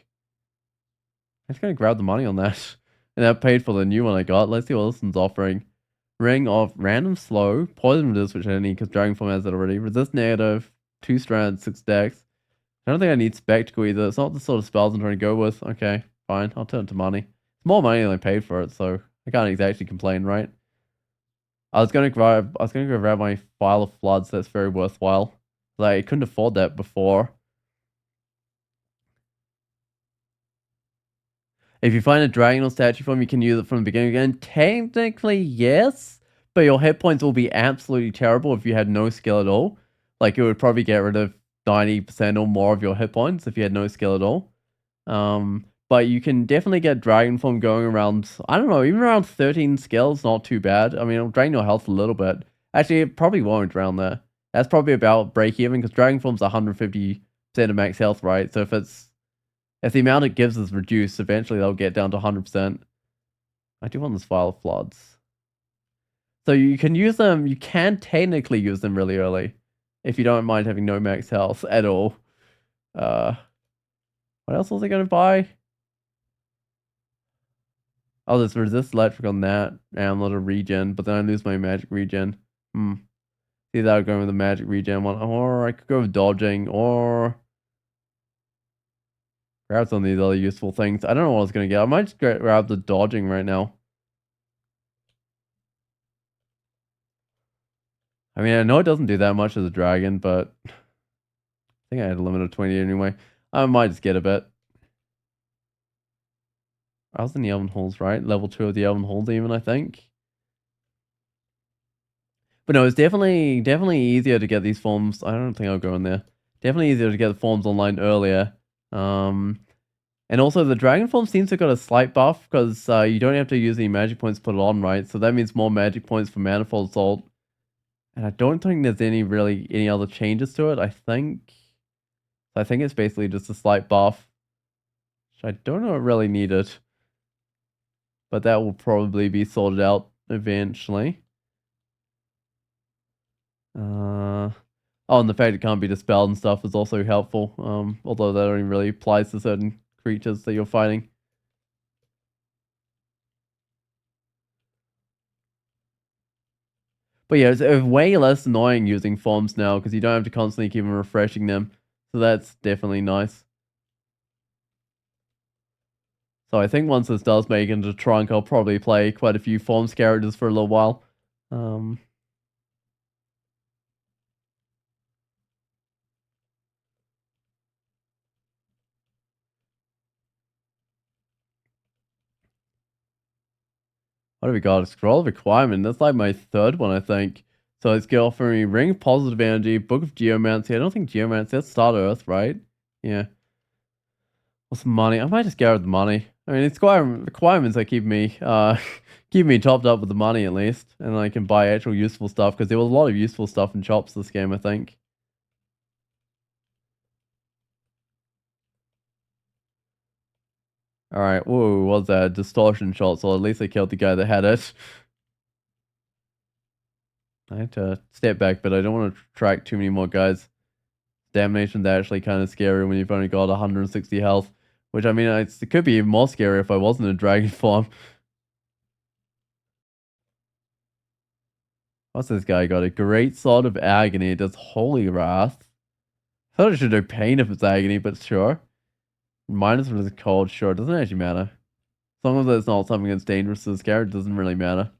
I'm just gonna grab the money on that. And that paid for the new one I got. Let's see what this one's offering. Ring of Random Slow, Poison Resist, which I don't need because Dragon Form has it already. Resist Negative, 2 strands, 6 decks. I don't think I need Spectacle either. It's not the sort of spells I'm trying to go with. Okay, fine. I'll turn it to money. It's more money than I paid for it, so I can't exactly complain, right? I was gonna go grab my File of Floods. That's very worthwhile. Like I couldn't afford that before. If you find a dragon or statue form, you can use it from the beginning again. Technically, yes, but your hit points will be absolutely terrible if you had no skill at all. Like it would probably get rid of 90% or more of your hit points if you had no skill at all. But you can definitely get dragon form going around, I don't know, even around 13 skills, not too bad. I mean, it'll drain your health a little bit. Actually, it probably won't around there. That's probably about break even because dragon form's 150% of max health, right? So if the amount it gives is reduced, eventually they'll get down to 100%. I do want this File of Floods. So you can use them, you can technically use them really early if you don't mind having no max health at all. What else was I going to buy? Oh, there's resist electric on that, amulet of regen, but then I lose my magic regen. See that would go with the magic regen one, or I could go with dodging, or grab some of these other useful things. I don't know what I was gonna get. I might just grab the dodging right now. I mean, I know it doesn't do that much as a dragon, but I think I had a limit of 20 anyway. I might just get a bit. I was in the Elven Halls, right? Level 2 of the Elven Halls even, I think. But no, it's definitely easier to get these forms. I don't think I'll go in there. Definitely easier to get the forms online earlier. Um, and also the dragon form seems to got a slight buff because you don't have to use any magic points to put it on, right? So that means more magic points for Manifold Assault. And I don't think there's any other changes to it. I think it's basically just a slight buff, which I don't know really needed, but that will probably be sorted out eventually. Oh, and the fact it can't be dispelled and stuff is also helpful. Although that only really applies to certain creatures that you're fighting. But yeah, it's way less annoying using forms now because you don't have to constantly keep refreshing them. So that's definitely nice. So I think once this does make it into Trunk, I'll probably play quite a few forms characters for a little while. What have we got? A scroll of requirement. That's like my third one, I think. So it's going to offer me Ring of Positive Energy, Book of Geomancy. I don't think Geomancy, that's Star Earth, right? Yeah. What's money? I might just go with the money. I mean, it's requirements that keep me keep me topped up with the money at least, and I can buy actual useful stuff because there was a lot of useful stuff in shops this game, I think. All right, whoa, what's that? Distortion shot. So at least I killed the guy that had it. I had to step back, but I don't want to track too many more guys. Damnation's actually kind of scary when you've only got 160 health, which I mean, it could be even more scary if I wasn't in dragon form. What's this guy got? A great sword of agony. It does holy wrath. I thought it should do pain if it's agony, but sure. Minus when it's cold, sure. It doesn't actually matter. As long as it's not something that's dangerous to this character, it doesn't really matter.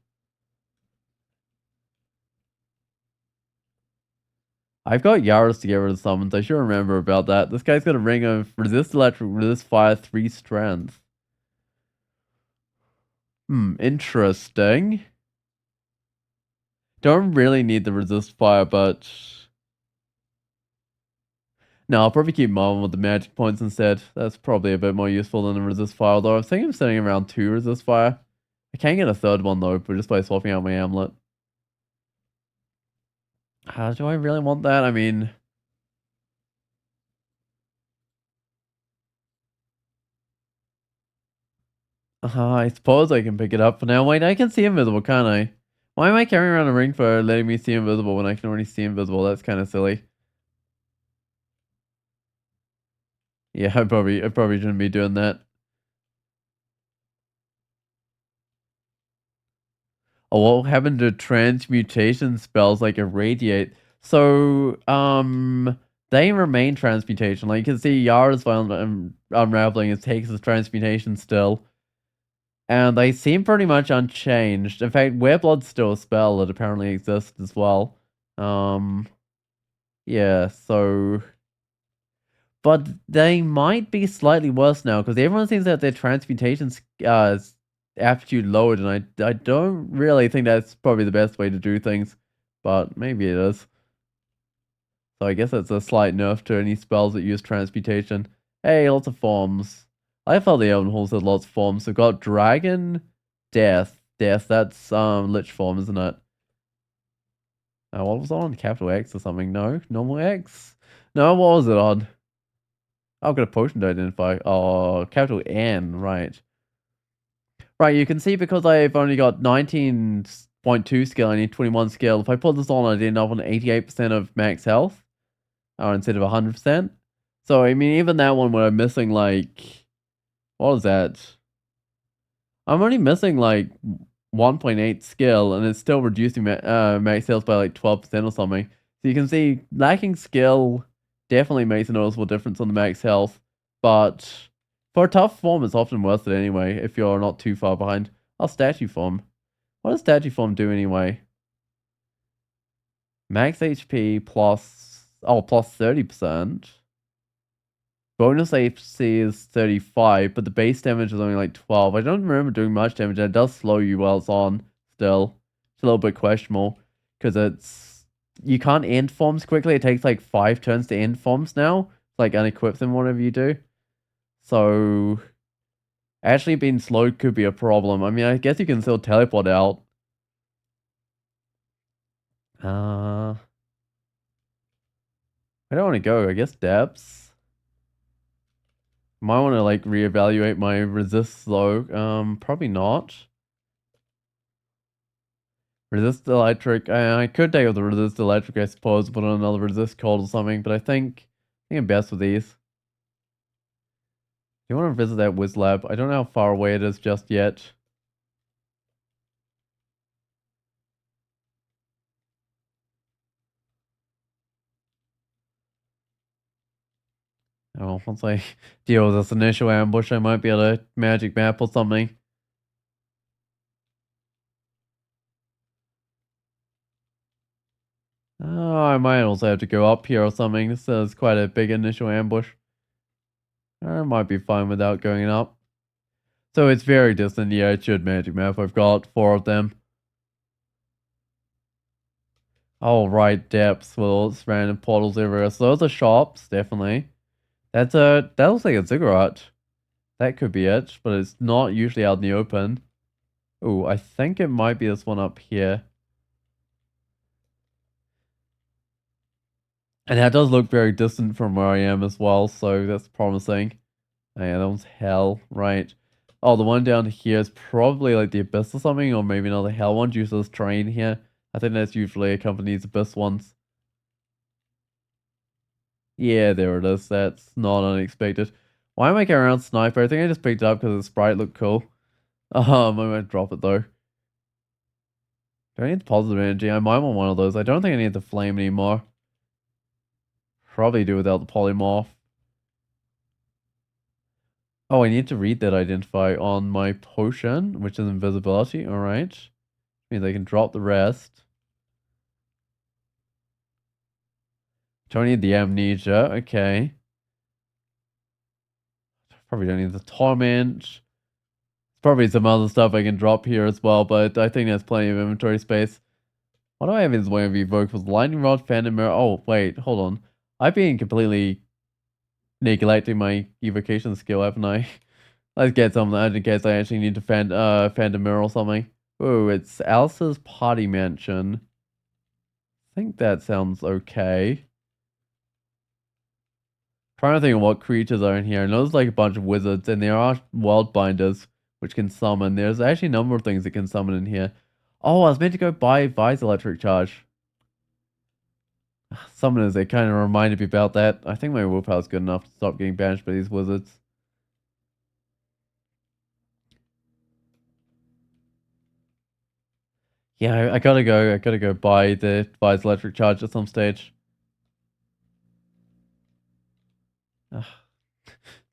I've got Yaris to get rid of summons. I should remember about that. This guy's got a ring of resist electric, resist fire, 3 strength. Interesting. Don't really need the resist fire, but no, I'll probably keep mom with the magic points instead. That's probably a bit more useful than the resist fire, although I think I'm setting around 2 resist fire. I can get a third one though, but just by swapping out my amulet. How do I really want that? I mean, I suppose I can pick it up for now. Wait, I can see invisible, can't I? Why am I carrying around a ring for letting me see invisible when I can already see invisible? That's kind of silly. Yeah, I probably shouldn't be doing that. Oh, what happened to transmutation spells like Irradiate? So, they remain transmutation. Like you can see Yara's unraveling it takes his transmutation still. And they seem pretty much unchanged. In fact, Wereblood's still a spell that apparently exists as well. Yeah, so... But they might be slightly worse now, because everyone seems to have their transmutation aptitude lowered, and I don't really think that's probably the best way to do things. But maybe it is. So I guess that's a slight nerf to any spells that use transmutation. Hey, lots of forms. I felt the Elven Halls had lots of forms. We've got Dragon, Death. Death, that's Lich form, isn't it? What was it on? Capital X or something? No? Normal X? No, what was it on? I've got a potion to identify. Oh, capital N, right. Right, you can see because I've only got 19.2 skill, I need 21 skill. If I put this on, I'd end up on 88% of max health. Instead of 100%. So, I mean, even that one where I'm missing, like... What is that? I'm only missing, like, 1.8 skill, and it's still reducing max health by, like, 12% or something. So you can see, lacking skill definitely makes a noticeable difference on the max health. But for a tough form, it's often worth it anyway, if you're not too far behind. Oh, statue form. What does statue form do anyway? Max HP plus... Oh, plus 30%. Bonus AC is 35, but the base damage is only like 12. I don't remember doing much damage, and it does slow you while it's on still. It's a little bit questionable. because you can't end forms quickly. It takes like 5 turns to end forms now. Like unequip them whatever you do. So actually being slow could be a problem. I mean, I guess you can still teleport out. I don't want to go. I guess depths. Might want to like reevaluate my resist though. Probably not. Resist electric. I could take out the resist electric, I suppose, put on another resist cold or something. But I think I'm best with these. Do you want to visit that Wiz Lab? I don't know how far away it is just yet. Oh, once I deal with this initial ambush, I might be able to magic map or something. Oh, I might also have to go up here or something. This is quite a big initial ambush. I might be fine without going up. So it's very distant. Yeah, it should magic map. I've got 4 of them. Oh, right, depths with all its random portals everywhere. So those are shops, definitely. That looks like a ziggurat. That could be it, but it's not usually out in the open. Oh, I think it might be this one up here. And that does look very distant from where I am as well, so that's promising. Oh, yeah, that one's hell, right. Oh, the one down here is probably like the Abyss or something, or maybe another hell one due to this terrain here. I think that's usually accompanies Abyss ones. Yeah, there it is. That's not unexpected. Why am I carrying around Sniper? I think I just picked it up because the sprite looked cool. I might drop it though. Do I need the positive energy? I might want one of those. I don't think I need the flame anymore. Probably do without the polymorph. Oh, I need to read that identify on my potion, which is invisibility. Alright. Means I can drop the rest. Don't need the amnesia. Okay. Probably don't need the torment. Probably some other stuff I can drop here as well, but I think there's plenty of inventory space. What do I have in this way of evoke with lightning rod, phantom mirror? Oh, wait, hold on. I've been completely neglecting my evocation skill, haven't I? Let's get something in case I actually need to phantom mirror or something. Oh, it's Alice's party mansion. I think that sounds okay. Trying to think of what creatures are in here. I know there's like a bunch of wizards, and there are world binders which can summon. There's actually a number of things that can summon in here. Oh, I was meant to go buy Vi's electric charge. Summoners, they kind of reminded me about that. I think my willpower's good enough to stop getting banished by these wizards. Yeah, I gotta go. I gotta go buy the Vi's electric charge at some stage. Ugh.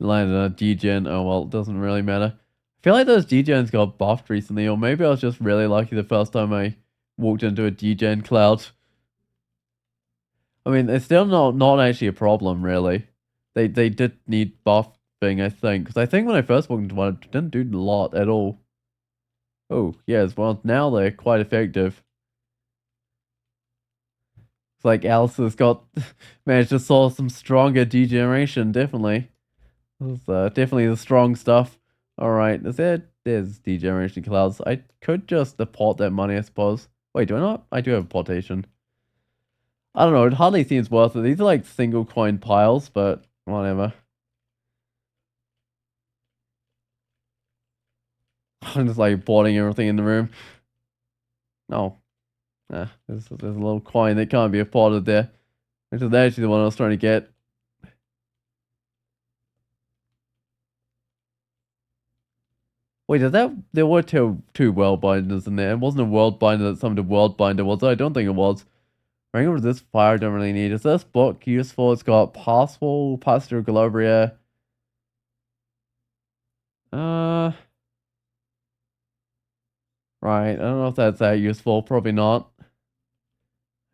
Landed on a degen. Oh well, it doesn't really matter. I feel like those degens got buffed recently, or maybe I was just really lucky the first time I walked into a degen cloud. I mean, it's still not actually a problem, really. They did need buffing, I think. Because I think when I first walked into one, it didn't do a lot at all. Oh, yes, well, now they're quite effective. It's like Alice has got managed to solve some stronger degeneration, definitely. This is, definitely the strong stuff. Alright, there's degeneration clouds. I could just deport that money, I suppose. Wait, do I not? I do have a portation. I don't know, it hardly seems worth it. These are like single coin piles, but whatever. I'm just like boarding everything in the room. No. There's a little coin that can't be afforded there. Which is actually the one I was trying to get. Wait, there were two world binders in there. It wasn't a world binder that summoned a world binder, was it? I don't think it was. Ring of Resist Fire, don't really need. Is this book useful? It's got Passful, Pastor Galobria. Uh, right. I don't know if that's that useful. Probably not.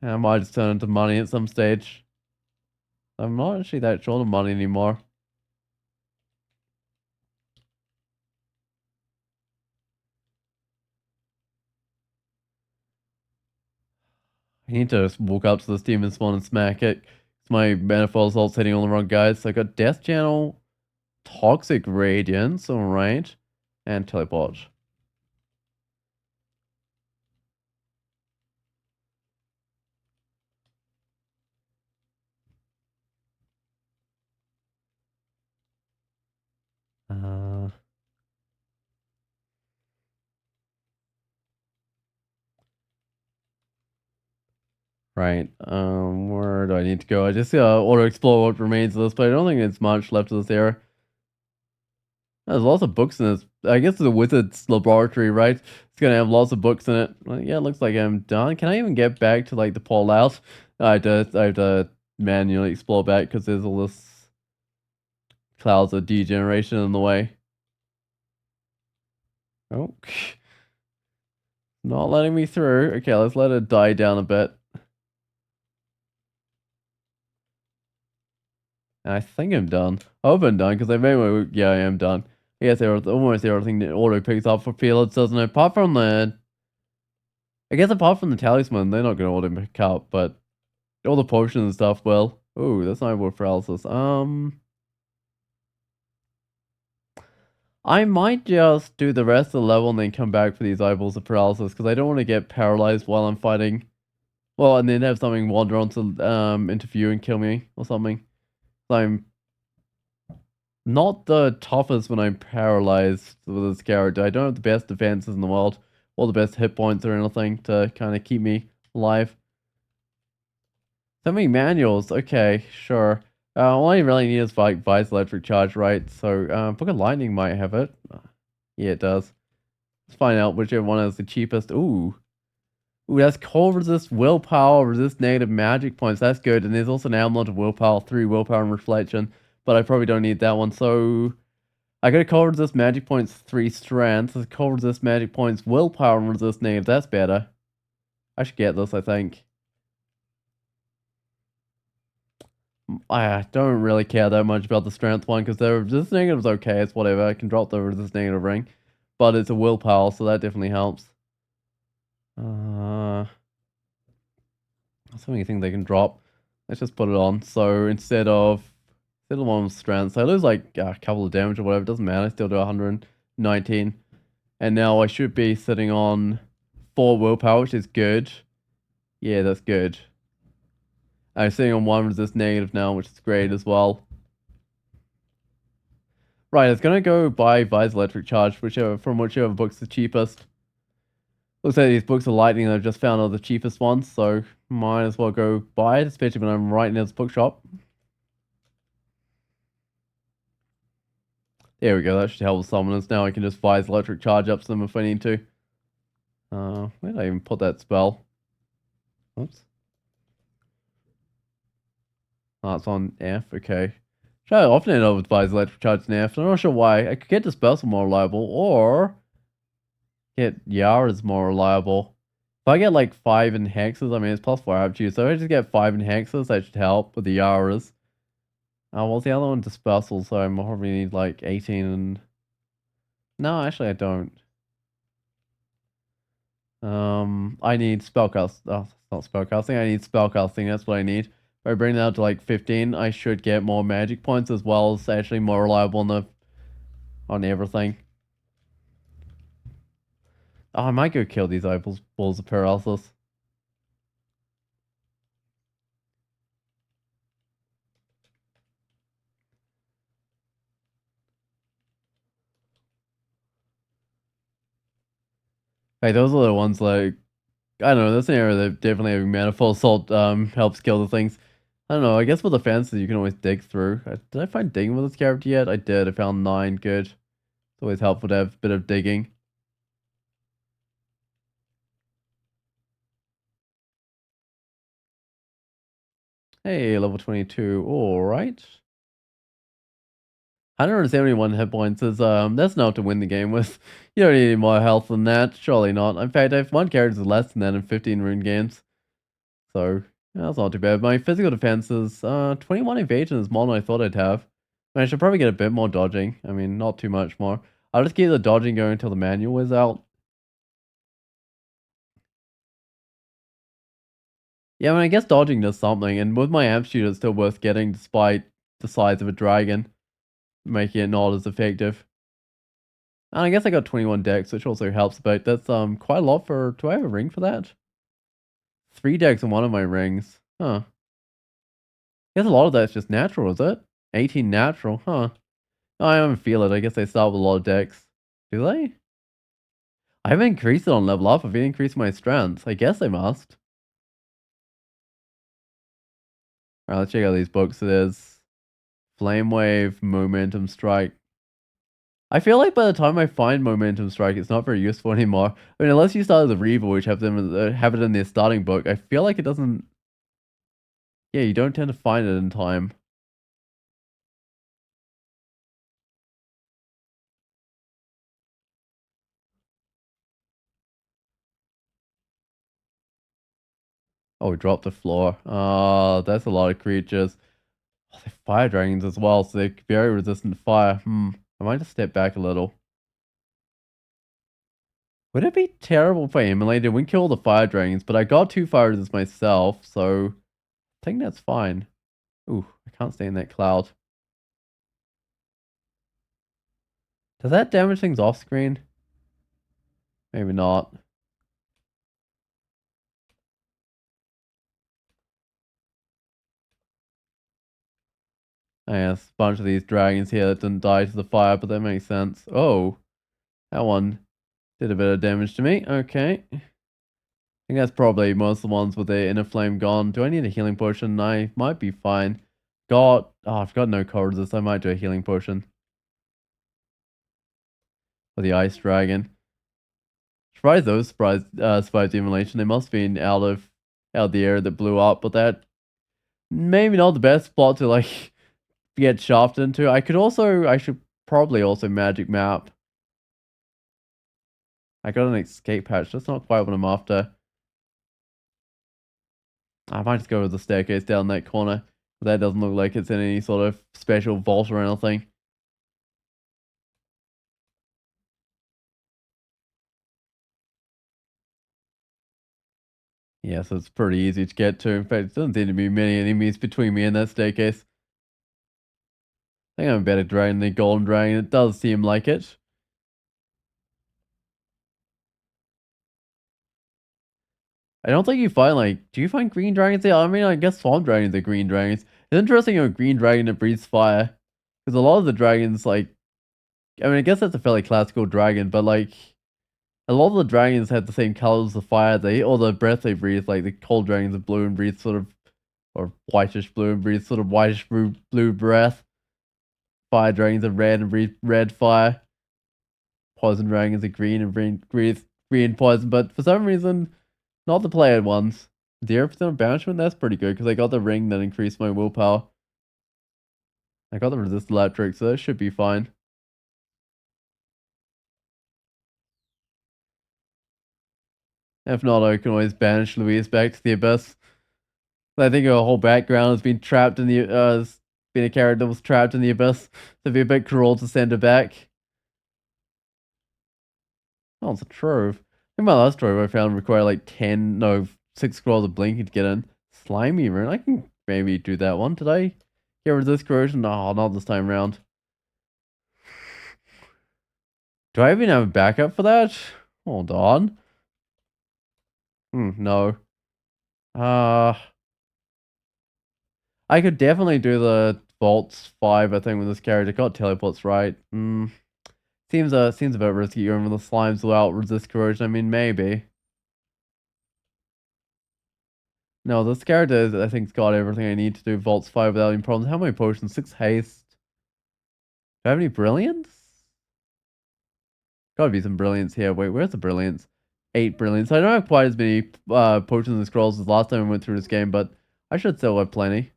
I might just turn into money at some stage. I'm not actually that short of money anymore. I need to just walk up to this demon spawn and smack it. My manifold assault's hitting all the wrong guys. So I got Death Channel, Toxic Radiance, alright, and Teleport. Uh, right, where do I need to go? I just auto explore what remains of this, but I don't think there's much left of this area. There's lots of books in this. I guess it's a wizard's laboratory, right? It's gonna have lots of books in it. Well, yeah, it looks like I'm done. Can I even get back to like the Paul out? I have to manually explore back because there's all this clouds of degeneration in the way. Oh, not letting me through. Okay, let's let it die down a bit. I think I'm done. I hope I'm done because I made my. Yeah, I am done. I guess almost everything that auto picks up for Felix, doesn't it? Apart from the. I guess apart from the talisman, they're not going to auto pick up, but all the potions and stuff will. Oh, that's not worth paralysis. I might just do the rest of the level and then come back for these eyeballs of paralysis because I don't want to get paralyzed while I'm fighting. Well, and then have something wander onto interview and kill me or something. I'm not the toughest when I'm paralyzed with this character. I don't have the best defenses in the world or the best hit points or anything to kind of keep me alive. So many manuals. Okay, sure. All I really need is like Vice Electric Charge, right? So, Book of Lightning might have it. Yeah, it does. Let's find out whichever one is the cheapest. Ooh. Ooh, that's cold resist, willpower, resist negative magic points. That's good. And there's also an amulet of willpower, 3 willpower and reflection. But I probably don't need that one. So I got a cold resist magic points, 3 strength. There's cold resist magic points, willpower and resist negative. That's better. I should get this, I think. I don't really care that much about the strength one because the resist negative is okay. It's whatever. I can drop the resist negative ring. But it's a willpower, so that definitely helps. So many things they can drop. Let's just put it on. So instead of one with strength, so I lose like a couple of damage or whatever. It doesn't matter. I still do 119. And now I should be sitting on 4 willpower, which is good. Yeah, that's good. I'm sitting on 1 resist negative now, which is great as well. Right, it's gonna go buy Vice Electric Charge, whichever book's the cheapest. Looks like these books of lightning I've just found are the cheapest ones, so might as well go buy it, especially when I'm right near this bookshop. There we go, that should help with summoners. Now I can just Vice Electric Charge up to them if I need to. Where did I even put that spell? Oops. Oh, it's on F, okay. Try to often end up with Vice Electric Charge and F. I'm not sure why. I could get Dispersal more reliable, or get Yara's more reliable. If I get like 5 in hexes, I mean it's plus 4 aptitude, so if I just get 5 in hexes, that should help with the Yaras. What's the other one? Dispersal, so I probably need like 18 and... No, actually I don't. I need spellcast. Oh, it's not spellcasting. I need spellcasting. That's what I need. If I bring that up to like 15, I should get more magic points as well as actually more reliable on everything. Oh, I might go kill these balls of paralysis. Hey, those are the ones like I don't know. That's an area that definitely having manifold assault helps kill the things. I don't know. I guess with the fences you can always dig through. Did I find digging with this character yet? I did. I found 9. Good. It's always helpful to have a bit of digging. Hey, level 22. All right. 171 hit points is that's enough to win the game with. You don't need any more health than that. Surely not. In fact, I have 1 character less than that in 15 rune games. So that's not too bad. My physical defense is 21 evasion is more than I thought I'd have. I should probably get a bit more dodging. I mean, not too much more. I'll just keep the dodging going until the manual is out. Yeah, I mean, I guess dodging does something, and with my amp shooter, it's still worth getting despite the size of a dragon, making it not as effective. And I guess I got 21 decks, which also helps, but that's quite a lot for... Do I have a ring for that? 3 decks in one of my rings. Huh. I guess a lot of that's just natural, is it? 18 natural, huh. Oh, I don't feel it. I guess they start with a lot of decks. Do they? I haven't increased it on level up. I've increased my strength. I guess I must. Alright, let's check out these books. There's Flame Wave, Momentum Strike. I feel like by the time I find Momentum Strike, it's not very useful anymore. I mean, unless you start with the Reaver, which have it in their starting book, I feel like it doesn't... Yeah, you don't tend to find it in time. Oh, we dropped the floor. Oh, that's a lot of creatures. Oh, they're fire dragons as well, so they're very resistant to fire. I might just step back a little. Would it be terrible if I emulated? We kill the fire dragons, but I got 2 fire resistance myself, so I think that's fine. Ooh, I can't stay in that cloud. Does that damage things off screen? Maybe not. I guess a bunch of these dragons here that didn't die to the fire, but that makes sense. Oh, that one did a bit of damage to me. Okay. I think that's probably most of the ones with their inner flame gone. Do I need a healing potion? I might be fine. I've got no cold resist. I might do a healing potion. For the ice dragon. Surprised those survived the emulation. They must have been out of the area that blew up, but that maybe not the best spot to like get shafted into. I should probably also magic map. I got an escape hatch. That's not quite what I'm after. I might just go with the staircase down that corner. That doesn't look like it's in any sort of special vault or anything. Yeah, so it's pretty easy to get to. In fact, it doesn't seem to be many enemies between me and that staircase. I think I'm a better dragon than golden dragon. It does seem like it. I don't think you find like, do you find green dragons there? I mean, I guess swamp dragons are green dragons. It's interesting a green dragon that breathes fire. Because a lot of the dragons, like, I mean, I guess that's a fairly classical dragon, but like, a lot of the dragons have the same colors of fire or the breath they breathe. Like the cold dragons are blue and breathe sort of, or whitish blue and breathe sort of whitish blue breath. Fire dragons are red and breathe red fire. Poison dragons are green and breathe green poison. But for some reason, not the player ones. 0% banishment, that's pretty good because I got the ring that increased my willpower. I got the resist electric, so that should be fine. If not, I can always banish Louise back to the abyss. I think her whole background has been trapped in has been a character that was trapped in the abyss. So it'd be a bit cruel to send her back. Oh, it's a trove. I think my last trove I found required like 6 scrolls of blinking to get in. Slimy rune. I can maybe do that one. Did I get rid of this corrosion? No, not this time around. Do I even have a backup for that? Hold on. No. Uh, I could definitely do the Vaults 5, I think, with this character. Got teleports right. Seems a bit risky going with the slimes without resist corrosion. I mean, maybe. No, this character, I think, has got everything I need to do Vaults 5 without any problems. How many potions? 6 haste. Do I have any brilliance? Gotta be some brilliance here. Wait, where's the brilliance? 8 brilliance. I don't have quite as many potions and scrolls as last time I went through this game, but I should still have plenty.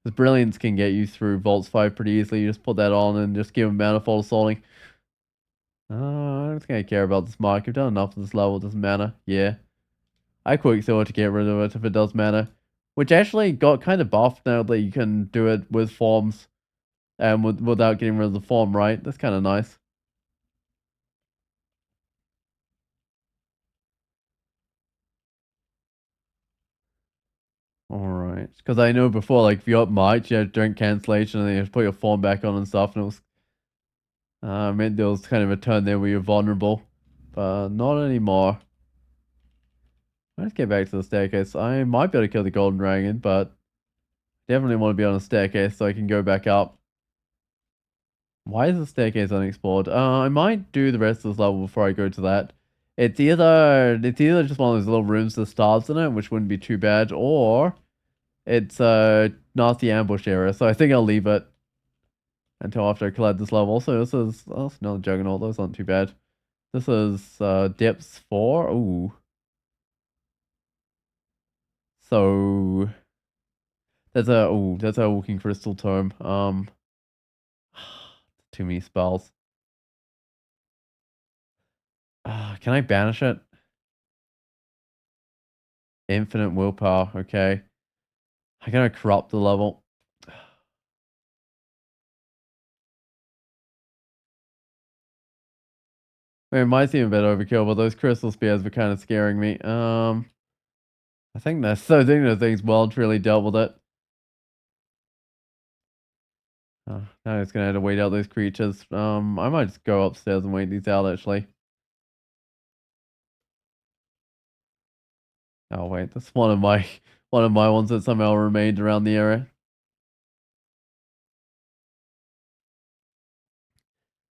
Because brilliance can get you through Vaults 5 pretty easily. You just put that on and just give them manifold assaulting. I don't think I care about this mark. I've done enough of this level. It doesn't matter. Yeah. I Quicksilver to get rid of it if it does matter. Which actually got kind of buffed now that you can do it with forms. And without getting rid of the form, right? That's kind of nice. Because I know before, like, if you're up March, you had drink cancellation and then you have to put your form back on and stuff, and it was, meant there was kind of a turn there where you're vulnerable. But not anymore. Let's get back to the staircase. I might be able to kill the golden dragon, but definitely want to be on a staircase so I can go back up. Why is the staircase unexplored? I might do the rest of this level before I go to that. It's either just one of those little rooms with stars in it, which wouldn't be too bad, or it's a nasty ambush area. So I think I'll leave it until after I collect this level. So this is another juggernaut. Those aren't too bad. This is depths 4. Ooh. So that's a walking crystal tome. Too many spells. Can I banish it? Infinite willpower. Okay. I'm gonna corrupt the level. I mean, it might seem a bit overkill, but those crystal spears were kind of scaring me. I think that's so. I think the thing's well truly dealt with it. Now I'm just gonna have to wait out those creatures. I might just go upstairs and wait these out actually. Oh wait, that's one of my ones that somehow remained around the area.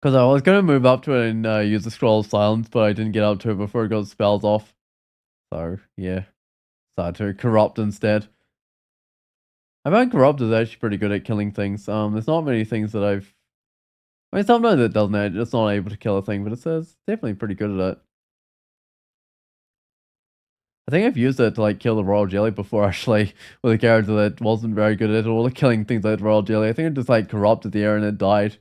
Because I was gonna move up to it and use the scroll of silence, but I didn't get up to it before it got spells off. So yeah, started to corrupt instead. I find corrupt is actually pretty good at killing things. There's not many things that I mean, sometimes it doesn't. It's not able to kill a thing, but it says definitely pretty good at it. I think I've used it to like kill the royal jelly before, actually, with a character that wasn't very good at all at killing things like the royal jelly. I think it just like corrupted the air and it died.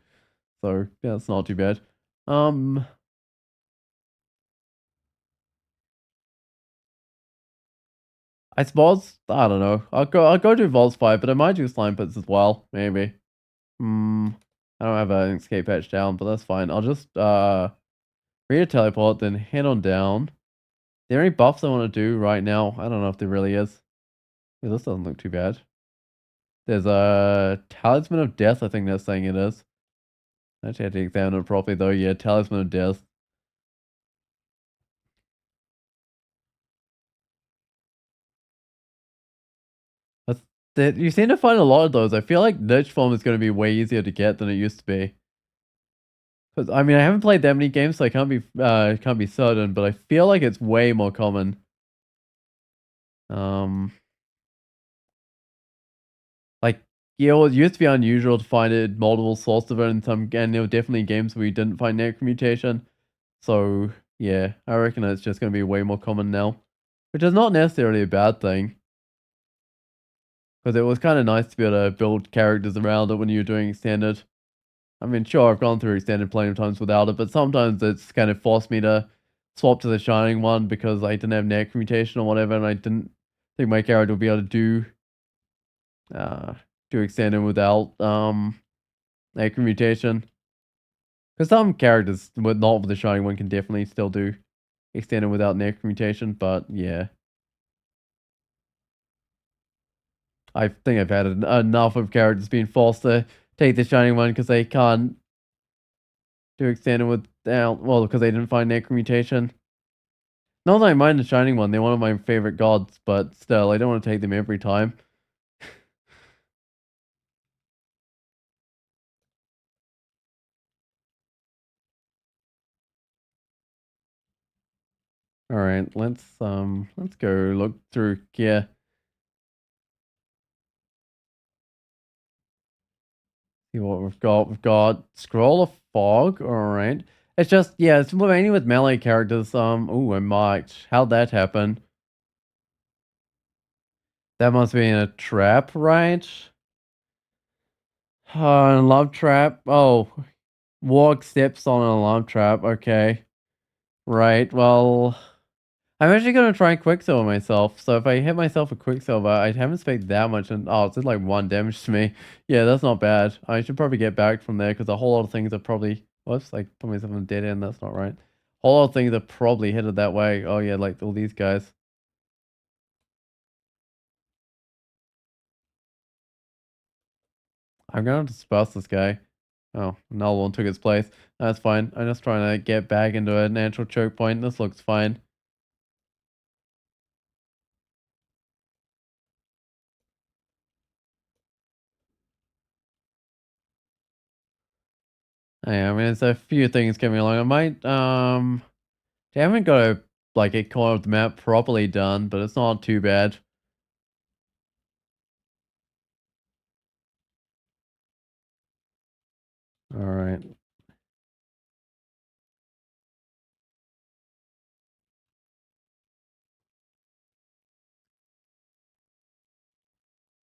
So yeah, it's not too bad. Um, I suppose I don't know. I'll go do Vaults 5, but I might do slime pits as well. Maybe. Hmm. I don't have an escape hatch down, but that's fine. I'll just read a teleport, then head on down. Are there any buffs I want to do right now? I don't know if there really is. Yeah, this doesn't look too bad. There's a talisman of death. I think that's saying it is. I actually had to examine it properly though. Yeah, talisman of death. That's that. You seem to find a lot of those. I feel like niche form is going to be way easier to get than it used to be. Because I mean, I haven't played that many games, so I can't be certain. But I feel like it's way more common. Um, like yeah, well, it used to be unusual to find it multiple sources of it in some, and there were definitely games where you didn't find necromutation. So yeah, I reckon it's just going to be way more common now, which is not necessarily a bad thing. Because it was kind of nice to be able to build characters around it when you're doing extended. I mean, sure, I've gone through extended plenty of times without it, but sometimes it's kind of forced me to swap to the Shining one because I didn't have neck mutation or whatever, and I didn't think my character would be able to uh do extended without neck mutation. Because some characters with not with the Shining one can definitely still do extended without neck mutation, but yeah. I think I've had enough of characters being forced to take the Shining one because they can't do extended without, well, because they didn't find necromutation. Not that I mind the Shining one, they're one of my favorite gods, but still, I don't want to take them every time. Alright, let's go look through here. See what we've got. We've got Scroll of Fog, alright. It's just, yeah, it's mainly with melee characters. Ooh, I marked. How'd that happen? That must be in a trap, right? Love trap. Oh, walk steps on an alarm trap. Okay. Right. Well, I'm actually gonna try and quicksilver myself. So if I hit myself a quicksilver, I haven't spent that much, and oh, it's just like 1 damage to me. Yeah, that's not bad. I should probably get back from there because a whole lot of things are probably. Whoops! Like put myself in a dead end. That's not right. A whole lot of things are probably headed that way. Oh yeah, like all these guys. I'm gonna disperse this guy. Oh, another one took its place. That's fine. I'm just trying to get back into a natural choke point. This looks fine. Yeah, I mean, there's a few things coming along. I might, they haven't got like a corner of the map properly done, but it's not too bad. Alright.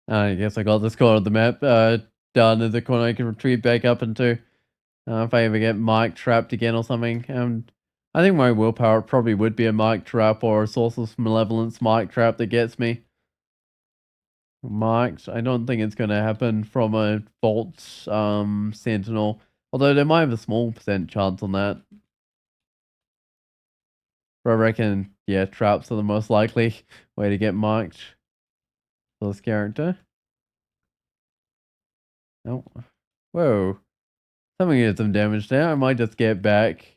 I guess I got this corner of the map, done as a corner I can retreat back up into. If I ever get mic trapped again or something. I think my willpower probably would be a mic trap or a source of malevolence mic trap that gets me. Mics, I don't think it's going to happen from a Vault Sentinel. Although they might have a small percent chance on that. But I reckon, yeah, traps are the most likely way to get mic'd for this character. Oh, whoa. Something did some damage there. I might just get back.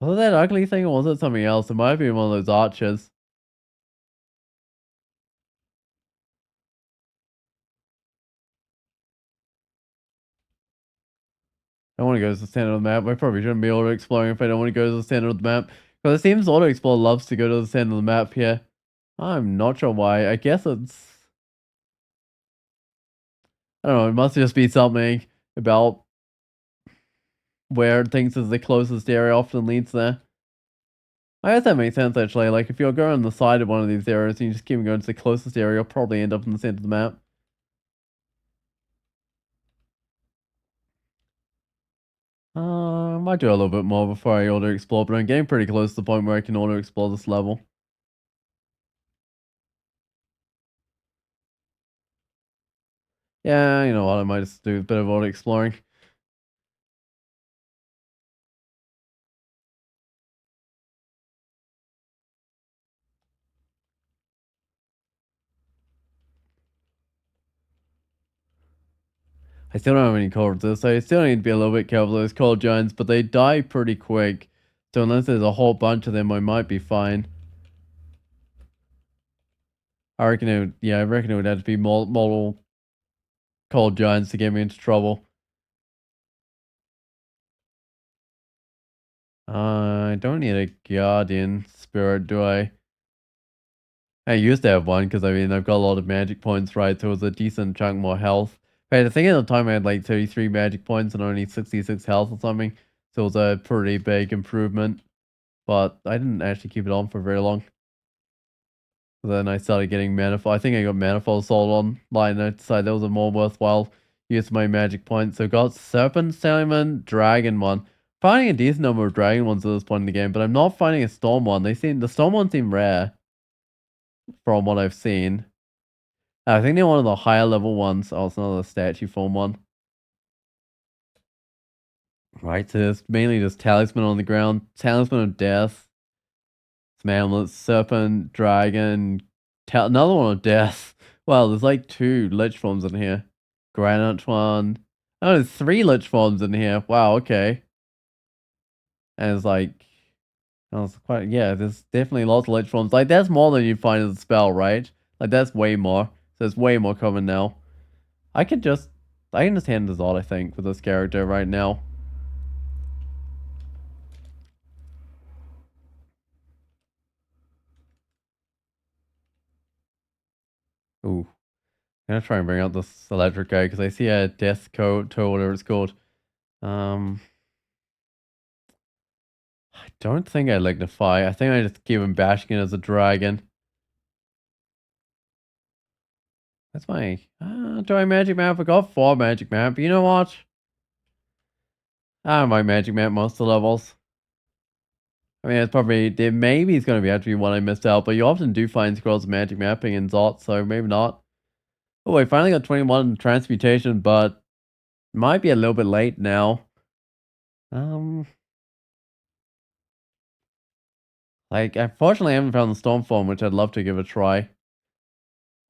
Was it that ugly thing or was it something else? It might have been one of those archers. I want to go to the center of the map. I probably shouldn't be auto-exploring if I don't want to go to the center of the map. Because it seems auto-explore loves to go to the center of the map here. I'm not sure why. I guess it's... I don't know, it must just be something about where it thinks is the closest area often leads there. I guess that makes sense actually. Like if you're going on the side of one of these areas and you just keep going to the closest area, you'll probably end up in the center of the map. I might do a little bit more before I auto-explore, but I'm getting pretty close to the point where I can auto-explore this level. Yeah, you know what, I might just do a bit of auto-exploring. I still don't have any cold resist, so I still need to be a little bit careful of those cold giants, but they die pretty quick. So unless there's a whole bunch of them, I might be fine. I reckon it would, yeah, I reckon it would have to be multiple cold giants to get me into trouble. I don't need a guardian spirit, do I? I used to have one because I mean I've got a lot of magic points, right? So it was a decent chunk more health. But I think at the time I had like 33 magic points and only 66 health or something. So it was a pretty big improvement. But I didn't actually keep it on for very long. Then I started getting manifold. I think I got manifold sold online. And I decided that was a more worthwhile use of my magic points. So got serpent, salmon, dragon one. Finding a decent number of dragon ones at this point in the game, but I'm not finding a storm one. The storm ones seem rare from what I've seen. I think they're one of the higher level ones. Oh, it's another statue form one. Right, so it's mainly just talisman on the ground. Talisman of death. Some amulets, serpent, dragon, another one of death. Wow, there's like 2 lich forms in here. Granite one. Oh, there's 3 lich forms in here. Wow, okay. And it's like, oh, it's quite, yeah, there's definitely lots of lich forms. Like, that's more than you find as a spell, right? Like, that's way more. So it's way more common now. I can just, I can just hand this out, I think, with this character right now. Ooh. I'm gonna try and bring out this electric guy because I see a death coat or whatever it's called. Um, I don't think I lignify. I think I just keep him bashing it as a dragon. That's my. Do I magic map? I got 4 magic map. You know what? I might magic map most of the levels. I mean, it's probably there. Maybe it's gonna be actually one I missed out, but you often do find scrolls of magic mapping in Zot, so maybe not. Oh, I finally got 21 transmutation, but might be a little bit late now. Um, like unfortunately, I haven't found the storm form, which I'd love to give a try.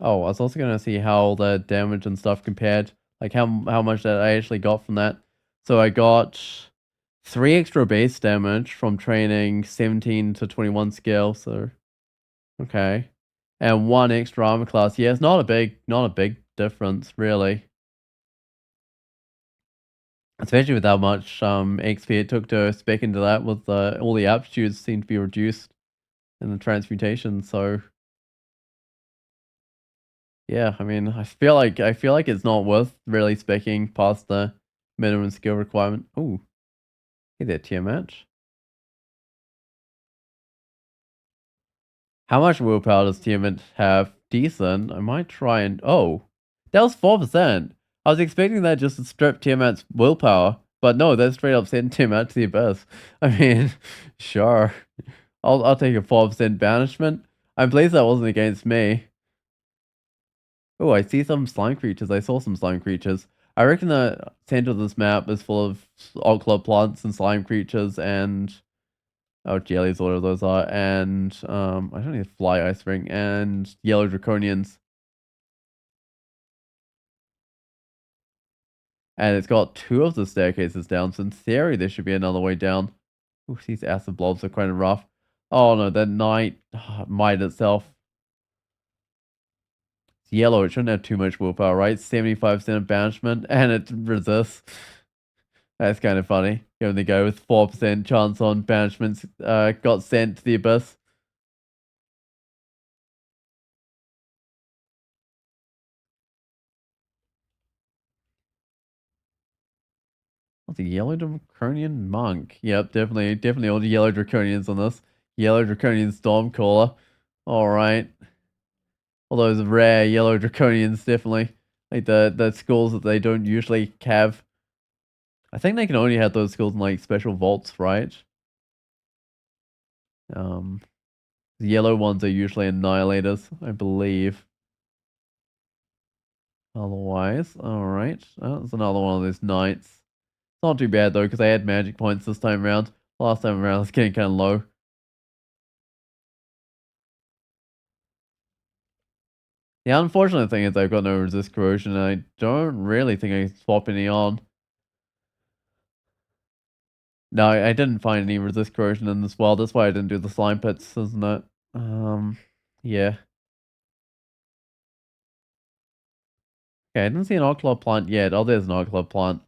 Oh, I was also gonna see how the damage and stuff compared, like how much that I actually got from that. So I got 3 extra base damage from training 17 to 21 scale, so okay. And 1 extra armor class. Yeah, it's not a big difference, really. Especially with how much XP it took to spec into that with all the aptitudes seem to be reduced in the transmutation, so yeah, I mean, I feel like it's not worth really specking past the minimum skill requirement. Ooh, hey there, tier match. How much willpower does Tiamat have? Decent. I might try and that was 4%. I was expecting that just to strip Tiamat's willpower, but no, that's straight up sent Tiamat to the abyss. I mean, sure. I'll take a 4% banishment. I'm pleased that wasn't against me. Oh, I see some slime creatures. I saw some slime creatures. I reckon the center of this map is full of alt club plants and slime creatures and jellies, whatever those are, and I don't need a fly ice ring and yellow draconians. And it's got 2 of the staircases down, so in theory there should be another way down. Ooh, these acid blobs are kind of rough. Oh no, that knight might itself. It's yellow, it shouldn't have too much willpower, right? 75% of banishment, and it resists. That's kind of funny. Given the guy with 4% chance on banishments got sent to the abyss. What's a yellow draconian monk? Yep, definitely all the yellow draconians on this. Yellow draconian stormcaller. Alright. All those rare yellow draconians, definitely. Like the schools that they don't usually have. I think they can only have those schools in like special vaults, right? Um the yellow ones are usually annihilators, I believe. Otherwise, alright. Oh, there's another one of those knights. It's not too bad though, because I had magic points this time around. Last time around, it's getting kind of low. The unfortunate thing is I've got no resist corrosion, and I don't really think I can swap any on. No, I didn't find any resist corrosion in this world. That's why I didn't do the slime pits, isn't it? Yeah. Okay, I didn't see an Octolog plant yet. Oh, there's an Octolog plant.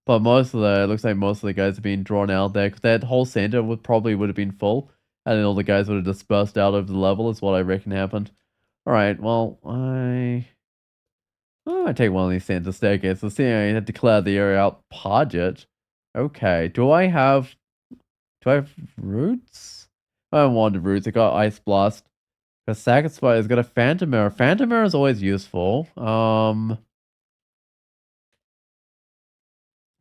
But it looks like most of the guys are being drawn out there, because that whole center would have been full, and then all the guys would have dispersed out over the level, is what I reckon happened. Alright, well, I might take one of these center staircases. See, I had to clear the area out. Podget. Okay, do I have roots? I don't want the roots. I got Ice Blast. The Sacket Spider's got a Phantom Mirror. Phantom Mirror is always useful. But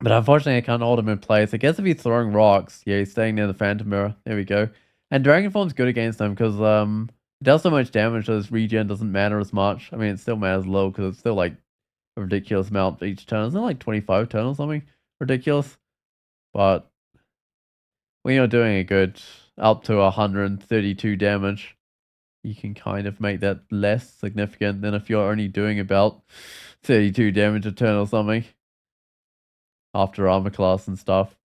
unfortunately, I can't hold him in place. I guess if he's throwing rocks, yeah, he's staying near the Phantom Mirror. There we go. And Dragon Form's good against him because it does so much damage that his regen doesn't matter as much. I mean, it still matters low because it's still like a ridiculous amount each turn. Isn't it like 25 turn or something? Ridiculous. But when you're doing a good up to 132 damage, you can kind of make that less significant than if you're only doing about 32 damage a turn or something after armor class and stuff.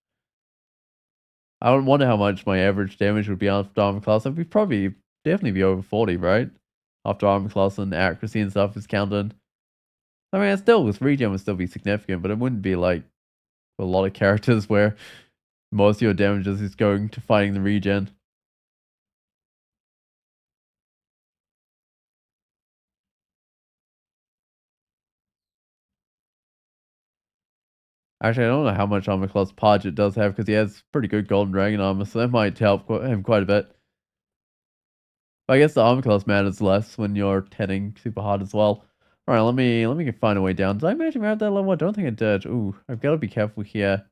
I don't wonder how much my average damage would be after armor class. It would probably definitely be over 40, right? After armor class and accuracy and stuff is counted. I mean, it still with regen would still be significant, but it wouldn't be like a lot of characters where most of your damages is going to fighting the regen. Actually, I don't know how much armor class Podget does have because he has pretty good golden dragon armor, so that might help him quite a bit. But I guess the armor class matters less when you're hitting super hard as well. Alright, let me find a way down. Did I imagine we're at that level? I don't think I did. Ooh, I've got to be careful here.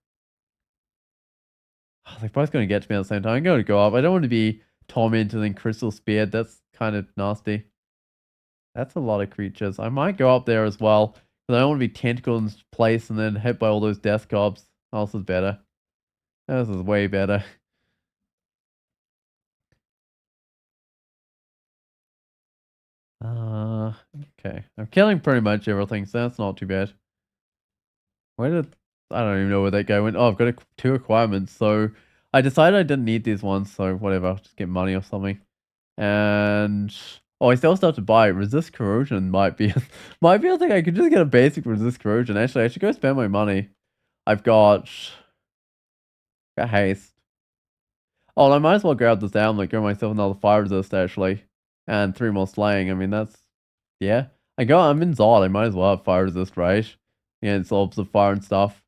They're both going to get to me at the same time. I'm going to go up. I don't want to be tormented and crystal speared. That's kind of nasty. That's a lot of creatures. I might go up there as well, because I don't want to be tentacled in place and then hit by all those death gobs. Oh, this is better. This is way better. Okay. I'm killing pretty much everything, so that's not too bad. Where did I don't even know where that guy went. Oh, I've got two requirements, so I decided I didn't need these ones, so whatever, just get money or something. And oh, I still have to buy resist corrosion. Might be might be a thing. I could just get a basic resist corrosion. Actually, I should go spend my money. I've got haste. Oh, and I might as well grab this down, like, get myself another fire resist, actually. And 3 more slaying. I mean, that's... Yeah. I'm in Zod. I might as well have fire resist, right? Yeah, it absorbs the fire and stuff.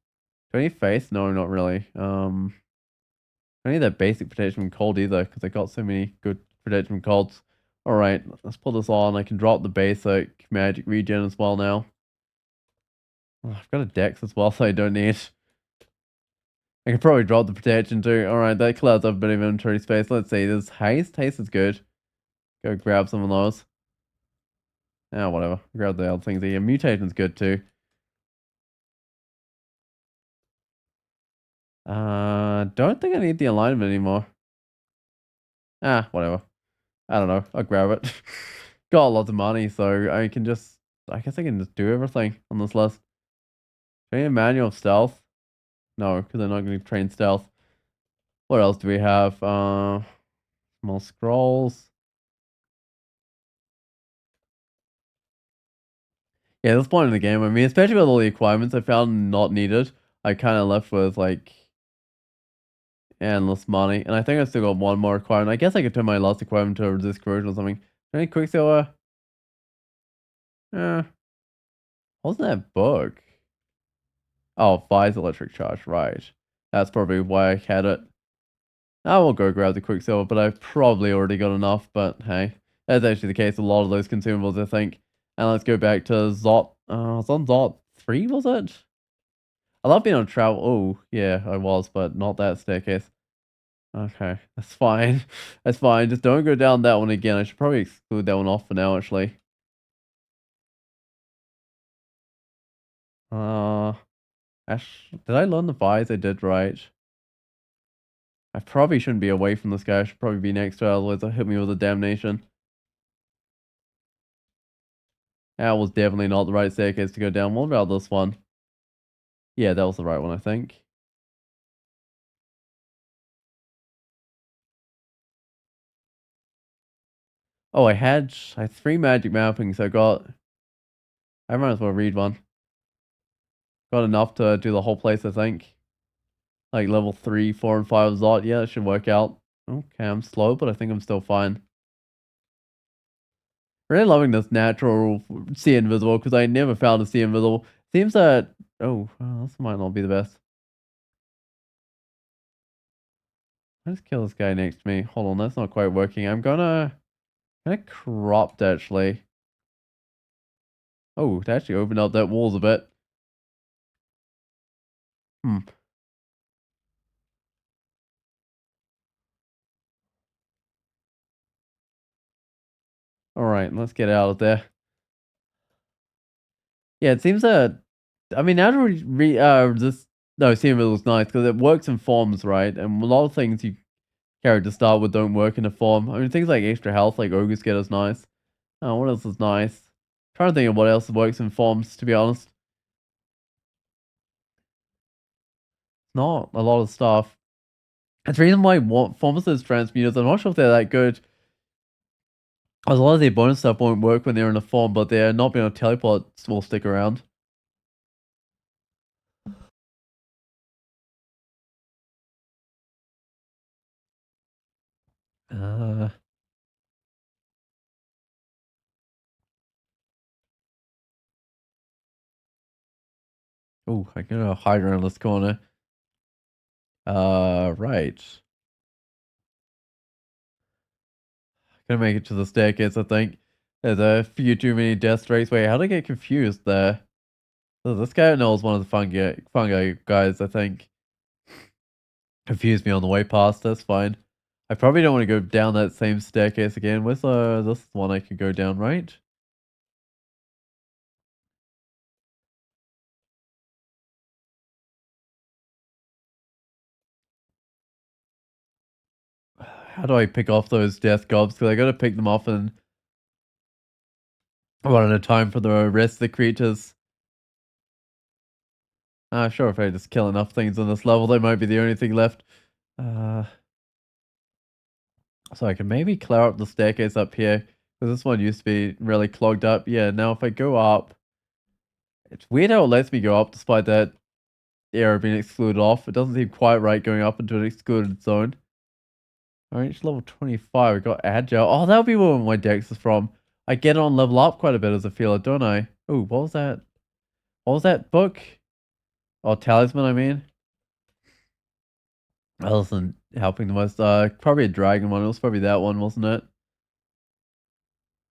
Do I need face? No, not really. I don't need that basic protection from cold either, because I got so many good protection from colds. Alright, let's put this on. I can drop the basic magic regen as well now. Oh, I've got a dex as well, so I don't need... I can probably drop the protection too. Alright, that clears up a bit of inventory space. Let's see, there's haste. Haste is good. Go grab some of those. Ah, whatever. Grab the other things here. Mutation's good too. Don't think I need the alignment anymore. Ah, whatever. I don't know. I'll grab it. Got lots of money, so I can just... I guess I can just do everything on this list. Train a manual of stealth? No, because I'm not going to train stealth. What else do we have? More scrolls. Yeah, this point in the game, I mean, especially with all the requirements I found not needed, I kind of left with, like, endless money. And I think I still got one more requirement. I guess I could turn my last requirement to resist corrosion or something. Any Quicksilver? Eh, what's that book? Oh, Fire's electric charge, right. That's probably why I had it. I will go grab the Quicksilver, but I've probably already got enough, but hey. That's actually the case with a lot of those consumables, I think. And let's go back to Zot. It's on Zot 3, was it? I love being on travel. Oh, yeah, I was, but not that staircase. Okay, that's fine. That's fine. Just don't go down that one again. I should probably exclude that one off for now, actually. Uh, did I learn the vise? I did, right. I probably shouldn't be away from this guy. I should probably be next to her, otherwise he'll hit me with a damnation. That was definitely not the right staircase to go down. What about this one? Yeah, that was the right one, I think. Oh, I had 3 magic mappings. I might as well read one. Got enough to do the whole place, I think. Like level 3, 4, and 5 Zot. Yeah, that should work out. Okay, I'm slow, but I think I'm still fine. Really loving this natural see invisible, because I never found a see invisible. Seems that... Oh, well, this might not be the best. Let's kill this guy next to me. Hold on, that's not quite working. I'm gonna... Kinda cropped, actually. Oh, it actually opened up that walls a bit. Hmm. Alright, let's get out of there. Yeah, it seems that... I mean, now to resist... No, see invisible is nice, because it works in forms, right? And a lot of things you carry to start with don't work in a form. I mean, things like extra health, like Ogre's Get is nice. Oh, what else is nice? Trying to think of what else works in forms, to be honest. Not a lot of stuff. That's the reason why forms transmuters, I'm not sure if they're that good. As a lot of their bonus stuff won't work when they're in a form, but they're not being able to teleport will stick around. Uh, oh, I can hide around this corner. Right. Gonna make it to the staircase, I think. There's a few too many death streaks. Wait, how did I get confused there? Oh, this guy knows one of the fungi guys, I think. Confused me on the way past, that's fine. I probably don't want to go down that same staircase again. Where's this one I could go down, right? How do I pick off those death gobs? Because I gotta pick them off and... One at a time for the rest of the creatures. Sure, if I just kill enough things on this level, they might be the only thing left. Uh, so I can maybe clear up the staircase up here, because this one used to be really clogged up. Yeah, now if I go up, it's weird how it lets me go up despite that area being excluded off. It doesn't seem quite right going up into an excluded zone. I reached level 25. I got agile. Oh, that'll be where my dex is from. I get on level up quite a bit as a feeler, don't I? Oh, what was that? What was that book? Oh, talisman, I mean. That wasn't helping the most. Probably a dragon one. It was probably that one, wasn't it?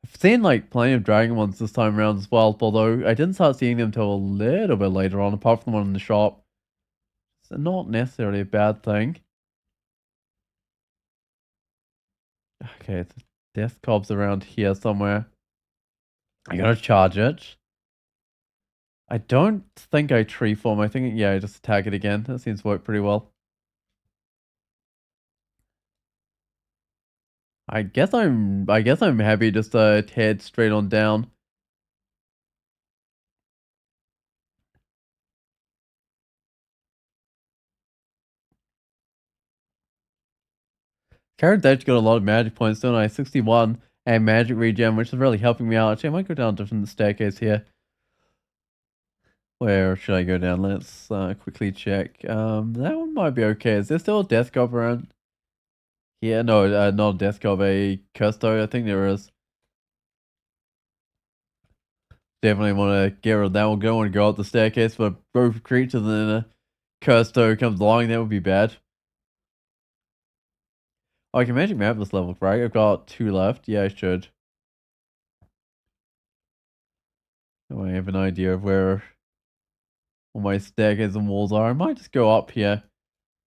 I've seen like plenty of dragon ones this time around as well, although I didn't start seeing them till a little bit later on, apart from the one in the shop. So not necessarily a bad thing. Okay, the death cob's around here somewhere. I gotta charge it. I don't think I tree form. I think, yeah, I just attack it again. That seems to work pretty well. I guess I'm happy just to head straight on down. Current edge got a lot of magic points, don't I? 61 and magic regen, which is really helping me out. Actually, I might go down a different staircase here. Where should I go down? Let's quickly check. That one might be okay. Is there still a death cob around? Yeah, no, not a death cob, a custo. I think there is. Definitely want to get rid of that one. Don't want to go up the staircase, but both creatures and then a custo comes along. That would be bad. Oh, I can magic map this level, right? I've got 2 left. Yeah, I should. Oh, I have an idea of where all my staircase and walls are. I might just go up here.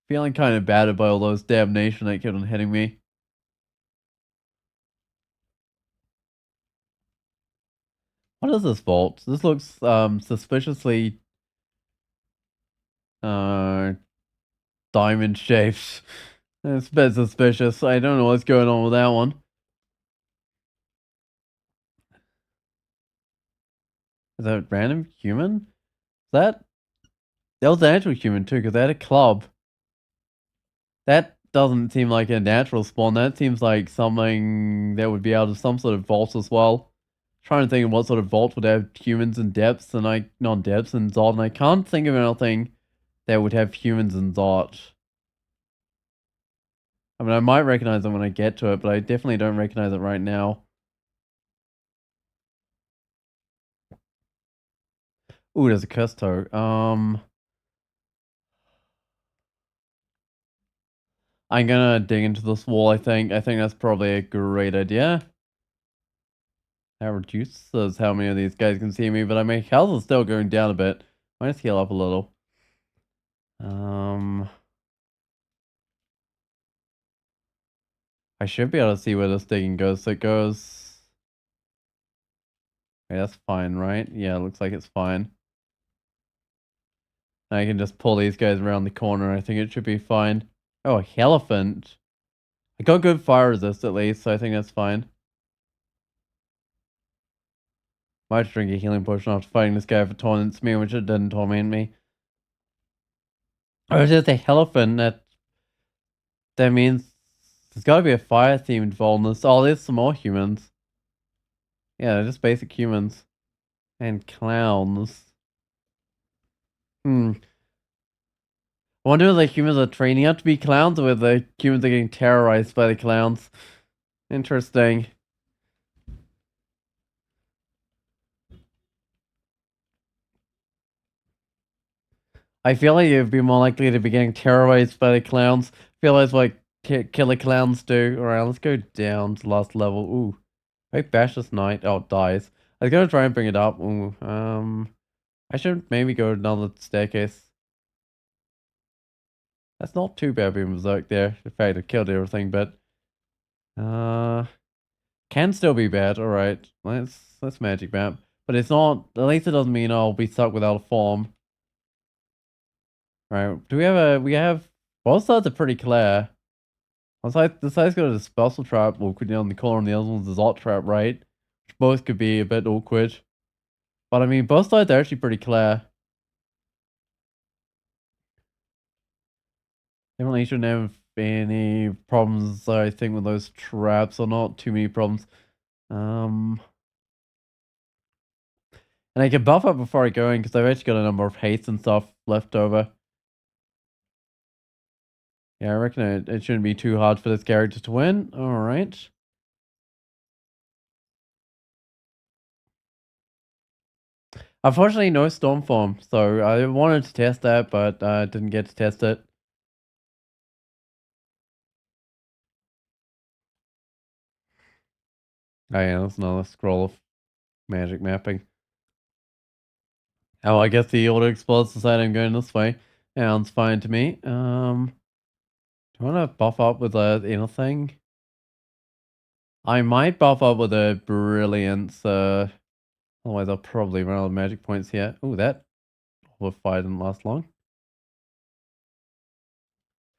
Feeling kind of bad about all those damnation that kept on hitting me. What is this vault? This looks suspiciously uh diamond shaped. It's a bit suspicious. I don't know what's going on with that one. Is that a random human? That was an actual human too, because they had a club. That doesn't seem like a natural spawn. That seems like something that would be out of some sort of vault as well. Trying to think of what sort of vault would have humans and depths, and not depths and Zod, and I can't think of anything that would have humans and Zod. I mean, I might recognize them when I get to it, but I definitely don't recognize it right now. Ooh, there's a custo. I'm gonna dig into this wall, I think. I think that's probably a great idea. That reduces how many of these guys can see me, but I mean, health is still going down a bit. Might just heal up a little. I should be able to see where this digging goes. So it goes... Okay, that's fine, right? Yeah, it looks like it's fine. I can just pull these guys around the corner. I think it should be fine. Oh, elephant. I got good fire resist at least, so I think that's fine. Might drink a healing potion after fighting this guy for torments me, which it didn't torment me. Oh, it's just a elephant. That means there's gotta be a fire theme involved in this. Oh, there's some more humans. Yeah, they're just basic humans. And clowns. I wonder if the humans are training out to be clowns or if the humans are getting terrorized by the clowns. Interesting. I feel like you'd be more likely to be getting terrorized by the clowns. I feel like it's what killer clowns do. Alright, let's go down to last level. Ooh. I bash this knight. Oh, it dies. I was gonna try and bring it up. Ooh, I should maybe go another staircase. That's not too bad being berserk there. In fact, I killed everything, but can still be bad. All right, let's magic map, but it's not. At least it doesn't mean I'll be stuck without a form. All right? Do we have both sides are pretty clear. One side, the side's got a special trap. Well, could be on the corner, and the other one's a Zot trap, right? Both could be a bit awkward. But I mean, both sides are actually pretty clear. Definitely shouldn't have any problems, I think, with those traps, or not too many problems. Um, and I can buff up before I go in, because I've actually got a number of haste and stuff left over. Yeah, I reckon it shouldn't be too hard for this character to win. Alright. Unfortunately, no storm form, so I wanted to test that, but I didn't get to test it. Oh yeah, that's another scroll of magic mapping. Oh, I guess the auto explodes decided I'm going this way. Sounds fine to me. Do you want to buff up with anything? I might buff up with a brilliance. Otherwise I'll probably run out of magic points here. Ooh, that fight didn't last long.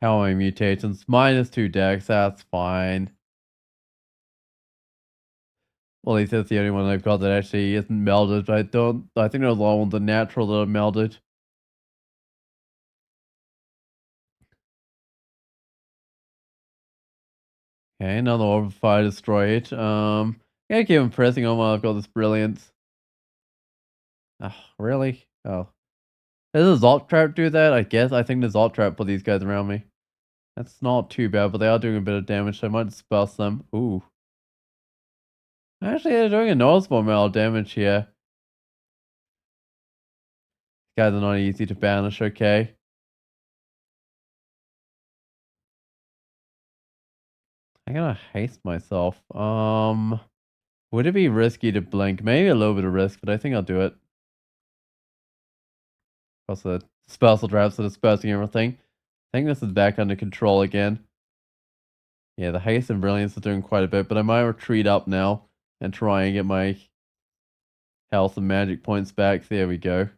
How are my mutations? -2 dex. That's fine. Well, at least that's the only one I've got that actually isn't melded. But I think there's all the natural that are melded. Okay, another orb fire destroyed. Yeah, keep on pressing on while I've got this brilliance. Oh, really? Oh. Does the Zalt Trap do that? I guess. I think the Zalt Trap put these guys around me. That's not too bad, but they are doing a bit of damage, so I might disperse them. Ooh. Actually, they're doing a noticeable amount of damage here. These guys are not easy to banish, okay. I'm gonna haste myself. Would it be risky to blink? Maybe a little bit of risk, but I think I'll do it. Plus the Spellsel Traps, so dispersing everything. I think this is back under control again. Yeah, the haste and brilliance are doing quite a bit, but I might retreat up now and try and get my health and magic points back. There we go.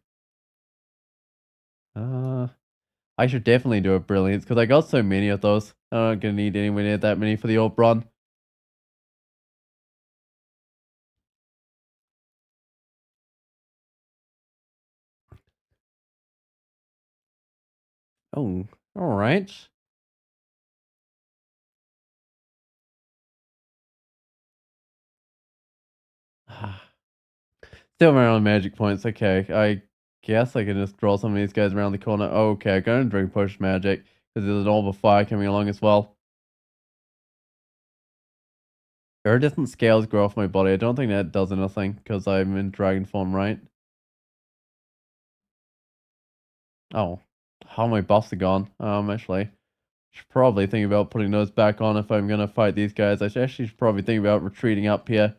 I should definitely do a brilliance because I got so many of those. I'm not gonna need anywhere near that many for the old run. Oh, all right. Still around magic points. Okay, I guess I can just draw some of these guys around the corner. Okay, I'm gonna drink push magic because there's an orb of fire coming along as well. Iridescent scales grow off my body. I don't think that does anything because I'm in dragon form, right? Oh, how my buffs are gone. Actually, should probably think about putting those back on if I'm gonna fight these guys. I actually should probably think about retreating up here.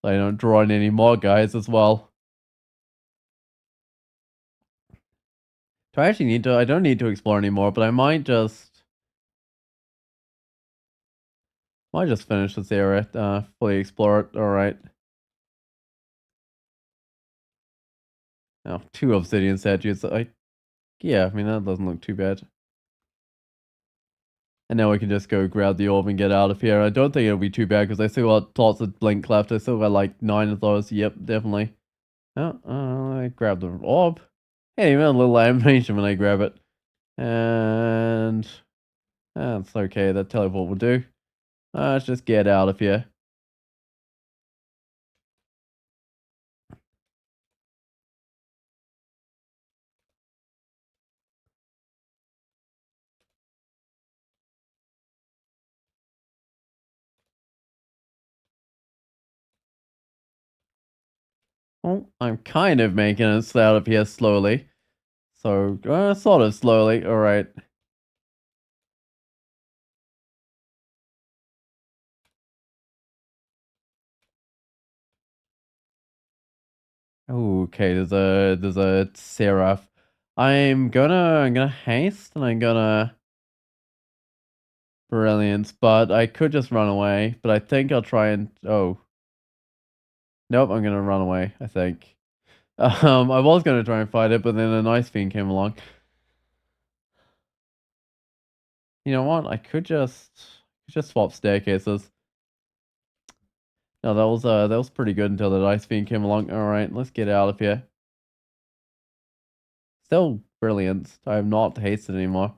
So I don't draw in any more guys as well. Do I actually need to? I don't need to explore anymore, but I might just finish this area, fully explore it. All right. Oh, 2 obsidian statues. Yeah, I mean that doesn't look too bad. And now we can just go grab the orb and get out of here. I don't think it'll be too bad because I still got lots of blink left. I still got like 9 of those. Yep, definitely. Oh, I grabbed the orb. Hey, even a little animation when I grab it. And that's okay. That teleport will do. Let's just get out of here. Oh, I'm kind of making it out of here slowly. So, sort of slowly. All right. Okay, there's a seraph. I'm gonna haste and I'm gonna brilliance, but I could just run away. But I think I'll try and nope, I'm gonna run away. I think. I was gonna try and fight it, but then a nice fiend came along. You know what? I could just swap staircases. No, that was pretty good until the ice fiend came along. Alright, let's get out of here. Still brilliant. I have not hasted anymore.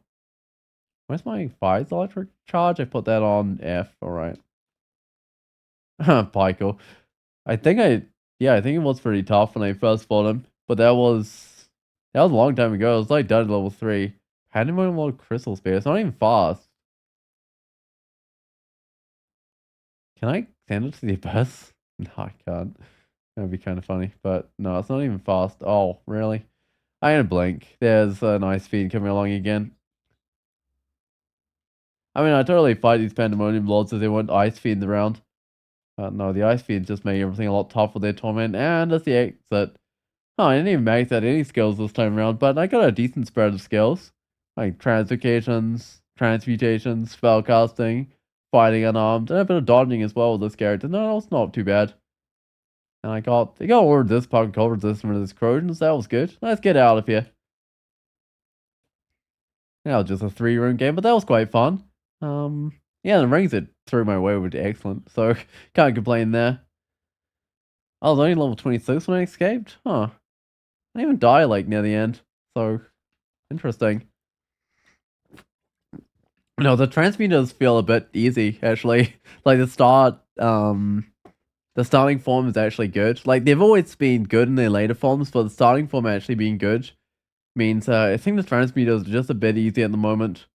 Where's my Fire's electric charge? I put that on F, alright. Pyko. I think I think it was pretty tough when I first fought him. But that was a long time ago. It was like done at level 3. Had him on a lot of crystal spear. It's not even fast. Can I send it to the abyss? No, I can't. That would be kind of funny. But no, it's not even fast. Oh, really? I didn't blink. There's an ice fiend coming along again. I mean, I totally fight these Pandemonium Lords if they want ice fiends around. No, the ice fiends just make everything a lot tougher with their torment. And that's the exit. Oh, I didn't even max out any skills this time around, but I got a decent spread of skills. Like translocations, transmutations, spellcasting, fighting unarmed, and a bit of dodging as well with this character. No, it's not too bad. And I got all of this pocket cold resistance for this corrosion, so that was good. Let's get out of here. Yeah, it was just a 3-room game, but that was quite fun. Yeah, the rings it threw my way were excellent, so can't complain there. I was only level 26 when I escaped? Huh. I didn't even die like near the end, so interesting. No, the transmuters feel a bit easy, actually. Like the starting form is actually good. Like they've always been good in their later forms, but the starting form actually being good means I think the transmuters are just a bit easier at the moment.